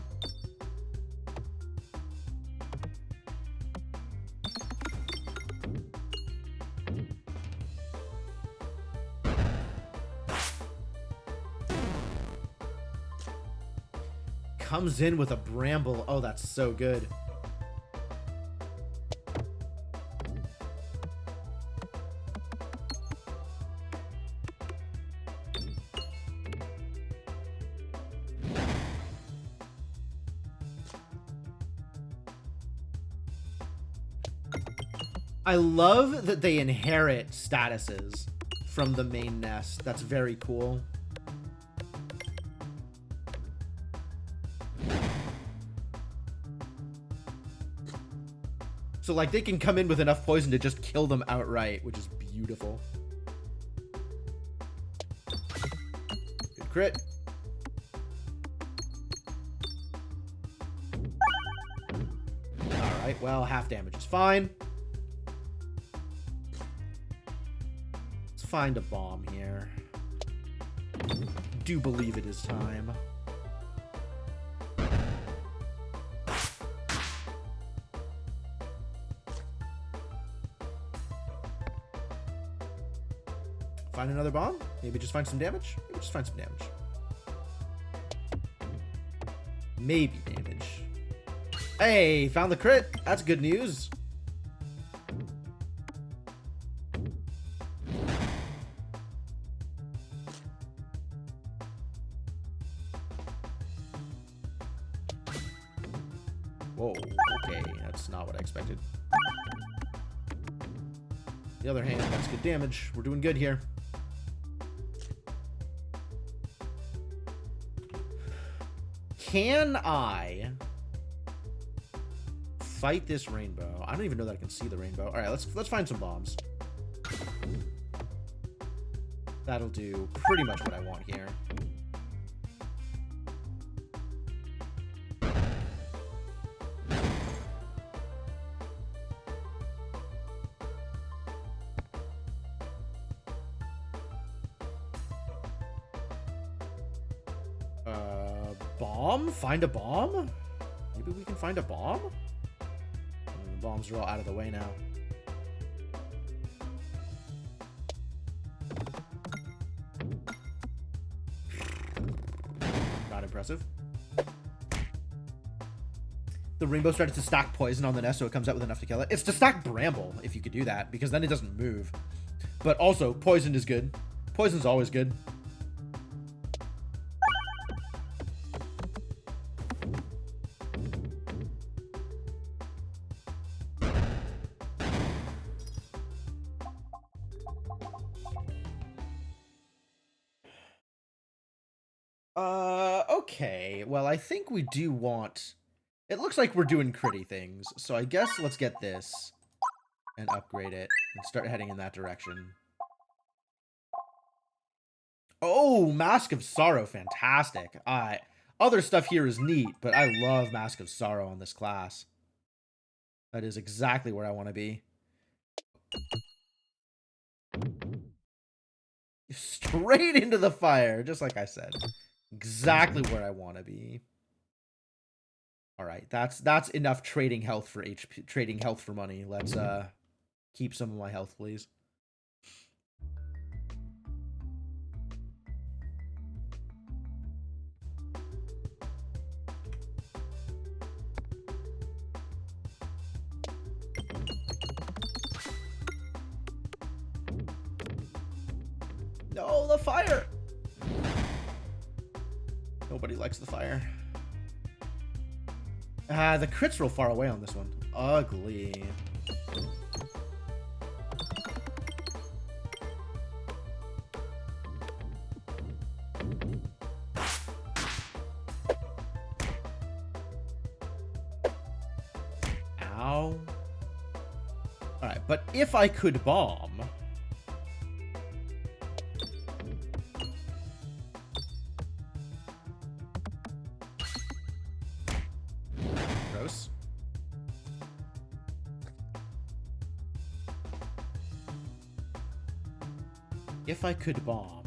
S1: Comes in with a bramble. Oh, that's so good. I love that they inherit statuses from the main nest. That's very cool. So, like, they can come in with enough poison to just kill them outright, which is beautiful. Good crit. Alright, well, half damage is fine. Let's find a bomb here. Do believe it is time. Find another bomb? Maybe just find some damage? Maybe just find some damage. Maybe damage. Hey, found the crit. That's good news. Whoa, okay, that's not what I expected. On the other hand, that's good damage. We're doing good here. Can I fight this rainbow? I don't even know that I can see the rainbow. All right, let's find some bombs. That'll do pretty much what I want here. Bomb? Find a bomb? Maybe we can find a bomb? The bombs are all out of the way now. Not impressive. The rainbow started to stack poison on the nest, so it comes out with enough to kill it. It's to stack bramble, if you could do that, because then it doesn't move. But also, poison is good. Poison's always good. Okay. Well, I think we do want... It looks like we're doing critty things, so I guess let's get this and upgrade it and start heading in that direction. Oh, Mask of Sorrow, fantastic. Other stuff here is neat, but I love Mask of Sorrow on this class. That is exactly where I want to be. Straight into the fire, just like I said. Exactly where I want to be. All right, that's enough trading health for HP, trading health for money. Let's keep some of my health, please. No, the fire. Nobody likes the fire. The crit's real far away on this one. Ugly. Ow. Alright, but if I could bomb... Gross. If I could bomb...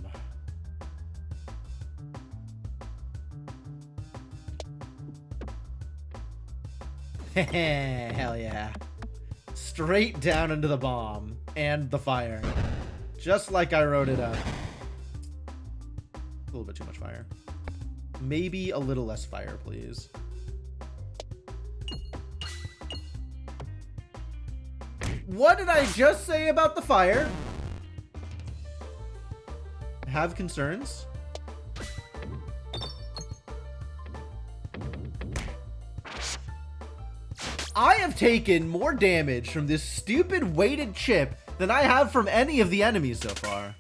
S1: Hell yeah. Straight down into the bomb and the fire. Just like I wrote it up. A little bit too much fire. Maybe a little less fire, please. What did I just say about the fire? Have concerns? I have taken more damage from this stupid weighted chip than I have from any of the enemies so far.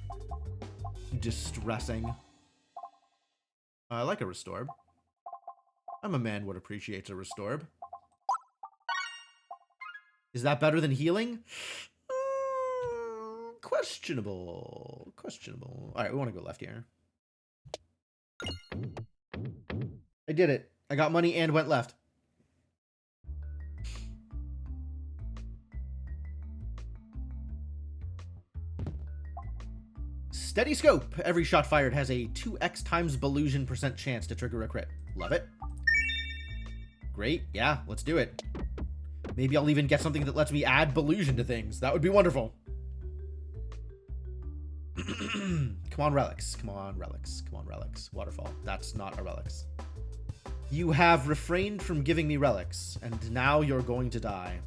S1: Distressing. I like a Restorb. I'm a man what appreciates a Restorb. Is that better than healing? Questionable. Questionable. Alright, we want to go left here. I did it. I got money and went left. Steady scope. Every shot fired has a 2x times Belusion % chance to trigger a crit. Love it. Great. Yeah, let's do it. Maybe I'll even get something that lets me add Belusion to things. That would be wonderful. Come on, relics. Come on, relics. Come on, relics. Waterfall. That's not a relics. You have refrained from giving me relics, and now you're going to die.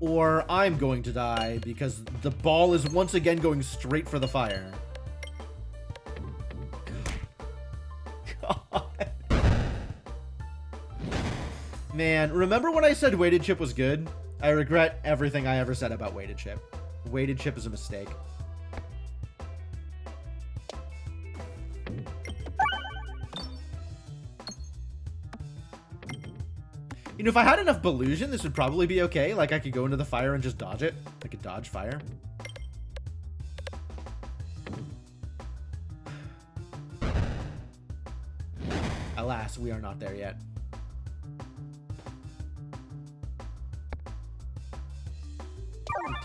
S1: Or I'm going to die because the ball is once again going straight for the fire. God. Man, remember when I said weighted chip was good? I regret everything I ever said about weighted chip. Weighted chip is a mistake. You know, if I had enough Belusion, this would probably be okay. Like, I could go into the fire and just dodge it. I could dodge fire. Alas, we are not there yet.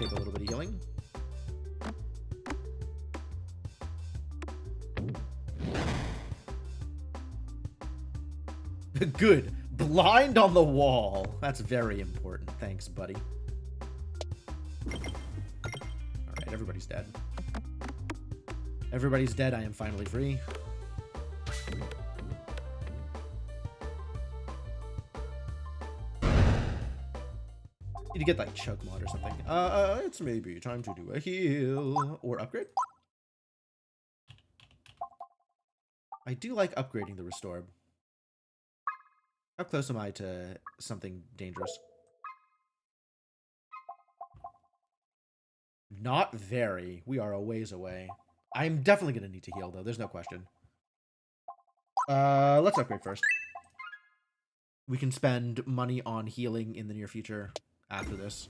S1: Take a little bit of healing. Good. Blind on the wall. That's very important. Thanks, buddy. Alright, everybody's dead. Everybody's dead. I am finally free. Need to get like choke mod or something. It's maybe time to do a heal or upgrade. I do like upgrading the restore. How close am I to something dangerous? Not very. We are a ways away. I'm definitely going to need to heal, though. There's no question. Let's upgrade first. We can spend money on healing in the near future after this.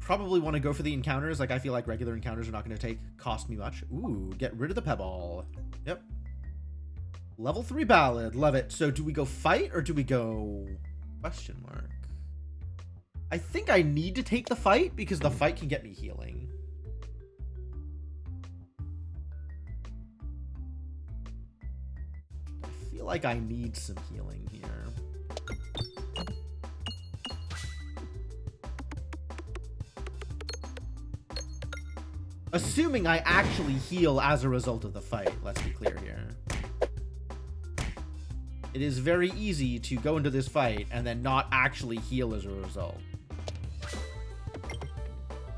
S1: Probably want to go for the encounters. Like, I feel like regular encounters are not going to cost me much. Ooh, get rid of the pebble. Yep. Level 3 ballad. Love it. So do we go fight or do we go question mark? I think I need to take the fight because the fight can get me healing. I feel like I need some healing here. Assuming I actually heal as a result of the fight, let's be clear here. It is very easy to go into this fight and then not actually heal as a result.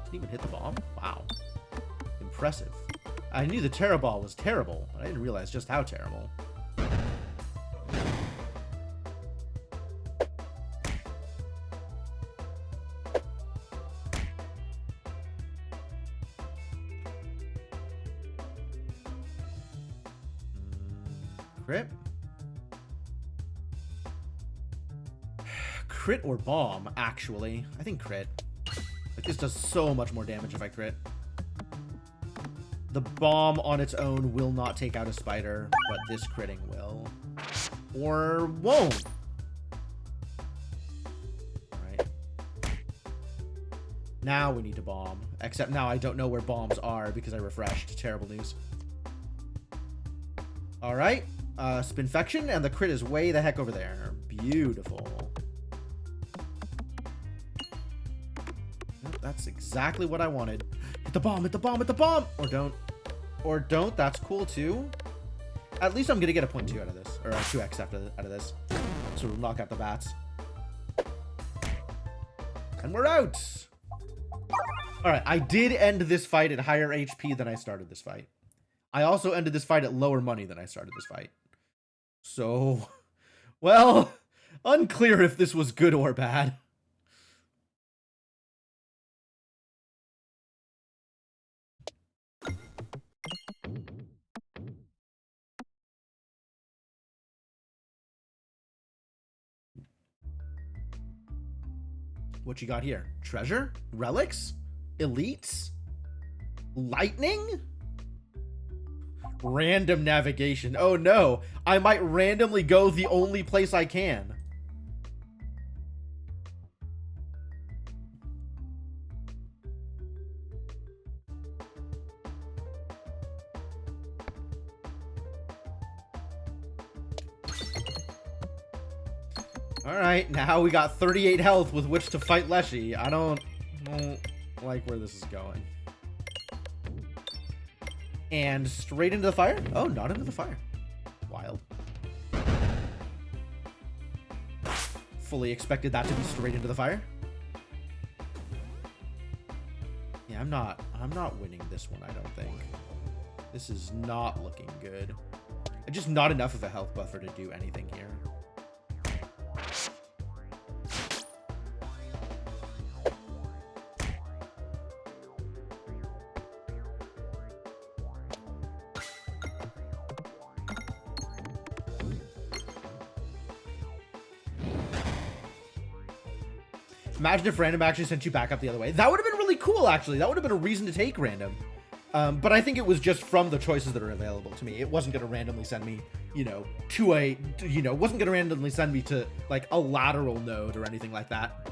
S1: Didn't even hit the bomb? Wow. Impressive. I knew the Terra Ball was terrible, but I didn't realize just how terrible. Crit? Crit or bomb, actually. I think crit. Like, this does so much more damage if I crit. The bomb on its own will not take out a spider, but this critting will. Or won't. Alright. Now we need to bomb. Except now I don't know where bombs are because I refreshed. Terrible news. Alright. Spinfection, and the crit is way the heck over there. Beautiful. Nope, that's exactly what I wanted. Hit the bomb, hit the bomb, hit the bomb! Or don't. Or don't, that's cool too. At least I'm gonna get a 0.2 out of this. Or a 2x out of this. So we'll knock out the bats. And we're out! Alright, I did end this fight at higher HP than I started this fight. I also ended this fight at lower money than I started this fight. So, well, unclear if this was good or bad. What you got here? Treasure? Relics? Elites? Lightning? Random navigation. Oh no, I might randomly go the only place I can. Alright, now we got 38 health with which to fight Leshy. I don't like where this is going. And straight into the fire? Oh, not into the fire. Wild. Fully expected that to be straight into the fire. Yeah, I'm not winning this one, I don't think. This is not looking good. Just not enough of a health buffer to do anything here. Imagine if random actually sent you back up the other way. That would have been really cool, actually. That would have been a reason to take random. But I think it was just from the choices that are available to me. It wasn't going to randomly send me, to a, wasn't going to randomly send me to, like, a lateral node or anything like that.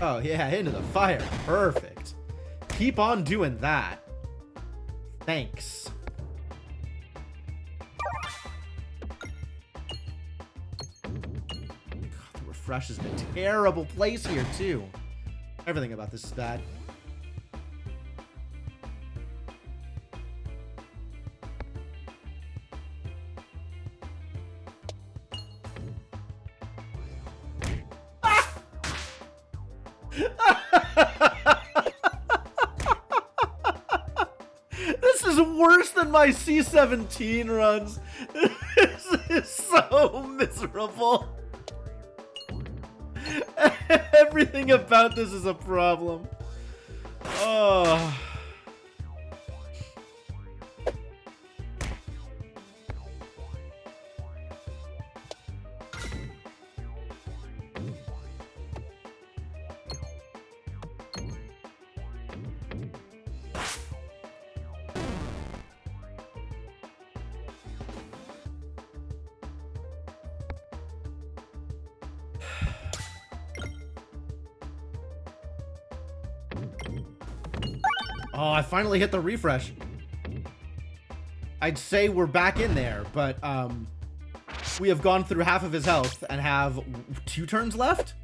S1: Oh, yeah, into the fire. Perfect. Keep on doing that. Thanks. Refresh is in a terrible place here, too. Everything about this is bad. This is worse than my C-17 runs. This is so miserable. Everything about this is a problem. Oh. Oh, I finally hit the refresh. I'd say we're back in there, but we have gone through half of his health and have 2 turns left?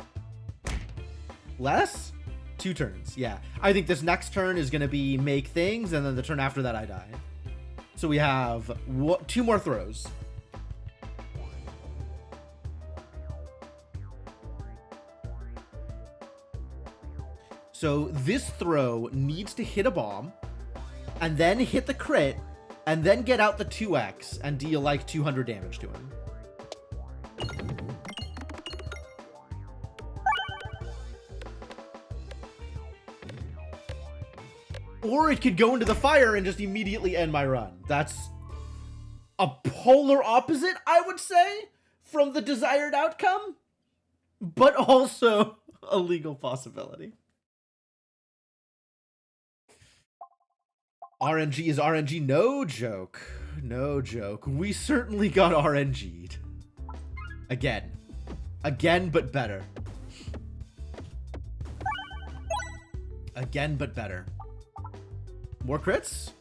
S1: Less? 2 turns, yeah. I think this next turn is going to be make things, and then the turn after that I die. So we have 2 more throws. So this throw needs to hit a bomb, and then hit the crit, and then get out the 2x and deal like 200 damage to him. Or it could go into the fire and just immediately end my run. That's a polar opposite, I would say, from the desired outcome, but also a legal possibility. RNG is RNG. No joke. No joke. We certainly got RNG'd. Again. Again, but better. Again, but better. More crits?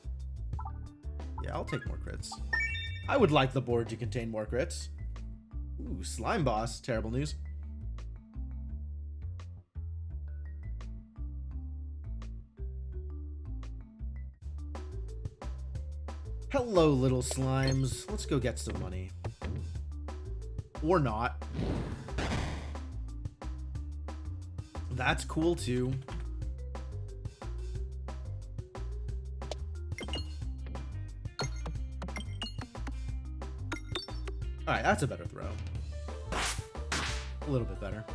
S1: Yeah, I'll take more crits. I would like the board to contain more crits. Ooh, slime boss. Terrible news. Hello, little slimes. Let's go get some money. Or not. That's cool, too. Alright, that's a better throw. A little bit better.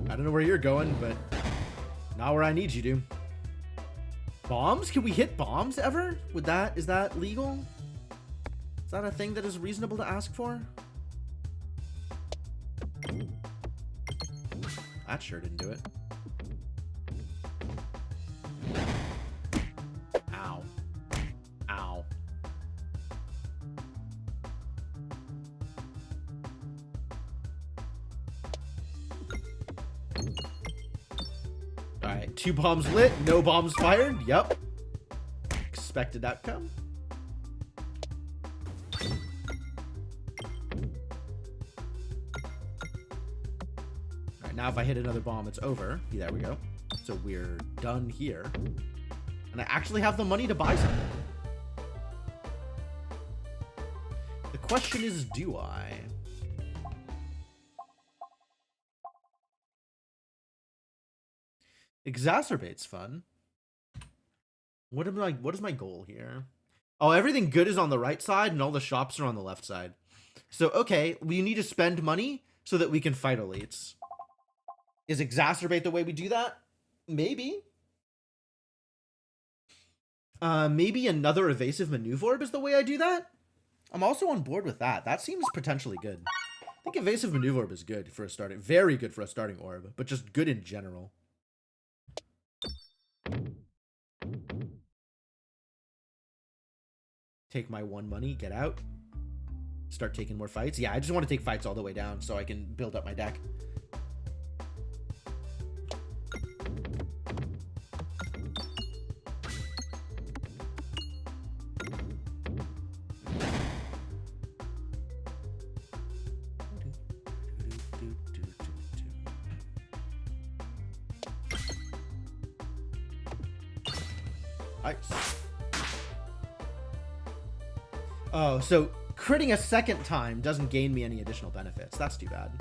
S1: I don't know where you're going, but not where I need you to. Bombs? Can we hit bombs ever? Is that legal? Is that a thing that is reasonable to ask for? That sure didn't do it. Ow. Ow. Alright, 2 bombs lit, no bombs fired. Yep. Expected outcome. Alright, now if I hit another bomb, it's over. Yeah, there we go. So we're done here. And I actually have the money to buy something. The question is, do I? Exacerbate's fun. What is my goal here? Oh, everything good is on the right side and all the shops are on the left side. So, okay, we need to spend money so that we can fight elites. Is Exacerbate the way we do that? Maybe. Maybe another evasive maneuver orb is the way I do that? I'm also on board with that. That seems potentially good. I think evasive maneuver orb is good for a starting, very good for a starting orb, but just good in general. Take my 1 money, get out. Start taking more fights. Yeah, I just want to take fights all the way down so I can build up my deck. Nice. Oh, so critting a second time doesn't gain me any additional benefits. That's too bad.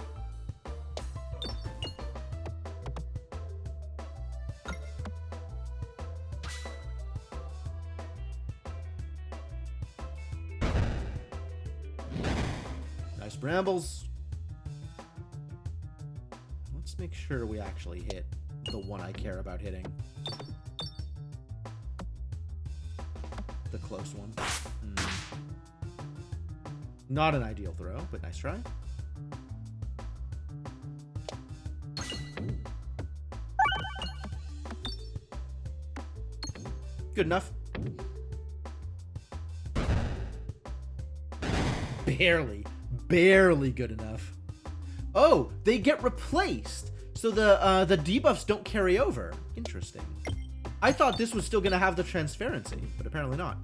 S1: Nice brambles. Let's make sure we actually hit the one I care about hitting. The close one. Not an ideal throw, but nice try. Good enough. Barely good enough. Oh, they get replaced. So the debuffs don't carry over. Interesting. I thought this was still gonna have the transparency, but apparently not.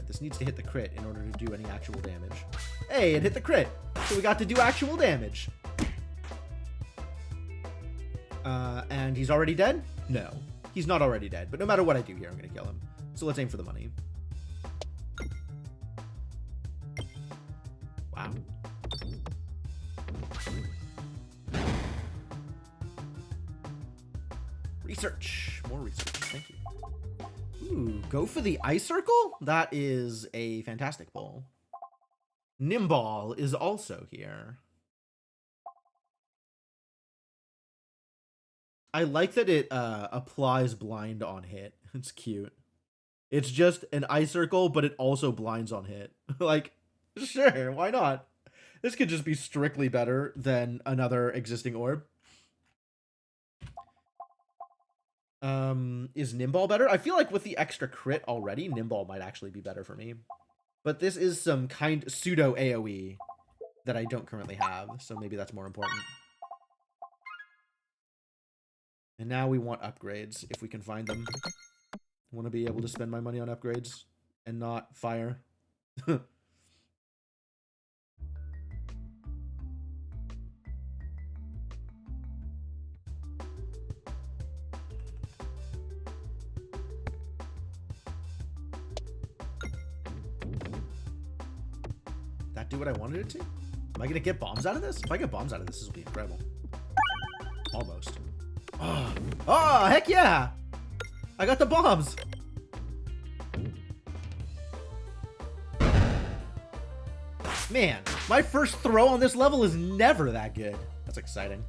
S1: This needs to hit the crit in order to do any actual damage. Hey, it hit the crit! So we got to do actual damage. And he's already dead? No. He's not already dead, but no matter what I do here, I'm gonna kill him. So let's aim for the money. Wow. Research. More research. Thank you. Ooh, go for the ice circle? That is a fantastic pull. Nimball is also here. I like that it applies blind on hit. It's cute. It's just an ice circle, but it also blinds on hit. Like, sure, why not? This could just be strictly better than another existing orb. Is Nimball better? I feel like with the extra crit already, Nimball might actually be better for me. But this is some kind pseudo AoE that I don't currently have, so maybe that's more important. And now we want upgrades, if we can find them. I want to be able to spend my money on upgrades and not fire. That do what I wanted it to? Am I going to get bombs out of this? If I get bombs out of this, this will be incredible. Almost. Oh, heck yeah! I got the bombs! Man, my first throw on this level is never that good. That's exciting.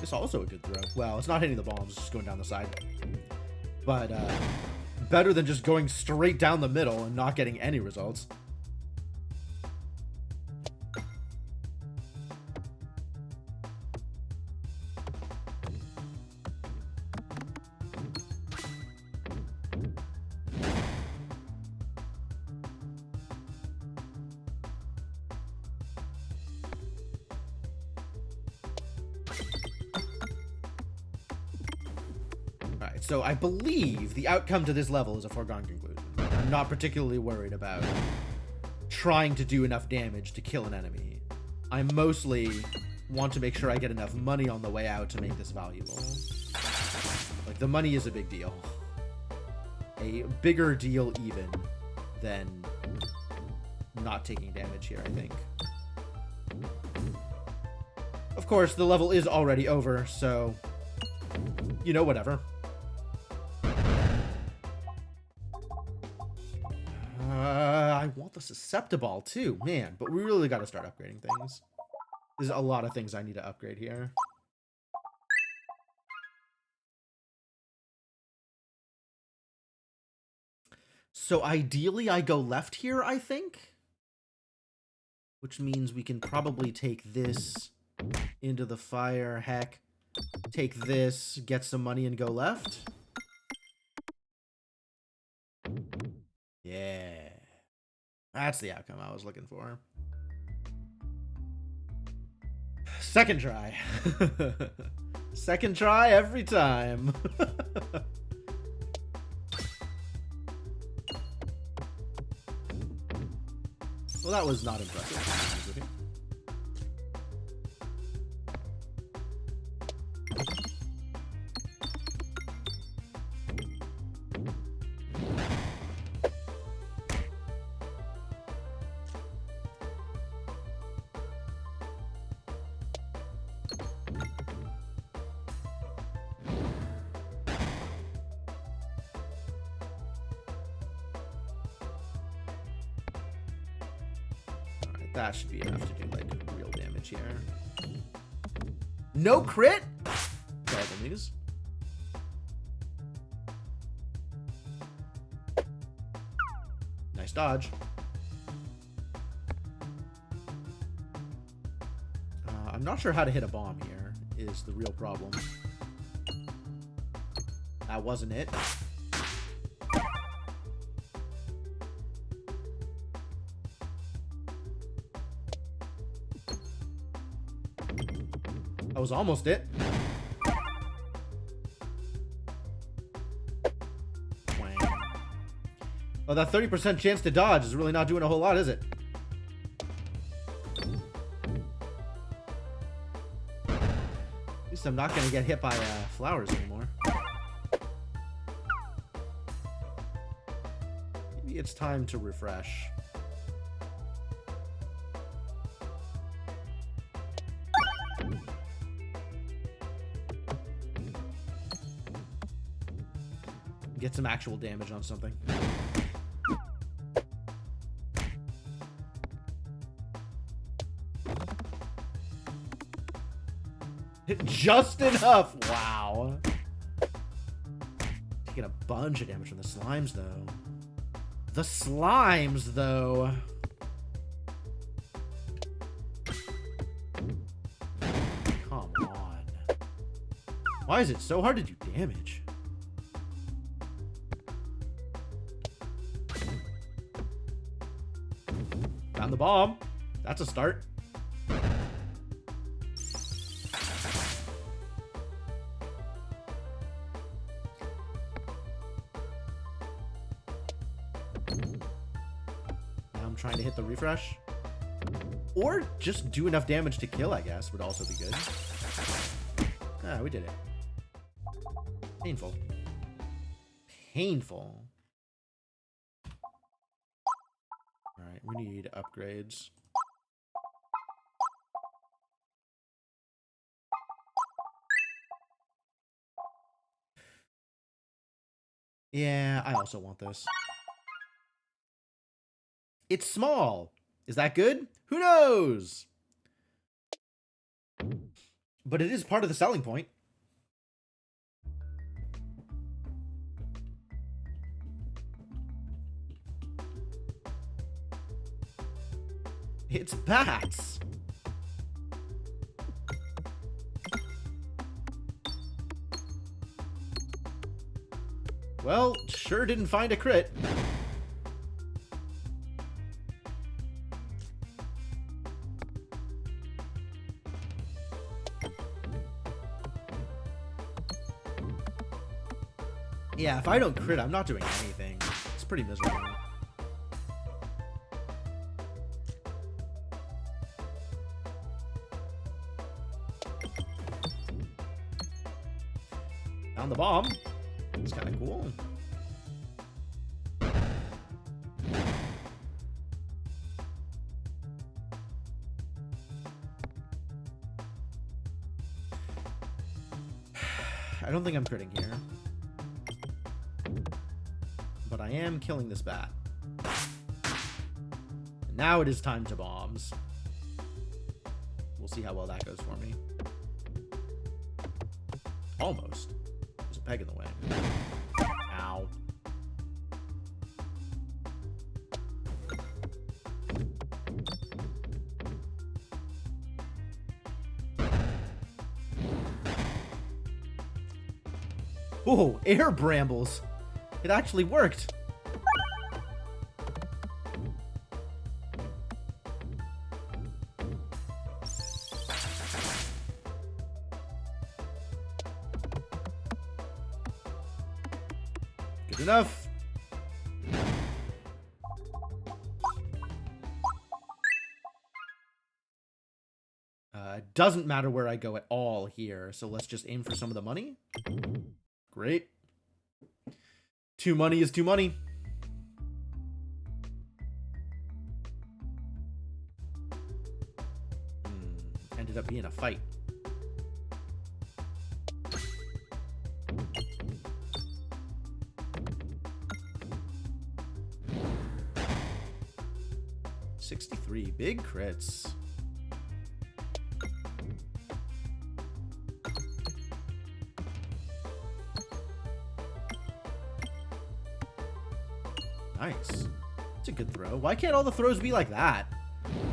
S1: It's also a good throw. Well, it's not hitting the bombs, it's just going down the side. But, better than just going straight down the middle and not getting any results. So I believe the outcome to this level is a foregone conclusion. I'm not particularly worried about trying to do enough damage to kill an enemy. I mostly want to make sure I get enough money on the way out to make this valuable. Like, the money is a big deal. A bigger deal even than not taking damage here, I think. Of course, the level is already over, so, you know, whatever. I want the susceptible too, man, but we really got to start upgrading things. There's a lot of things I need to upgrade here. So ideally I go left here, I think. Which means we can probably take this into the fire. Heck, take this, get some money, and go left. Yeah. That's the outcome I was looking for. Second try. Second try every time. Well, that was not impressive. That should be enough to do, like, real damage here. No crit? Terrible news. Nice dodge. I'm not sure how to hit a bomb here, is the real problem. That wasn't it. That was almost it. Wang. Oh, that 30% chance to dodge is really not doing a whole lot, is it? At least I'm not going to get hit by flowers anymore. Maybe it's time to refresh. Get some actual damage on something. Just enough. Wow. Taking a bunch of damage from the slimes, though. The slimes, though. Come on. Why is it so hard to do damage? Found the bomb. That's a start. Now I'm trying to hit the refresh. Or just do enough damage to kill, I guess, would also be good. Ah, we did it. Painful. Painful. Alright, we need upgrades. Yeah, I also want this. It's small. Is that good? Who knows? But it is part of the selling point. It's bats. Well, sure didn't find a crit. Yeah, if I don't crit, I'm not doing anything. It's pretty miserable. Found the bomb. It's kind of cool. I don't think I'm critting here. But I am killing this bat. And now it is time to bombs. We'll see how well that goes for me. Almost. There's a peg in the way. Ow. Oh, air brambles. It actually worked. Good enough. Doesn't matter where I go at all here, so let's just aim for some of the money. Great. 2 money is 2 money. Ended up being a fight. $63 big crits. Nice. It's a good throw. Why can't all the throws be like that?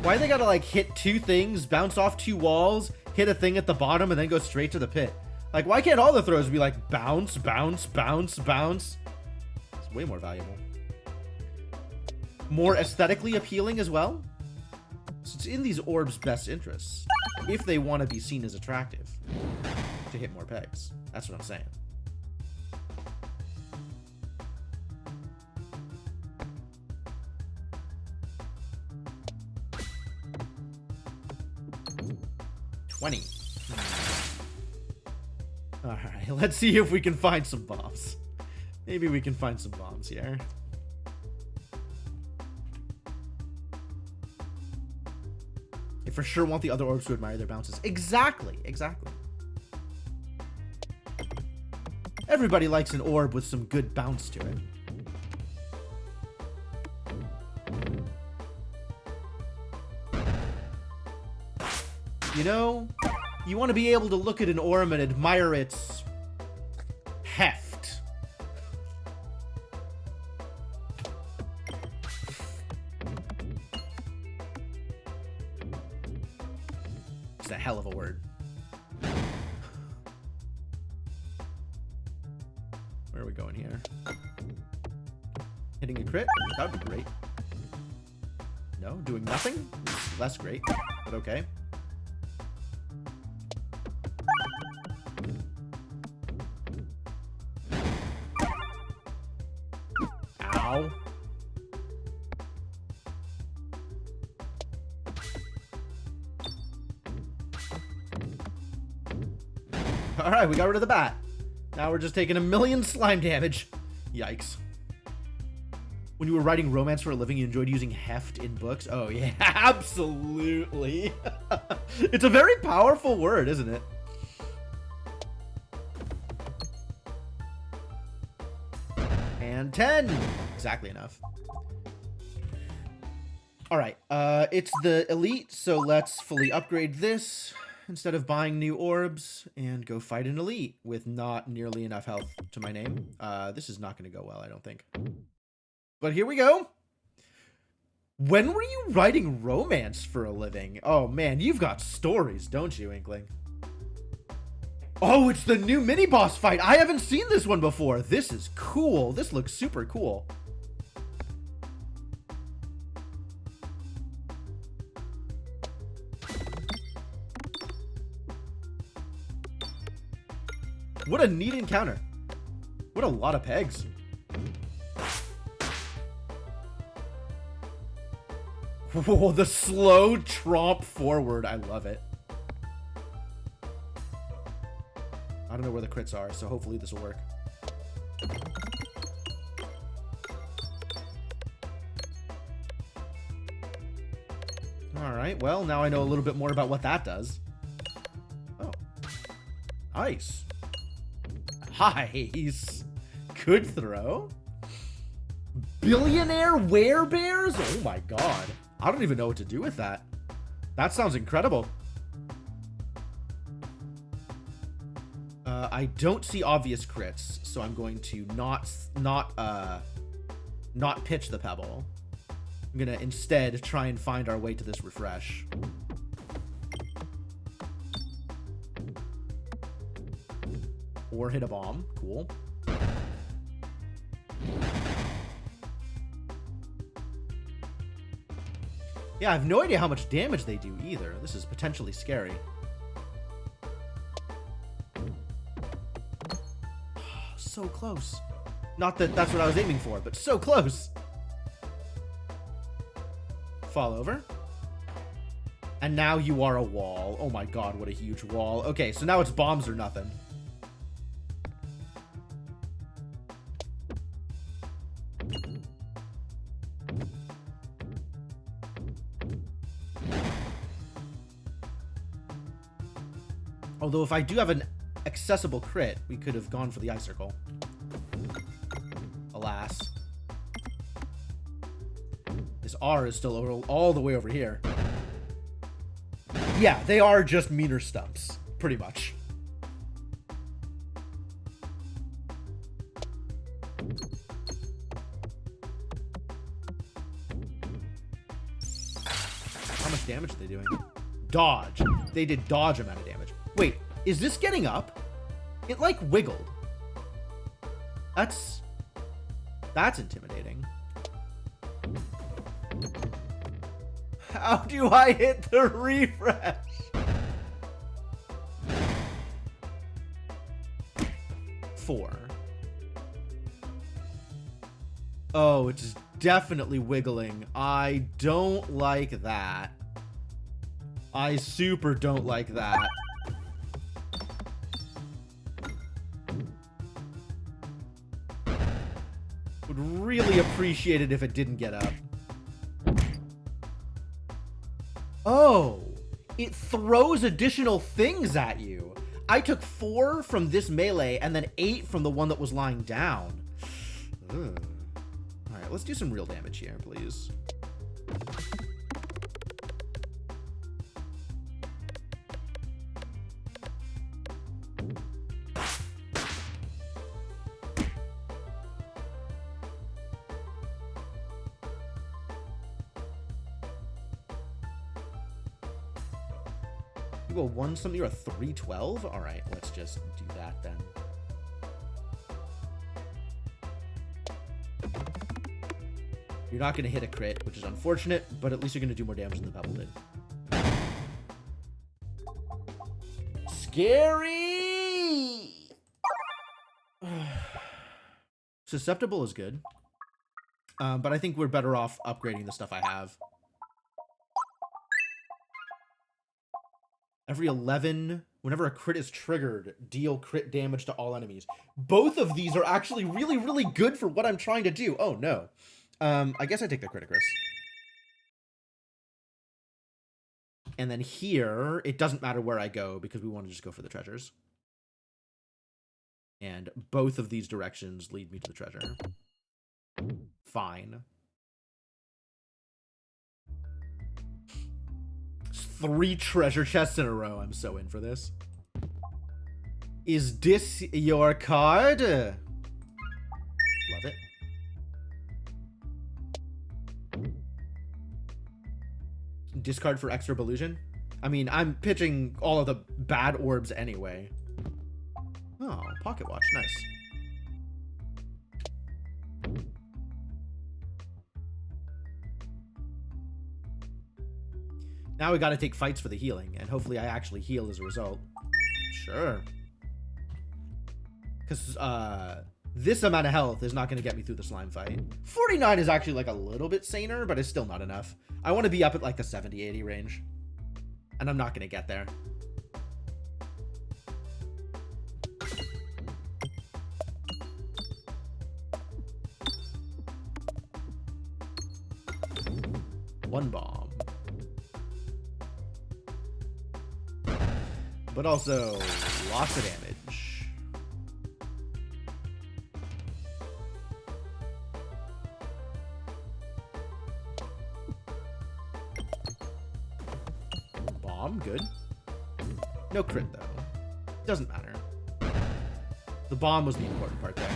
S1: Why they gotta like hit 2 things, bounce off 2 walls, hit a thing at the bottom, and then go straight to the pit? Like, why can't all the throws be like bounce, bounce, bounce, bounce? It's way more valuable. More aesthetically appealing as well. So it's in these orbs' best interests, if they want to be seen as attractive, to hit more pegs. That's what I'm saying. Alright, let's see if we can find some bombs. Maybe we can find some bombs here. I for sure want the other orbs to admire their bounces. Exactly, exactly. Everybody likes an orb with some good bounce to it. You know, you want to be able to look at an orb and admire its heft. It's a hell of a word. Where are we going here? Hitting a crit? That would be great. No, doing nothing? It's less great, but okay. Ow. Alright, we got rid of the bat. Now we're just taking 1,000,000 slime damage. Yikes. When you were writing romance for a living, you enjoyed using heft in books? Oh, yeah, absolutely. It's a very powerful word, isn't it? And 10. Exactly enough. Alright, it's the elite, so let's fully upgrade this instead of buying new orbs and go fight an elite with not nearly enough health to my name. This is not going to go well, I don't think. But here we go. When were you writing romance for a living? Oh man, you've got stories, don't you, Inkling? Oh, it's the new mini-boss fight. I haven't seen this one before. This is cool. This looks super cool. What a neat encounter. What a lot of pegs. Whoa, the slow tromp forward. I love it. I don't know where the crits are, so hopefully this will work. Alright, well, now I know a little bit more about what that does. Oh. Ice. Nice. Good throw. Billionaire werebears? Oh my god. I don't even know what to do with that. That sounds incredible. I don't see obvious crits, so I'm going to not pitch the pebble. I'm gonna instead try and find our way to this refresh. Or hit a bomb. Cool. Yeah, I have no idea how much damage they do either. This is potentially scary. So close. Not that that's what I was aiming for, but so close. Fall over. And now you are a wall. Oh my god, what a huge wall. Okay, so now it's bombs or nothing. Although if I do have an accessible crit, we could have gone for the ice circle. Alas. This R is still all the way over here. Yeah, they are just meter stumps, pretty much. How much damage are they doing? Dodge. They did dodge amount of damage. Wait, is this getting up? It like wiggled. That's intimidating. How do I hit the refresh? Four. Oh, it's definitely wiggling. I don't like that. I super don't like that. Would really appreciate it if it didn't get up. Oh, it throws additional things at you. I took 4 from this melee and then 8 from the one that was lying down. Ugh. All right, let's do some real damage here, please. You go 1 something, you're a 312? All right, let's just do that then. You're not going to hit a crit, which is unfortunate, but at least you're going to do more damage than the pebble did. Scary! Susceptible is good. But I think we're better off upgrading the stuff I have. Every 11, whenever a crit is triggered, deal crit damage to all enemies. Both of these are actually really, really good for what I'm trying to do. Oh, no. I guess I take the criticus. And then here, it doesn't matter where I go because we want to just go for the treasures. And both of these directions lead me to the treasure. Fine. 3 treasure chests in a row. I'm so in for this. Is this your card? Love it. Discard for extra illusion. I mean, I'm pitching all of the bad orbs anyway. Oh, pocket watch. Nice. Now we gotta take fights for the healing, and hopefully I actually heal as a result. Sure. Because, this amount of health is not gonna get me through the slime fight. 49 is actually, like, a little bit saner, but it's still not enough. I want to be up at, like, the 70-80 range. And I'm not gonna get there. One bomb. But also, lots of damage. No crit, though. Doesn't matter. The bomb was the important part there.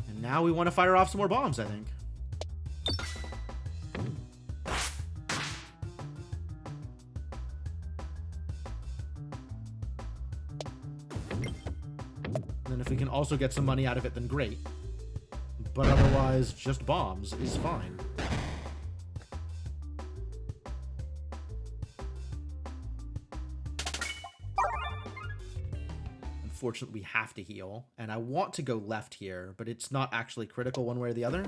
S1: And now we want to fire off some more bombs, I think. And if we can also get some money out of it, then great. But otherwise, just bombs is fine. Unfortunately, we have to heal. And I want to go left here, but it's not actually critical one way or the other.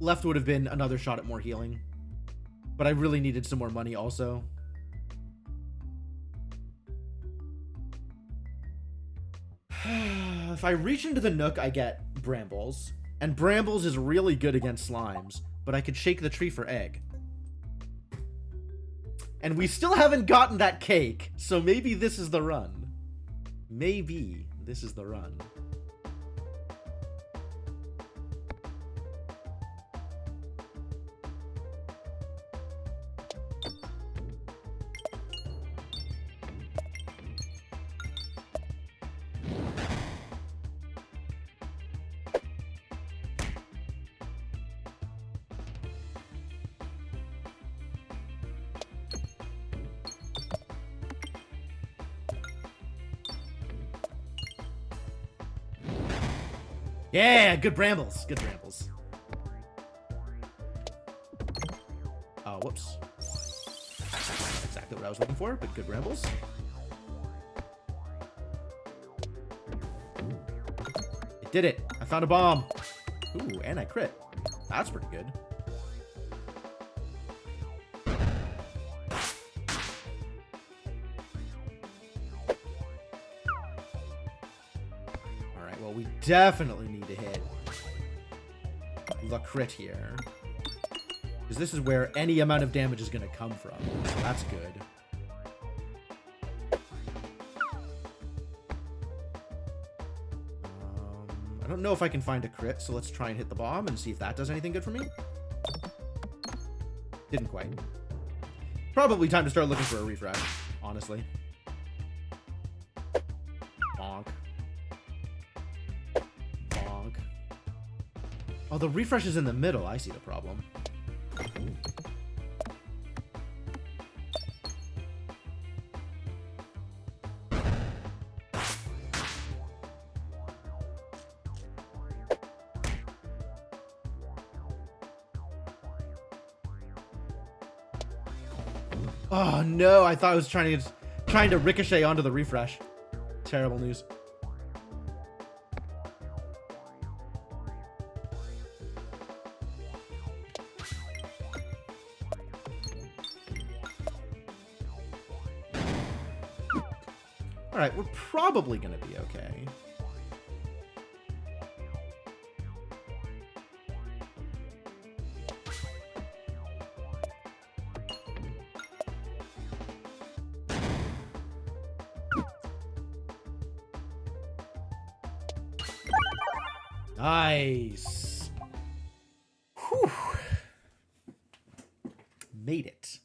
S1: Left would have been another shot at more healing. But I really needed some more money also. If I reach into the nook, I get brambles. And brambles is really good against slimes. But I could shake the tree for egg. And we still haven't gotten that cake. So maybe this is the run. Maybe this is the run. Yeah, good brambles. Good brambles. Oh, whoops. Not exactly what I was looking for, but good brambles. It did it. I found a bomb. Ooh, and I crit. That's pretty good. Alright, well, we definitely need to hit the crit here. Because this is where any amount of damage is going to come from. So that's good. I don't know if I can find a crit, so let's try and hit the bomb and see if that does anything good for me. Didn't quite. Probably time to start looking for a refresh, honestly. Bonk. Bonk. Oh, the refresh is in the middle. I see the problem. Oh no, I thought I was trying to ricochet onto the refresh. Terrible news. Alright, we're probably gonna be okay. Nice. Whew. Made it.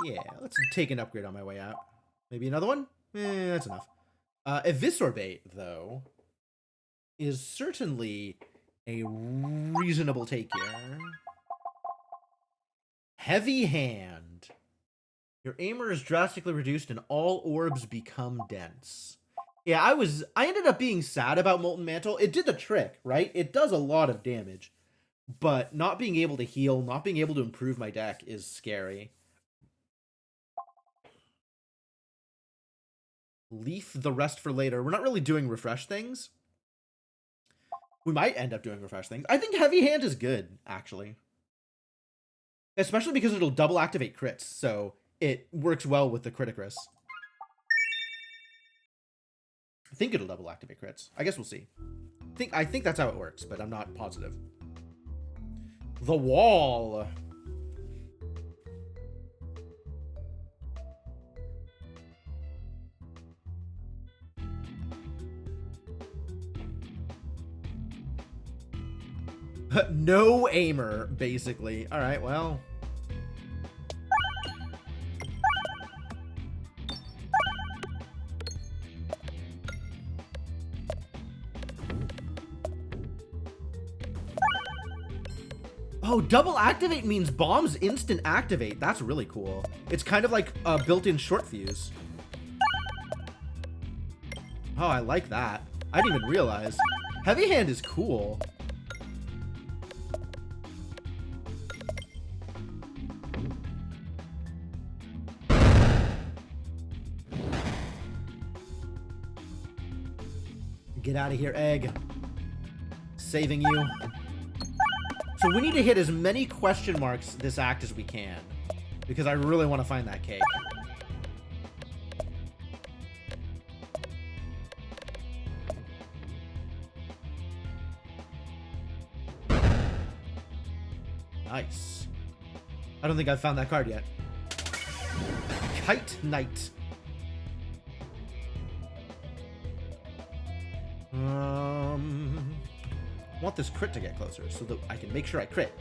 S1: Yeah, let's take an upgrade on my way out. Maybe another one? That's enough. Eviscerbate, though, is certainly a reasonable take here. Heavy Hand. Your aimer is drastically reduced and all orbs become dense. Yeah, I ended up being sad about Molten Mantle. It did the trick, right? It does a lot of damage. But not being able to heal, not being able to improve my deck is scary. Leaf the rest for later. We're not really doing refresh things. We might end up doing refresh things. I think Heavy Hand is good, actually. Especially because it'll double activate crits, so it works well with the Criticus. think it'll double activate crits. I guess we'll see. I think that's how it works, but I'm not positive. The wall. No aimer, basically. All right, well. Oh, double activate means bombs instant activate. That's really cool. It's kind of like a built-in short fuse. Oh, I like that. I didn't even realize. Heavy hand is cool. Get out of here, egg. Saving you. So we need to hit as many question marks this act as we can, because I really want to find that cake. Nice. I don't think I've found that card yet. Kite Knight. I want this crit to get closer so that I can make sure I crit.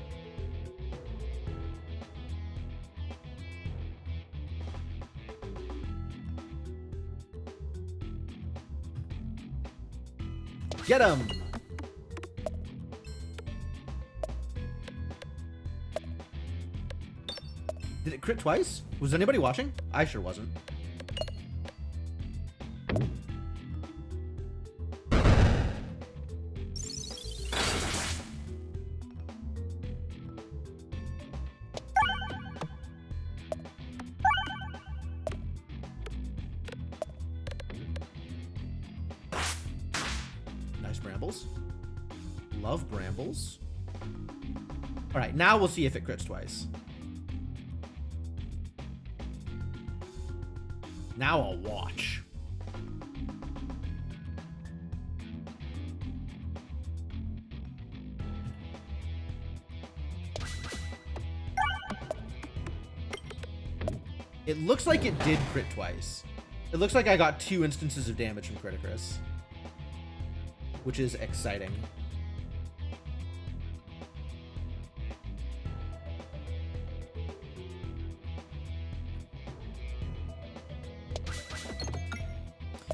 S1: Get him! Did it crit twice? Was anybody watching? I sure wasn't. Brambles. Love brambles. Alright, now we'll see if it crits twice. Now I'll watch. It looks like it did crit twice. It looks like I got 2 instances of damage from Criticus, which is exciting.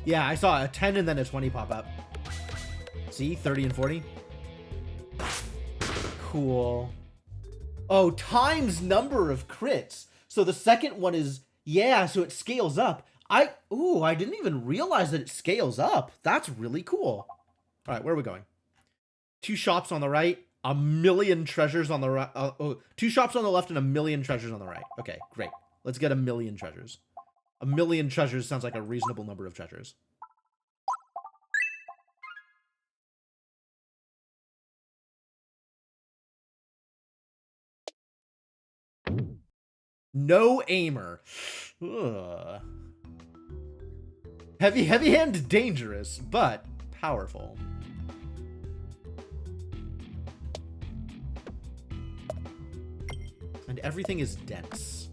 S1: Yeah, I saw a 10 and then a 20 pop up. See, 30 and 40. Cool. Oh, times number of crits. So the second one is, yeah, so it scales up. I didn't even realize that it scales up. That's really cool. All right, where are we going? 2 shops on the right, 1,000,000 treasures on the right. 2 shops on the left and 1,000,000 treasures on the right. Okay, great. Let's get 1,000,000 treasures. 1,000,000 treasures sounds like a reasonable number of treasures. No aimer. Ugh. Heavy hand, dangerous, but powerful. And everything is dense.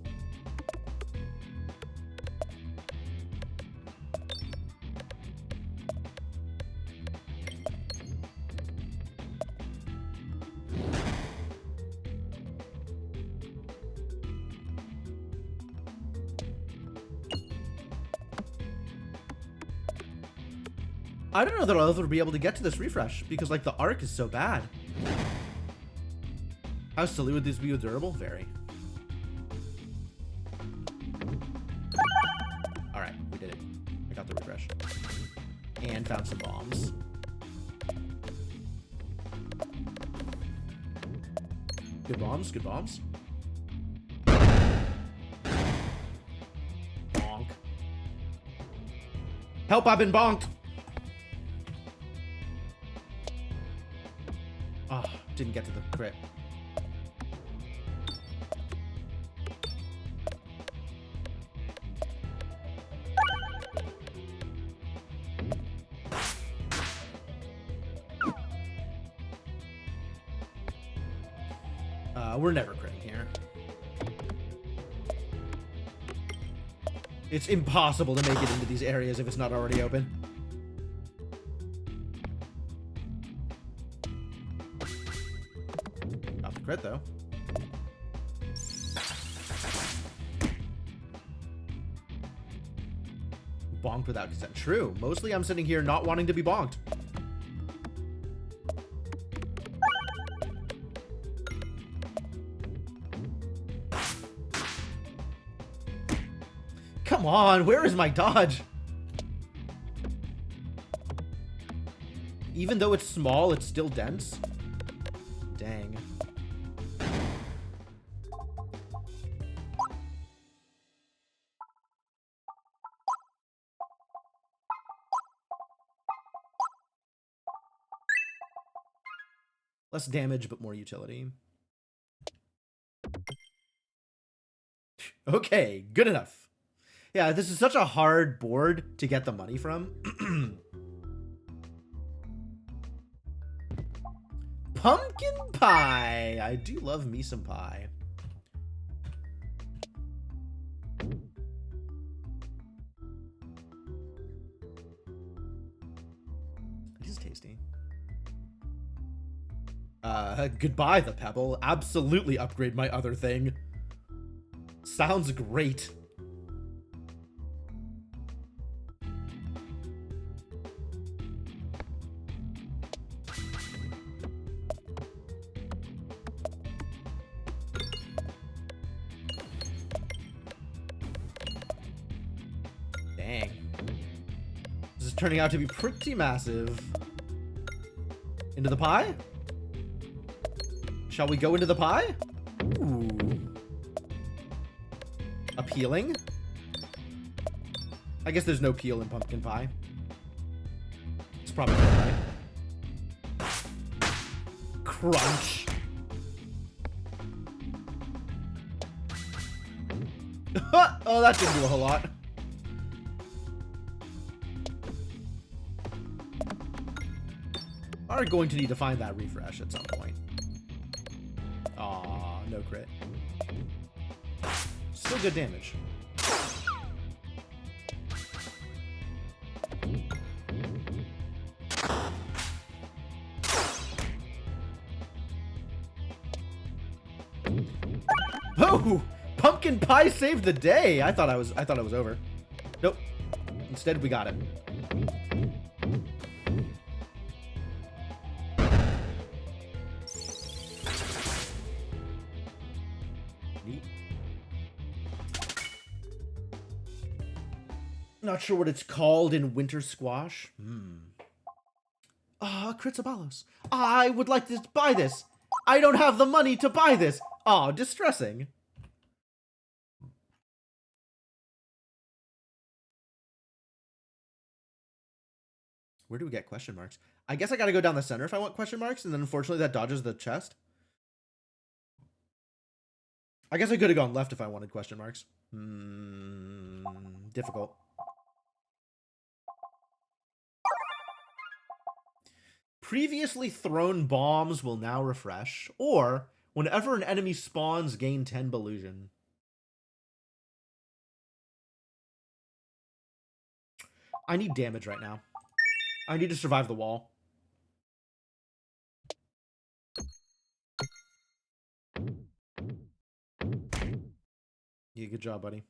S1: I don't know that I'll ever be able to get to this refresh because, like, the arc is so bad. How silly would this be with durable? Very. Alright, we did it. I got the refresh. And found some bombs. Good bombs, good bombs. Bonk. Help, I've been bonked! Oh, didn't get to the crit. We're never critting here. It's impossible to make it into these areas if it's not already open. Not the crit, though. Bonked without consent. True. Mostly I'm sitting here not wanting to be bonked. Come on, where is my dodge? Even though it's small, it's still dense. Dang. Less damage, but more utility. Okay, good enough. Yeah, this is such a hard board to get the money from. Pumpkin pie. I do love me some pie. It is tasty. Goodbye, the pebble. Absolutely upgrade my other thing. Sounds great. Dang. This is turning out to be pretty massive. Into the pie? Shall we go into the pie? Ooh. Appealing? I guess there's no peel in pumpkin pie. It's probably good, right? Crunch. Oh, that didn't do a whole lot. Are going to need to find that refresh at some point. Aw, no crit. Still good damage. Oh, pumpkin pie saved the day. I thought it was over. Nope. Instead, we got it. Neat. Not sure what it's called in winter squash. Kritzabalos. I would like to buy this. I don't have the money to buy this. Aw, distressing. Where do we get question marks? I guess I gotta go down the center if I want question marks, and then unfortunately that dodges the chest. I guess I could have gone left if I wanted question marks. Difficult. Previously thrown bombs will now refresh, or whenever an enemy spawns, gain 10 Belusion. I need damage right now. I need to survive the wall. Yeah, good job, buddy.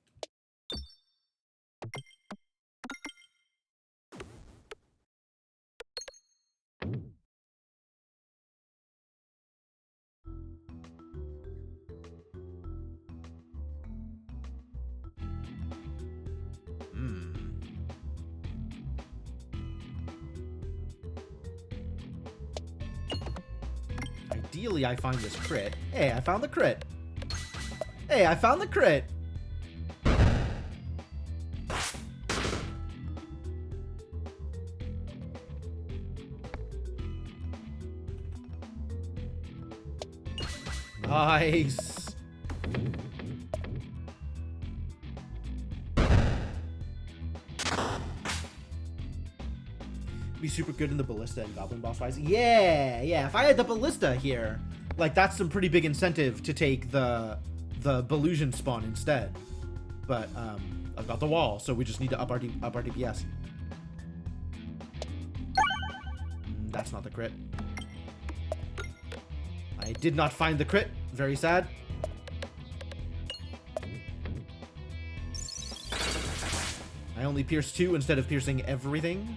S1: Ideally, I find this crit. Hey, I found the crit. Hey, I found the crit. Nice. Be super good in the ballista and goblin boss fights. Yeah, yeah. If I had the ballista here, like that's some pretty big incentive to take the Belusion spawn instead. But I've got the wall, so we just need to up our DPS. That's not the crit. I did not find the crit. Very sad. I only pierced 2 instead of piercing everything.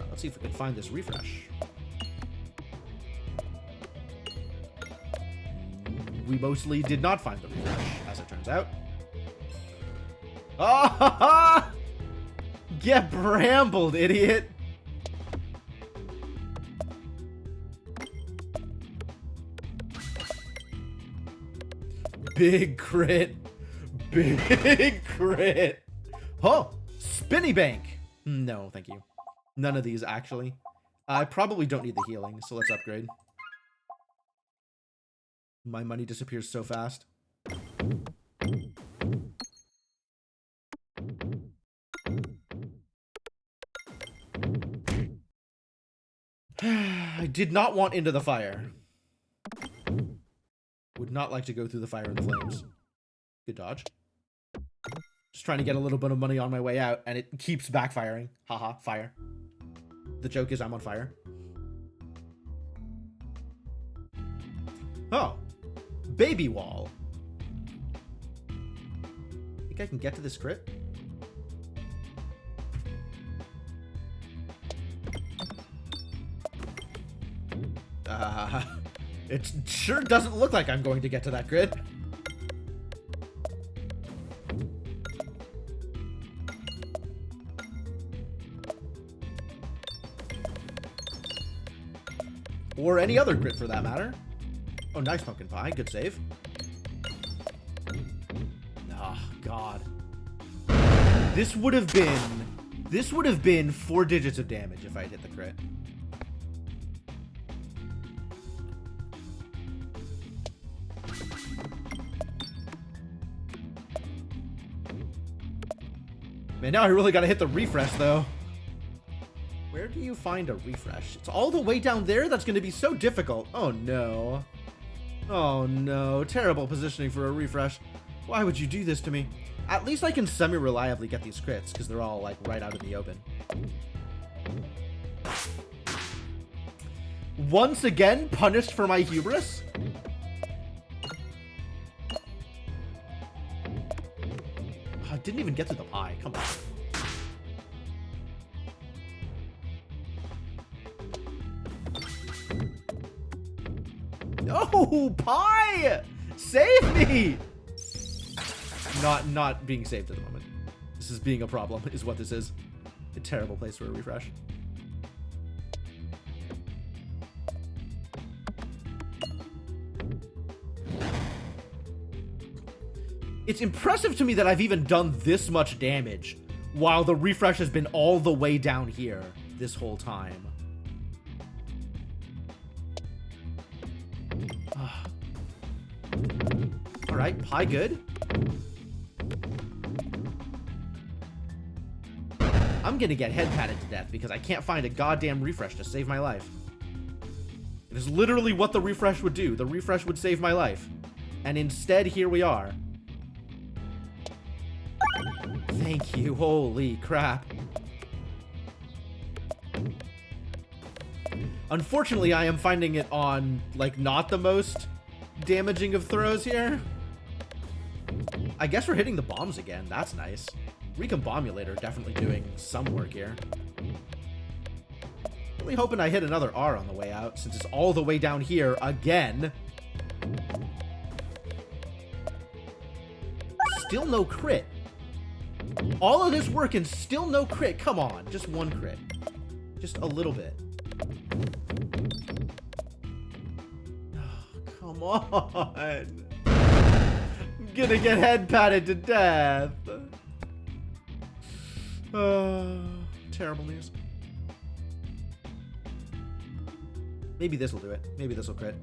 S1: Let's see if we can find this refresh. We mostly did not find the refresh, as it turns out. Oh! Get brambled, idiot! Big crit. Big crit. Oh! Spinny bank! No, thank you. None of these, actually. I probably don't need the healing, so let's upgrade. My money disappears so fast. I did not want into the fire. Would not like to go through the fire and the flames. Good dodge. Just trying to get a little bit of money on my way out, and it keeps backfiring. Haha, fire. The joke is I'm on fire. Oh. Baby wall. Think I can get to this crit? It sure doesn't look like I'm going to get to that crit. Or any other crit for that matter. Oh, nice pumpkin pie. Good save. Oh, God. This would have been 4 digits of damage if I hit the crit. Man, now I really gotta hit the refresh, though. Where do you find a refresh? It's all the way down there? That's gonna be so difficult. Oh, no. Oh, no. Terrible positioning for a refresh. Why would you do this to me? At least I can semi-reliably get these crits, because they're all, like, right out in the open. Once again, punished for my hubris? I didn't even get to the pie. Come on. No, pie! Save me! Not being saved at the moment. This is being a problem, is what this is. A terrible place for a refresh. It's impressive to me that I've even done this much damage while the refresh has been all the way down here this whole time. Alright, pie good. I'm gonna get head patted to death because I can't find a goddamn refresh to save my life. It is literally what the refresh would do. The refresh would save my life. And instead, here we are. Thank you. Holy crap. Unfortunately, I am finding it on, like, not the most damaging of throws here. I guess we're hitting the bombs again. That's nice. Recombomulator definitely doing some work here. Really hoping I hit another R on the way out, since it's all the way down here again. Still no crit. All of this work and still no crit. Come on, just one crit. Just a little bit. Oh, come on. I'm gonna get head patted to death. Terrible news. Maybe this will do it. Maybe this will crit.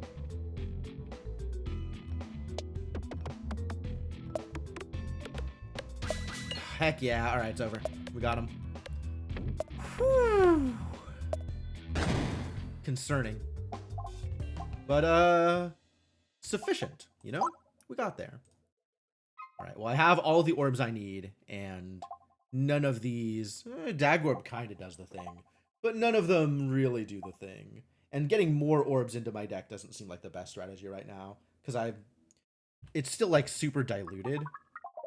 S1: heck yeah. All right, it's over. We got him. Whew. Concerning. But, sufficient, you know? We got there. All right, well, I have all the orbs I need, and none of these... Dagorb kind of does the thing, but none of them really do the thing. And getting more orbs into my deck doesn't seem like the best strategy right now, because it's still, like, super diluted.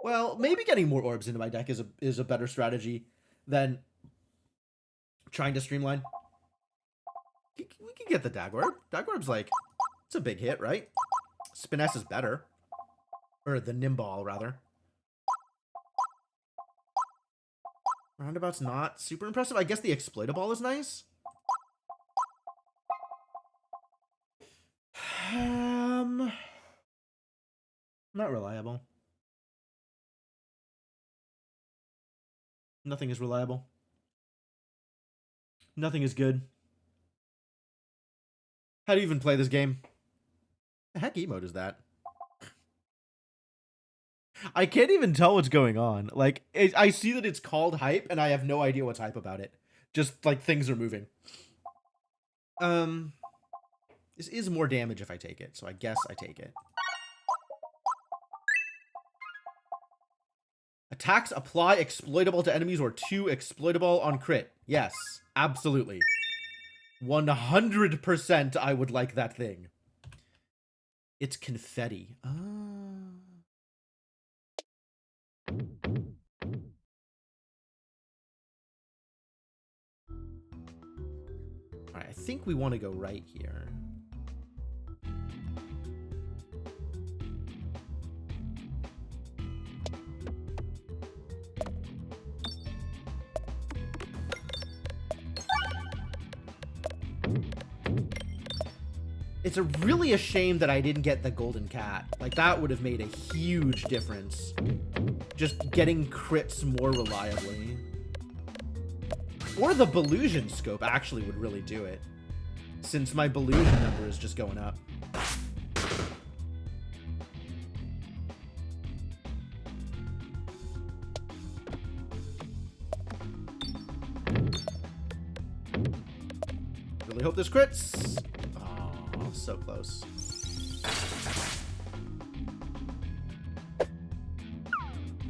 S1: Well, maybe getting more orbs into my deck is a better strategy than trying to streamline. We can get the Dagorb. Dagorb's, like, it's a big hit, right? Spiness is better. Or the Nimball, rather. Roundabout's not super impressive. I guess the Exploitable is nice. Not reliable. Nothing is reliable. Nothing is good. How do you even play this game? The heck emote is that? I can't even tell what's going on. Like, I see that it's called hype, and I have no idea what's hype about it. Just, like, things are moving. This is more damage if I take it, so I guess I take it. Attacks apply exploitable to enemies or 2 exploitable on crit. Yes, absolutely. 100% I would like that thing. It's confetti. Alright, I think we want to go right here. It's really a shame that I didn't get the golden cat. Like, that would have made a huge difference. Just getting crits more reliably. Or the Belusion scope actually would really do it, since my Belusion number is just going up. Really hope this crits. Oh, so close.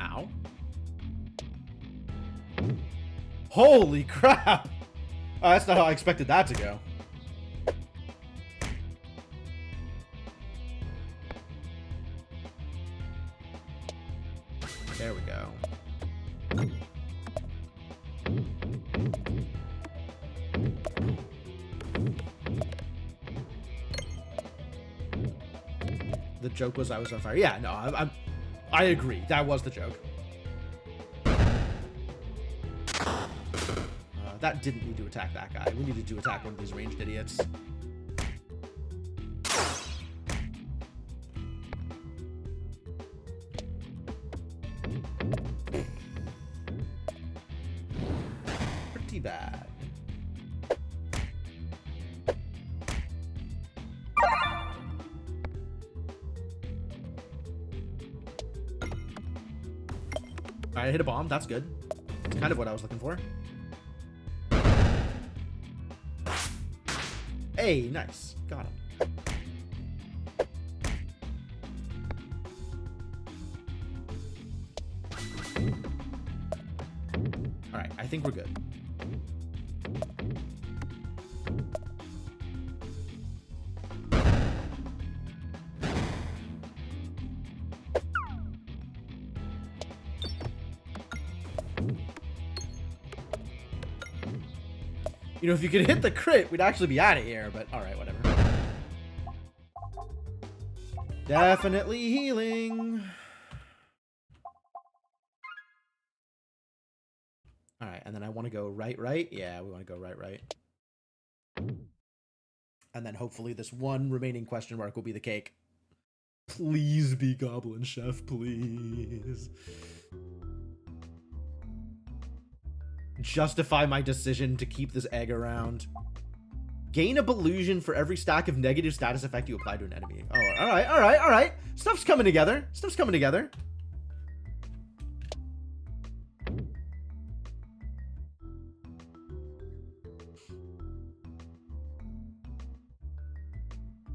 S1: Ow. Holy crap! Oh, that's not how I expected that to go. There we go. The joke was I was on fire. Yeah, no, I agree. That was the joke. That didn't need to attack that guy. We needed to attack one of these ranged idiots. Pretty bad. Alright, I hit a bomb. That's good. That's kind of what I was looking for. Hey, nice. Got him. Alright, I think we're good. You know, if you could hit the crit, we'd actually be out of here, but alright, whatever. Definitely healing. Alright, and then I want to go right. Yeah, we want to go right. And then hopefully this one remaining question mark will be the cake. Please be Goblin Chef, please. Justify my decision to keep this egg around. Gain a Belusion for every stack of negative status effect you apply to an enemy. Oh, alright. Stuff's coming together.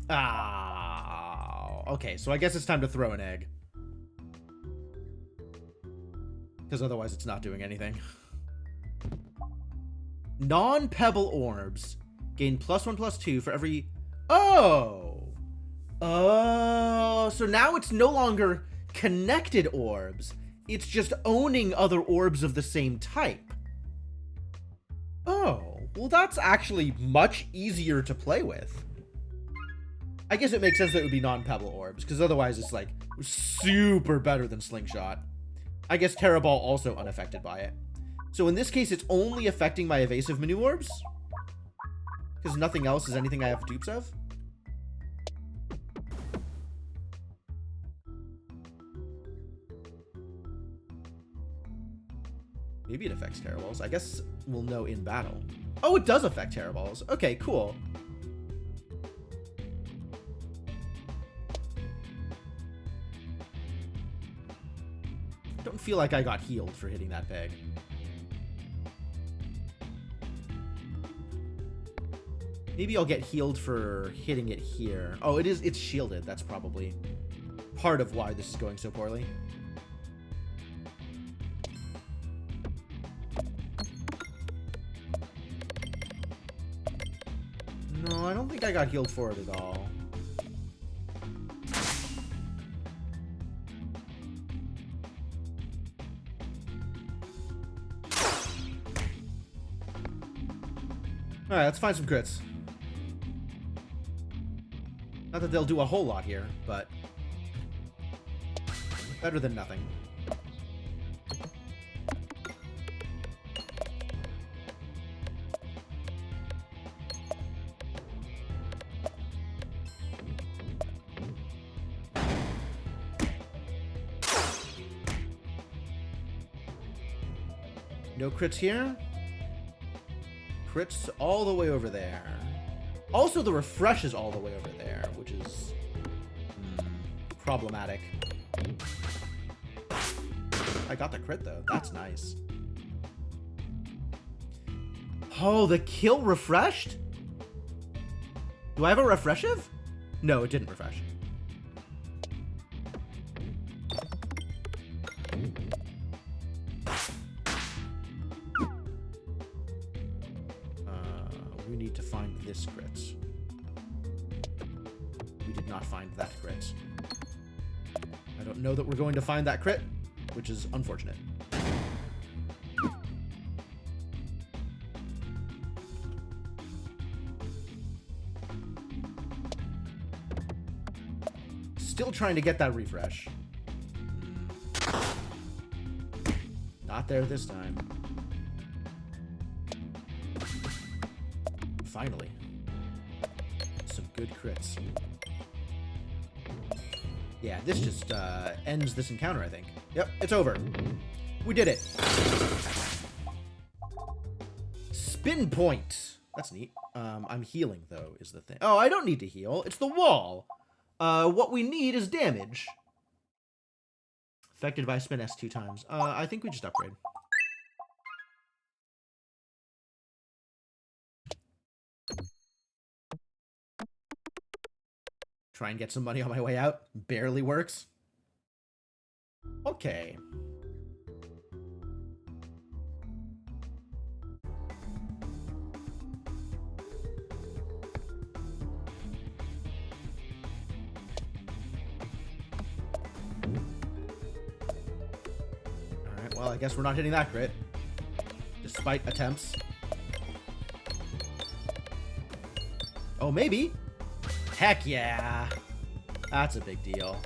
S1: Ah, okay, so I guess it's time to throw an egg. Because otherwise it's not doing anything. Non-pebble orbs. Gain +1/+2 for every... Oh! Oh, so now it's no longer connected orbs. It's just owning other orbs of the same type. Oh, well that's actually much easier to play with. I guess it makes sense that it would be non-pebble orbs, because otherwise it's like super better than Slingshot. I guess Terra Ball also unaffected by it. So in this case, it's only affecting my evasive Manu orbs? Because nothing else is anything I have dupes of? Maybe it affects Terra Balls. I guess we'll know in battle. Oh, it does affect Terra Balls. Okay, cool. Don't feel like I got healed for hitting that peg. Maybe I'll get healed for hitting it here. Oh, it's shielded. That's probably part of why this is going so poorly. No, I don't think I got healed for it at all. Alright, let's find some crits. Not that they'll do a whole lot here, but better than nothing. No crits here. Crits all the way over there. Also, the refresh is all the way over there, which is problematic. I got the crit, though. That's nice. Oh, the kill refreshed? Do I have a refreshive? No, it didn't refresh. We need to find this crit. We did not find that crit. I don't know that we're going to find that crit, which is unfortunate. Still trying to get that refresh. Not there this time. Finally. Some good crits. Yeah, this just ends this encounter, I think. Yep, it's over. We did it. Spin point. That's neat. I'm healing, though, is the thing. Oh, I don't need to heal. It's the wall. What we need is damage. Affected by spin S 2 times. I think we just upgrade. Try and get some money on my way out. Barely works. Okay. Alright, well, I guess we're not hitting that crit. Despite attempts. Oh, maybe. Heck yeah. That's a big deal.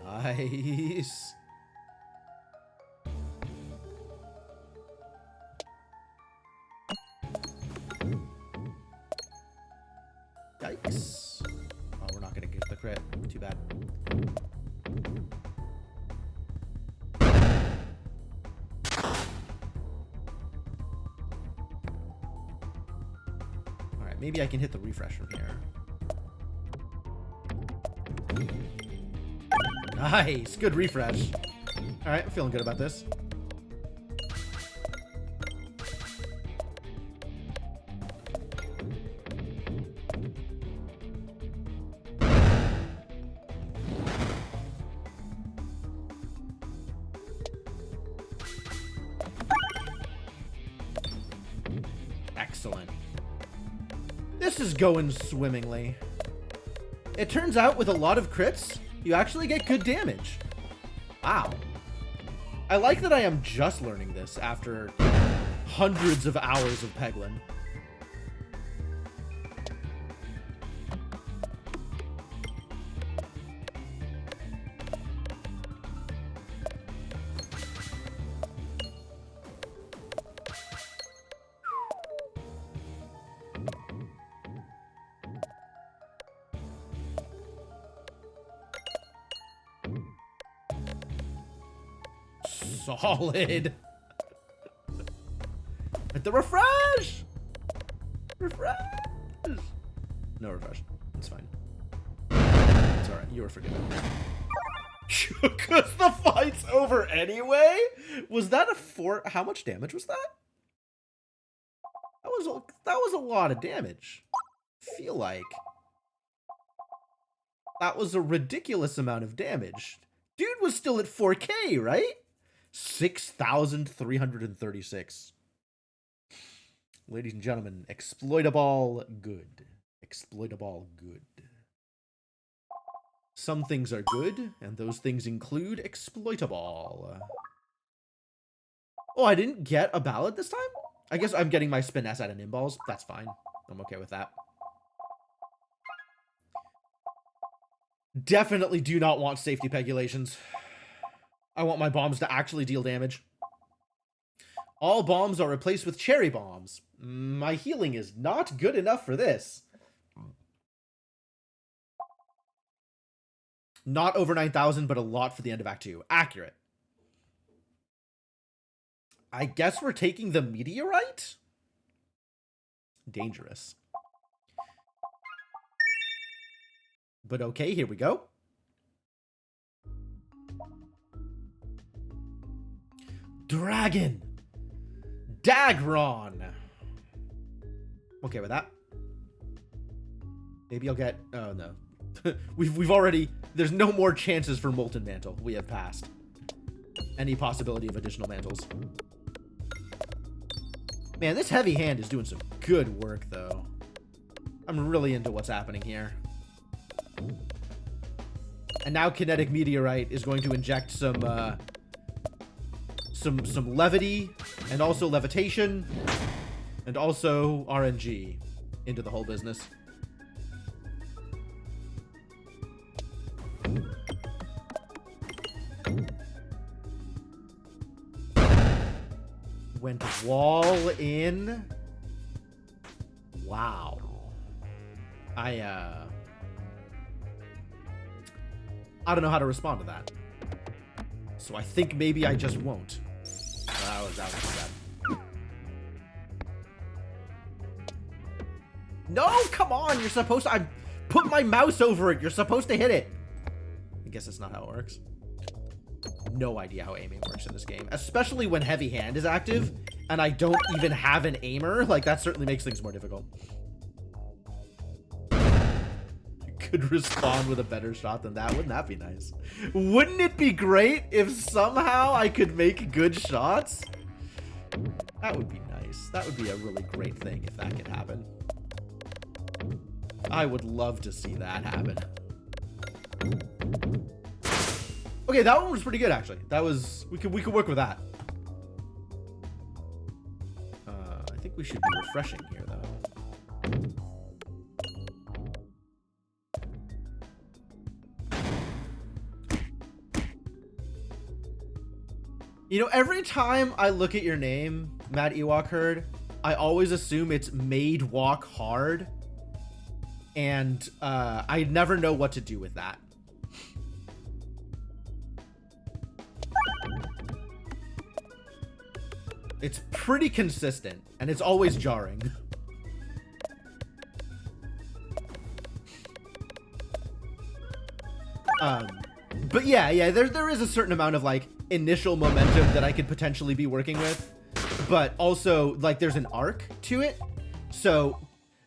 S1: Nice. Yikes. Oh, we're not going to get the crit. Too bad. Alright, maybe I can hit the refresh from here. Nice. Good refresh. Alright, I'm feeling good about this. Excellent. This is going swimmingly. It turns out with a lot of crits, you actually get good damage. Wow. I like that I am just learning this after hundreds of hours of Peglin. Solid. Hit the refresh. Refresh. No refresh. It's fine. It's alright. You were forgiven. Because the fight's over anyway? Was that a 4? How much damage was that? That was a lot of damage. I feel like that was a ridiculous amount of damage. Dude was still at 4K, right? 6,336. Ladies and gentlemen, exploitable good. Exploitable good. Some things are good, and those things include exploitable. Oh, I didn't get a ballad this time? I guess I'm getting my Spiness out of Nimballs. That's fine. I'm okay with that. Definitely do not want safety pegulations. I want my bombs to actually deal damage. All bombs are replaced with cherry bombs. My healing is not good enough for this. Not over 9,000, but a lot for the end of Act 2. Accurate. I guess we're taking the meteorite? Dangerous. But okay, here we go. Dragon. Dagron. Okay with that. Maybe I'll get... Oh, no. we've already... There's no more chances for Molten Mantle. We have passed any possibility of additional mantles. Man, this heavy hand is doing some good work, though. I'm really into what's happening here. And now Kinetic Meteorite is going to inject some levity, and also levitation, and also RNG into the whole business. Went wall in. Wow. I don't know how to respond to that. So I think maybe I just won't. That was bad. No, come on! You're supposed to... I put my mouse over it. You're supposed to hit it. I guess that's not how it works. No idea how aiming works in this game. Especially when Heavy Hand is active, and I don't even have an aimer. Like, that certainly makes things more difficult. You could respond with a better shot than that. Wouldn't that be nice? Wouldn't it be great if somehow I could make good shots? That would be nice. That would be a really great thing if that could happen. I would love to see that happen. Okay, that one was pretty good, actually. That was... We could work with that. I think we should be refreshing here, though. You know, every time I look at your name, Mad Ewok Herd, I always assume it's Made Walk Hard. And I never know what to do with that. It's pretty consistent, and it's always jarring. But yeah, there is a certain amount of like initial momentum that I could potentially be working with, but also like there's an arc to it. So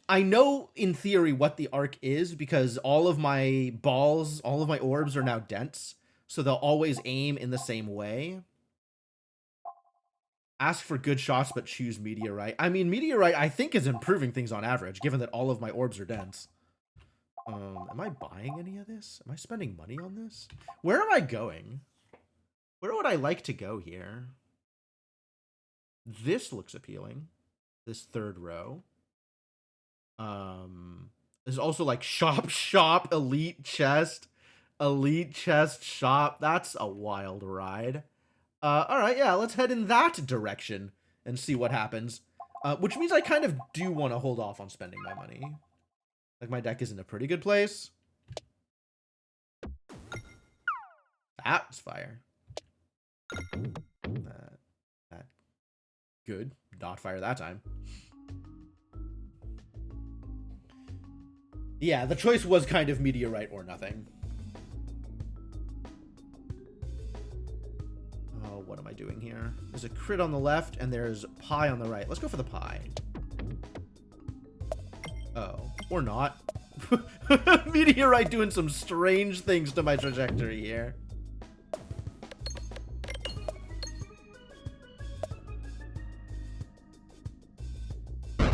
S1: I know in theory what the arc is because all of my balls, all of my orbs are now dense, so they'll always aim in the same way. Ask for good shots, but choose Meteorite. I mean, Meteorite, I think, is improving things on average, given that all of my orbs are dense. Am I buying any of this? Am I spending money on this? Where am I going? Where would I like to go here? This looks appealing. This third row. There's also like shop, elite chest, shop. That's a wild ride. All right, yeah, let's head in that direction and see what happens. Which means I kind of do want to hold off on spending my money. Like, my deck is in a pretty good place. That's fire. That good. Not fire that time. Yeah, the choice was kind of Meteorite or nothing. Oh, what am I doing here? There's a crit on the left, and there's pie on the right. Let's go for the pie. Oh, or not. Meteorite doing some strange things to my trajectory here. On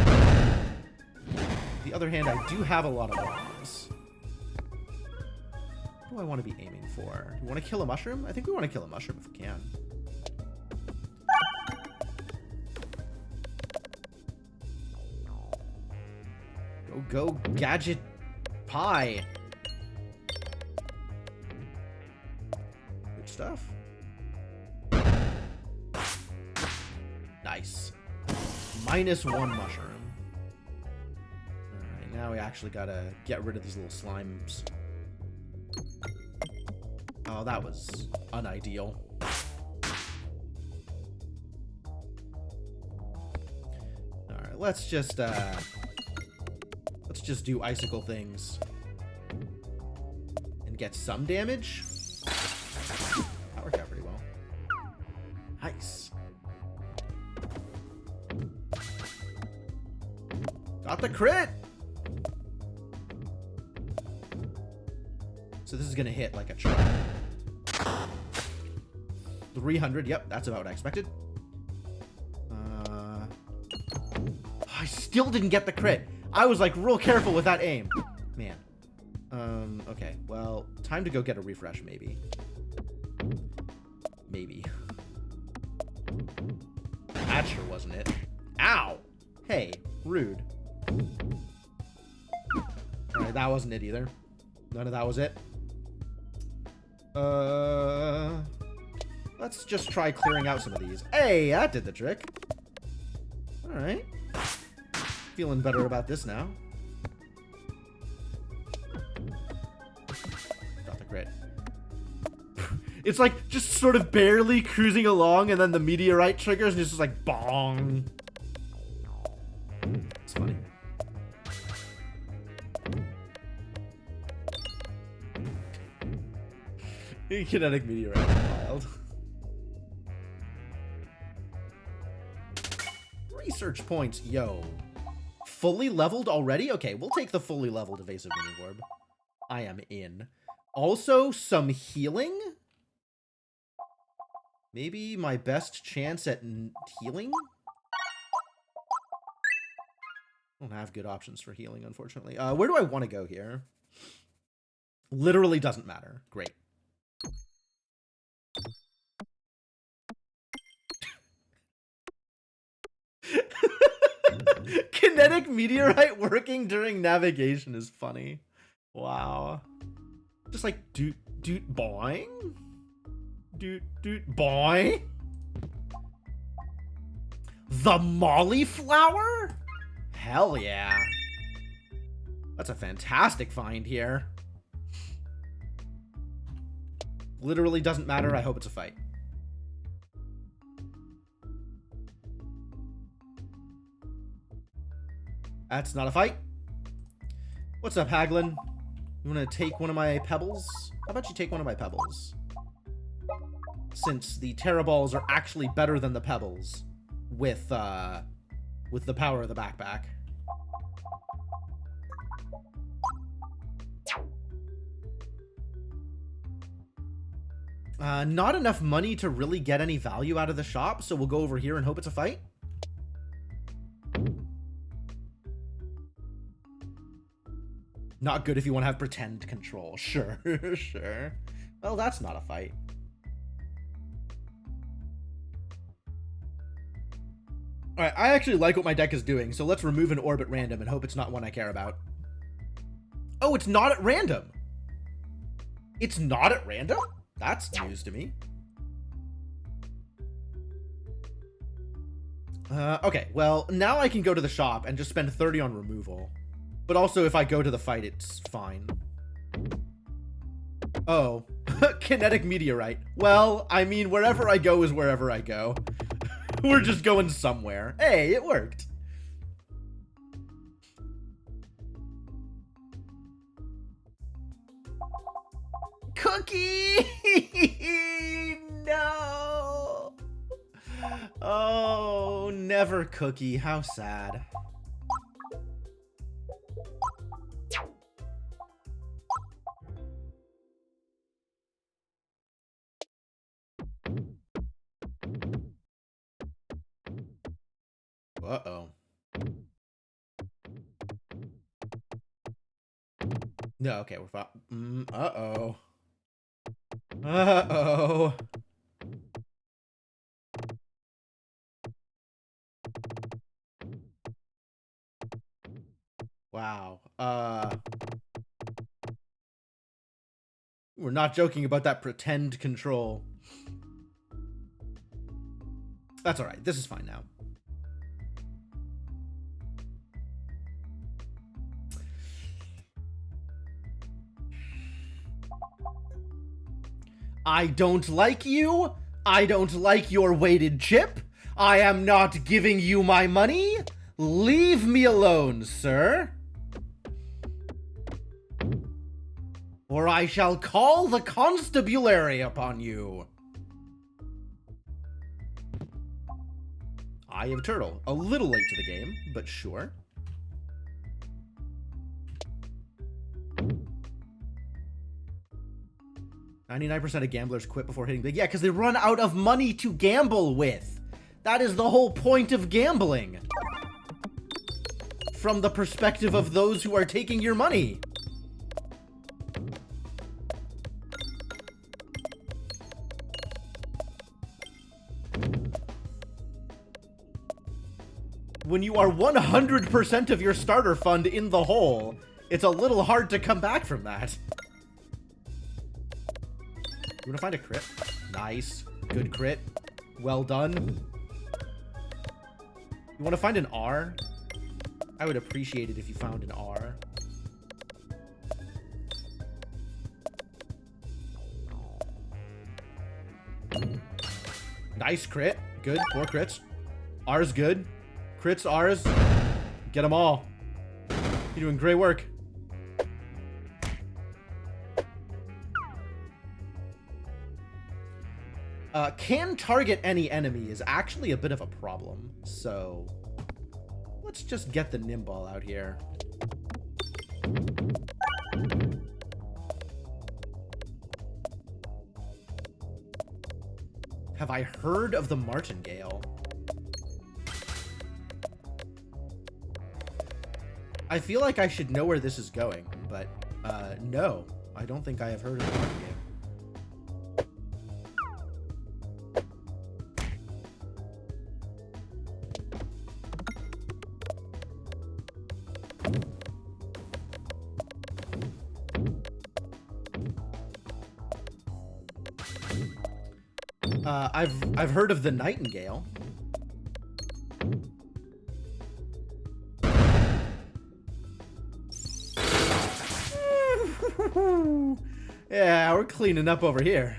S1: the other hand, I do have a lot of bombs. What do I want to be aiming for? Do we want to kill a mushroom? I think we want to kill a mushroom if we can. Go, gadget pie. Good stuff. Nice. -1 mushroom. Alright, now we actually gotta get rid of these little slimes. Oh, that was unideal. Alright, let's just do icicle things and get some damage. That worked out pretty well. Nice. Got the crit. So this is gonna hit like a truck. 300. Yep, that's about what I expected. I still didn't get the crit. I was like real careful with that aim. Man. Okay. Well, time to go get a refresh, maybe. Maybe. That sure wasn't it. Ow! Hey, rude. Alright, that wasn't it either. None of that was it. Let's just try clearing out some of these. Hey, that did the trick. Alright. Feeling better about this now. Got the crit. It's like just sort of barely cruising along, and then the meteorite triggers, and it's just like bong. It's funny. Kinetic meteorite is wild. Research points, yo. Fully leveled already? Okay, we'll take the fully leveled evasive mini orb. I am in. Also, some healing? Maybe my best chance at healing? I don't have good options for healing, unfortunately. Where do I want to go here? Literally doesn't matter. Great. Kinetic meteorite working during navigation is funny. Wow. Just like doot doot boing. Doot doot boing. The molly flower? Hell yeah. That's a fantastic find here. Literally doesn't matter. I hope it's a fight. That's not a fight. What's up, Peglin? You want to take one of my pebbles? How about you take one of my pebbles? Since the Terra Balls are actually better than the pebbles with the power of the backpack. Not enough money to really get any value out of the shop, so we'll go over here and hope it's a fight. Not good if you want to have pretend control. Sure, sure. Well, that's not a fight. Alright, I actually like what my deck is doing, so let's remove an orb at random and hope it's not one I care about. Oh, it's not at random! It's not at random? That's news to me. Okay, well, now I can go to the shop and just spend 30 on removal. But also, if I go to the fight, it's fine. Oh, kinetic meteorite. Well, I mean, wherever I go is wherever I go. We're just going somewhere. Hey, it worked. Cookie! No! Oh, never Cookie. How sad. Uh-oh. No, okay, we're fine. Uh-oh. Uh-oh. Wow. We're not joking about that pretend control. That's alright. This is fine now. I don't like you. I don't like your weighted chip. I am not giving you my money. Leave me alone, sir. Or I shall call the constabulary upon you. Eye of Turtle. A little late to the game, but sure. %of gamblers quit before hitting big. Yeah, because they run out of money to gamble with. That is the whole point of gambling. From the perspective of those who are taking your money. When you are 100% of your starter fund in the hole, it's a little hard to come back from that. You want to find a crit? Nice. Good crit. Well done. You want to find an R? I would appreciate it if you found an R. Nice crit. Good. 4 crits. R's good. Crits, R's. Get them all. You're doing great work. Can target any enemy is actually a bit of a problem, so let's just get the Nimball out here. Have I heard of the Martingale? I feel like I should know where this is going, but no, I don't think I have heard of the Martingale. I've heard of the Nightingale. Yeah, we're cleaning up over here.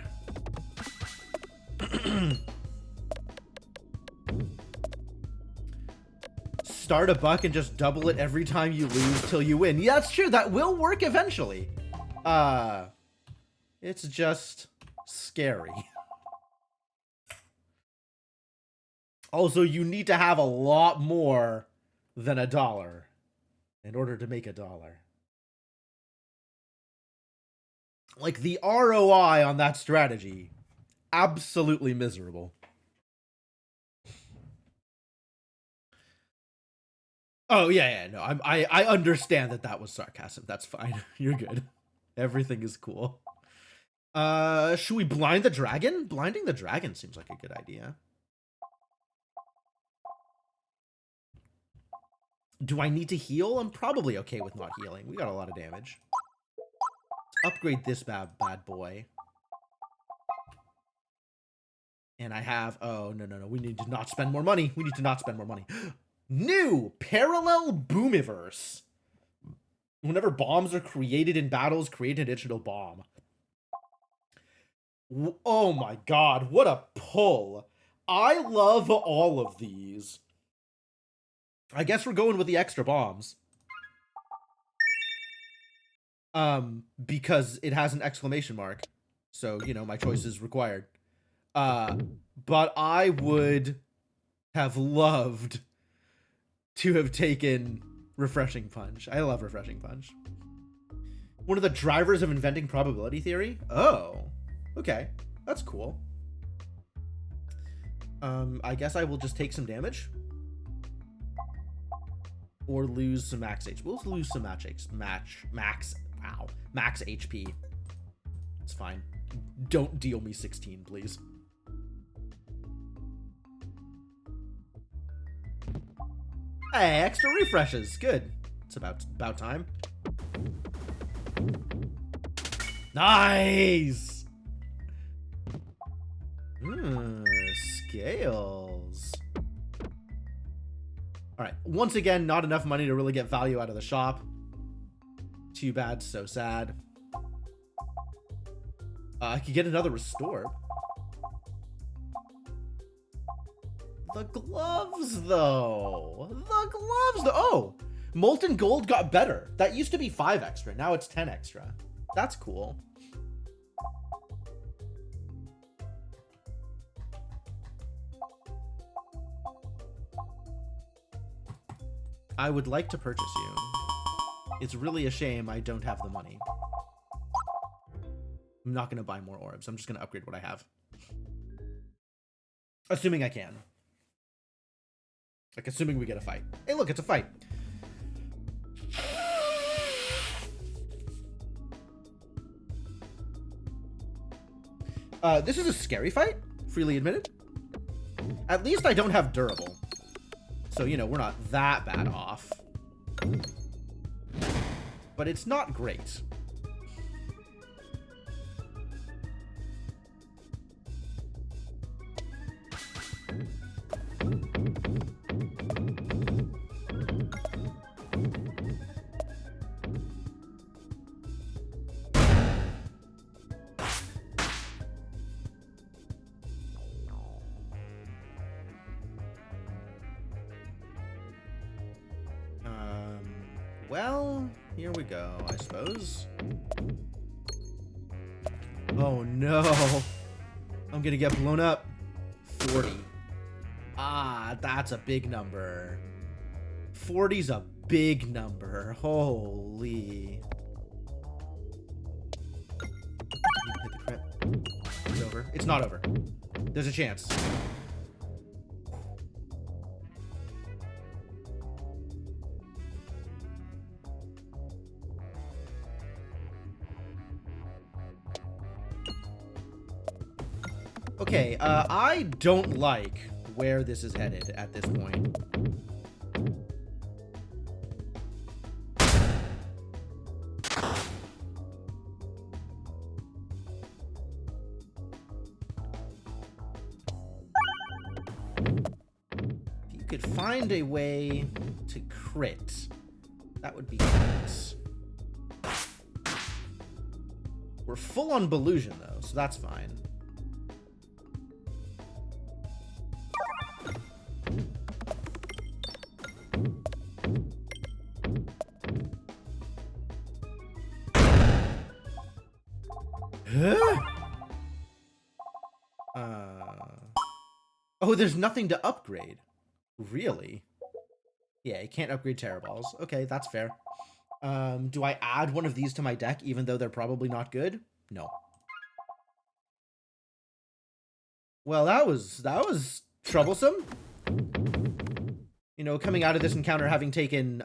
S1: Start a buck and just double it every time you lose till you win. Yeah, that's true. That will work eventually. It's just scary. Also, you need to have a lot more than $1 in order to make $1. Like, the ROI on that strategy, absolutely miserable. Oh, yeah, no, I understand that was sarcasm. That's fine. You're good. Everything is cool. Should we blind the dragon? Blinding the dragon seems like a good idea. Do I need to heal? I'm probably okay with not healing. We got a lot of damage. Let's upgrade this bad boy. And I have... Oh, no. We need to not spend more money. We need to not spend more money. New Parallel Boomiverse. Whenever bombs are created in battles, create an additional bomb. Oh my god, what a pull. I love all of these. I guess we're going with the extra bombs. Because it has an exclamation mark. So, you know, my choice is required. But I would have loved to have taken Refreshing Punch. I love Refreshing Punch. One of the drivers of inventing probability theory? Oh, okay. That's cool. I guess I will just take some damage. Or lose some max HP. We'll lose some max HP. It's fine. Don't deal me 16, please. Hey, extra refreshes. Good. It's about time. Nice! Scales. Alright, once again, not enough money to really get value out of the shop. Too bad, so sad. I could get another restore. The gloves, though. Oh! Molten Gold got better. That used to be 5 extra. Now it's 10 extra. That's cool. I would like to purchase you. It's really a shame I don't have the money. I'm not going to buy more orbs. I'm just going to upgrade what I have. Assuming I can. Like, assuming we get a fight. Hey, look, it's a fight. This is a scary fight, freely admitted. At least I don't have durable. So, you know, we're not that bad off. But it's not great. Well, here we go, I suppose. Oh no. I'm gonna get blown up. 40. Ah, that's a big number. 40's a big number. Holy. Hit the crit. It's over. It's not over. There's a chance. Okay, I don't like where this is headed at this point. If you could find a way to crit, that would be nice. We're full on Belusion, though, so that's fine. Oh, there's nothing to upgrade. Really? Yeah, you can't upgrade Terror Balls. Okay, that's fair. Do I add one of these to my deck even though they're probably not good? No. Well, that was troublesome. You know, coming out of this encounter having taken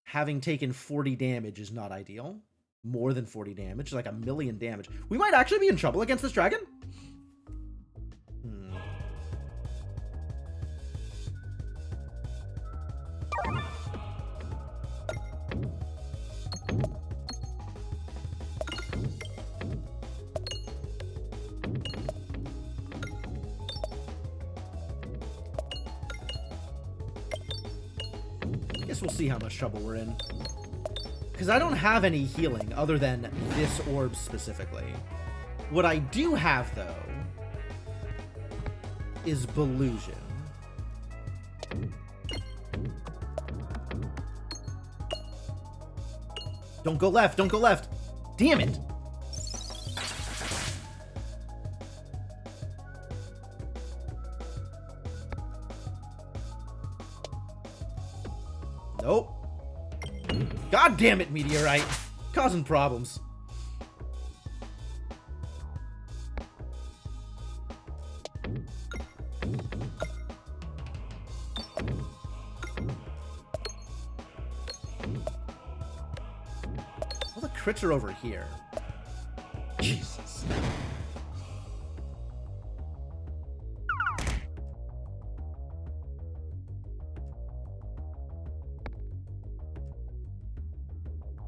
S1: having taken 40 damage is not ideal. More than 40 damage, like 1,000,000 damage. We might actually be in trouble against this dragon. We'll see how much trouble we're in. Because I don't have any healing other than this orb specifically. What I do have, though, is Belusion. Don't go left, don't go left. Damn it. Nope. God damn it, Meteorite. Causing problems. All the crits are over here. Jesus.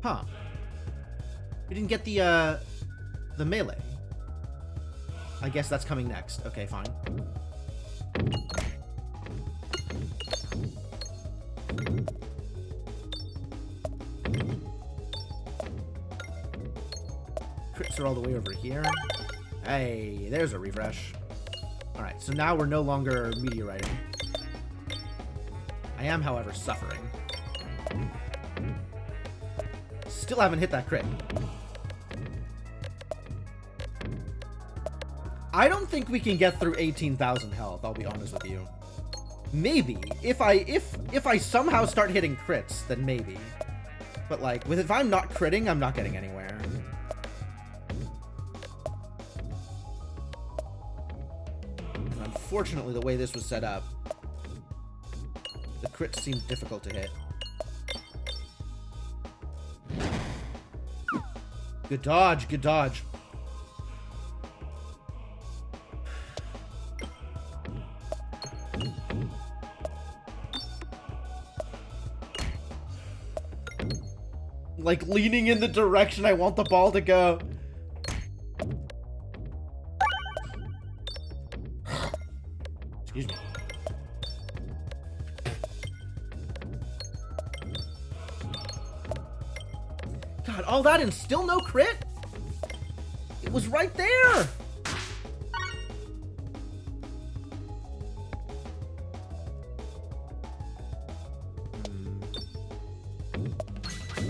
S1: Huh. We didn't get the melee. I guess that's coming next. Okay, fine. Crits are all the way over here. Hey, there's a refresh. Alright, so now we're no longer meteoriting. I am, however, suffering. Still haven't hit that crit. I don't think we can get through 18,000 health, I'll be honest with you. Maybe. If I somehow start hitting crits, then maybe. But like, if I'm not critting, I'm not getting anywhere. And unfortunately, the way this was set up, the crits seemed difficult to hit. Good dodge, good dodge. Like, leaning in the direction I want the ball to go. Excuse me. God, all that and still no crit? It was right there!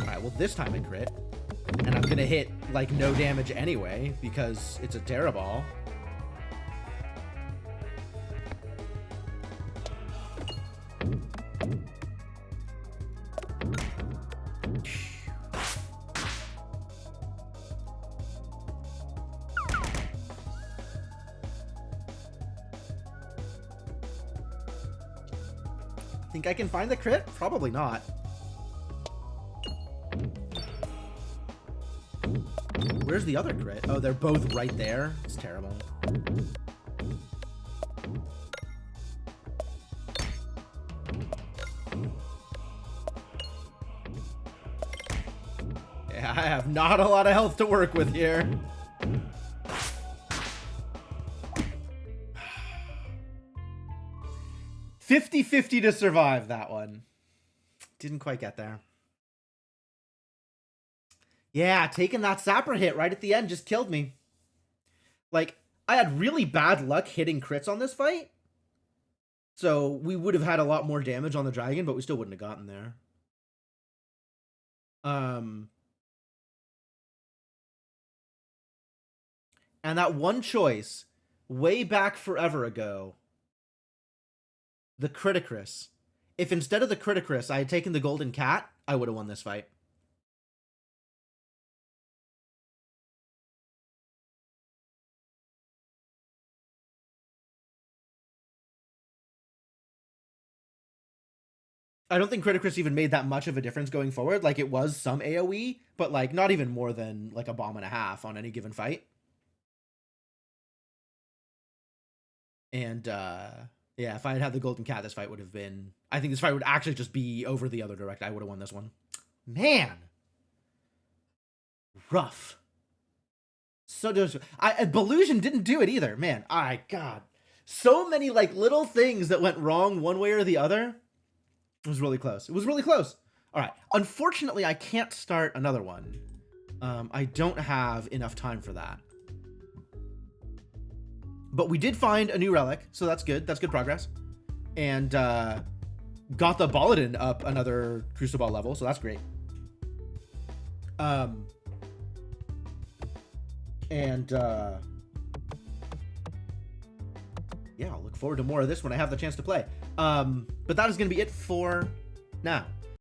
S1: Alright, well this time I crit. And I'm gonna hit, like, no damage anyway, because it's a Terra Ball. Think I can find the crit? Probably not. Where's the other crit? Oh, they're both right there. It's terrible. Yeah, I have not a lot of health to work with here. 50-50 to survive that one. Didn't quite get there. Yeah, taking that sapper hit right at the end just killed me. Like, I had really bad luck hitting crits on this fight. So we would have had a lot more damage on the dragon, but we still wouldn't have gotten there. And that one choice, way back forever ago, the Criticris. If instead of the Criticris I had taken the Golden Cat, I would have won this fight. I don't think Criticris even made that much of a difference going forward. Like, it was some AoE, but, like, not even more than, like, a bomb and a half on any given fight. And, yeah, if I had had the Golden Cat, this fight would have been... I think this fight would actually just be over the other direct. I would have won this one. Man! Rough. So Belusion didn't do it either. Man, God. So many, like, little things that went wrong one way or the other. It was really close. It was really close. All right. Unfortunately, I can't start another one. I don't have enough time for that. But we did find a new relic, so that's good. That's good progress. And got the Baladin up another Crucible level, so that's great. Yeah, I'll look forward to more of this when I have the chance to play. But that is going to be it for now.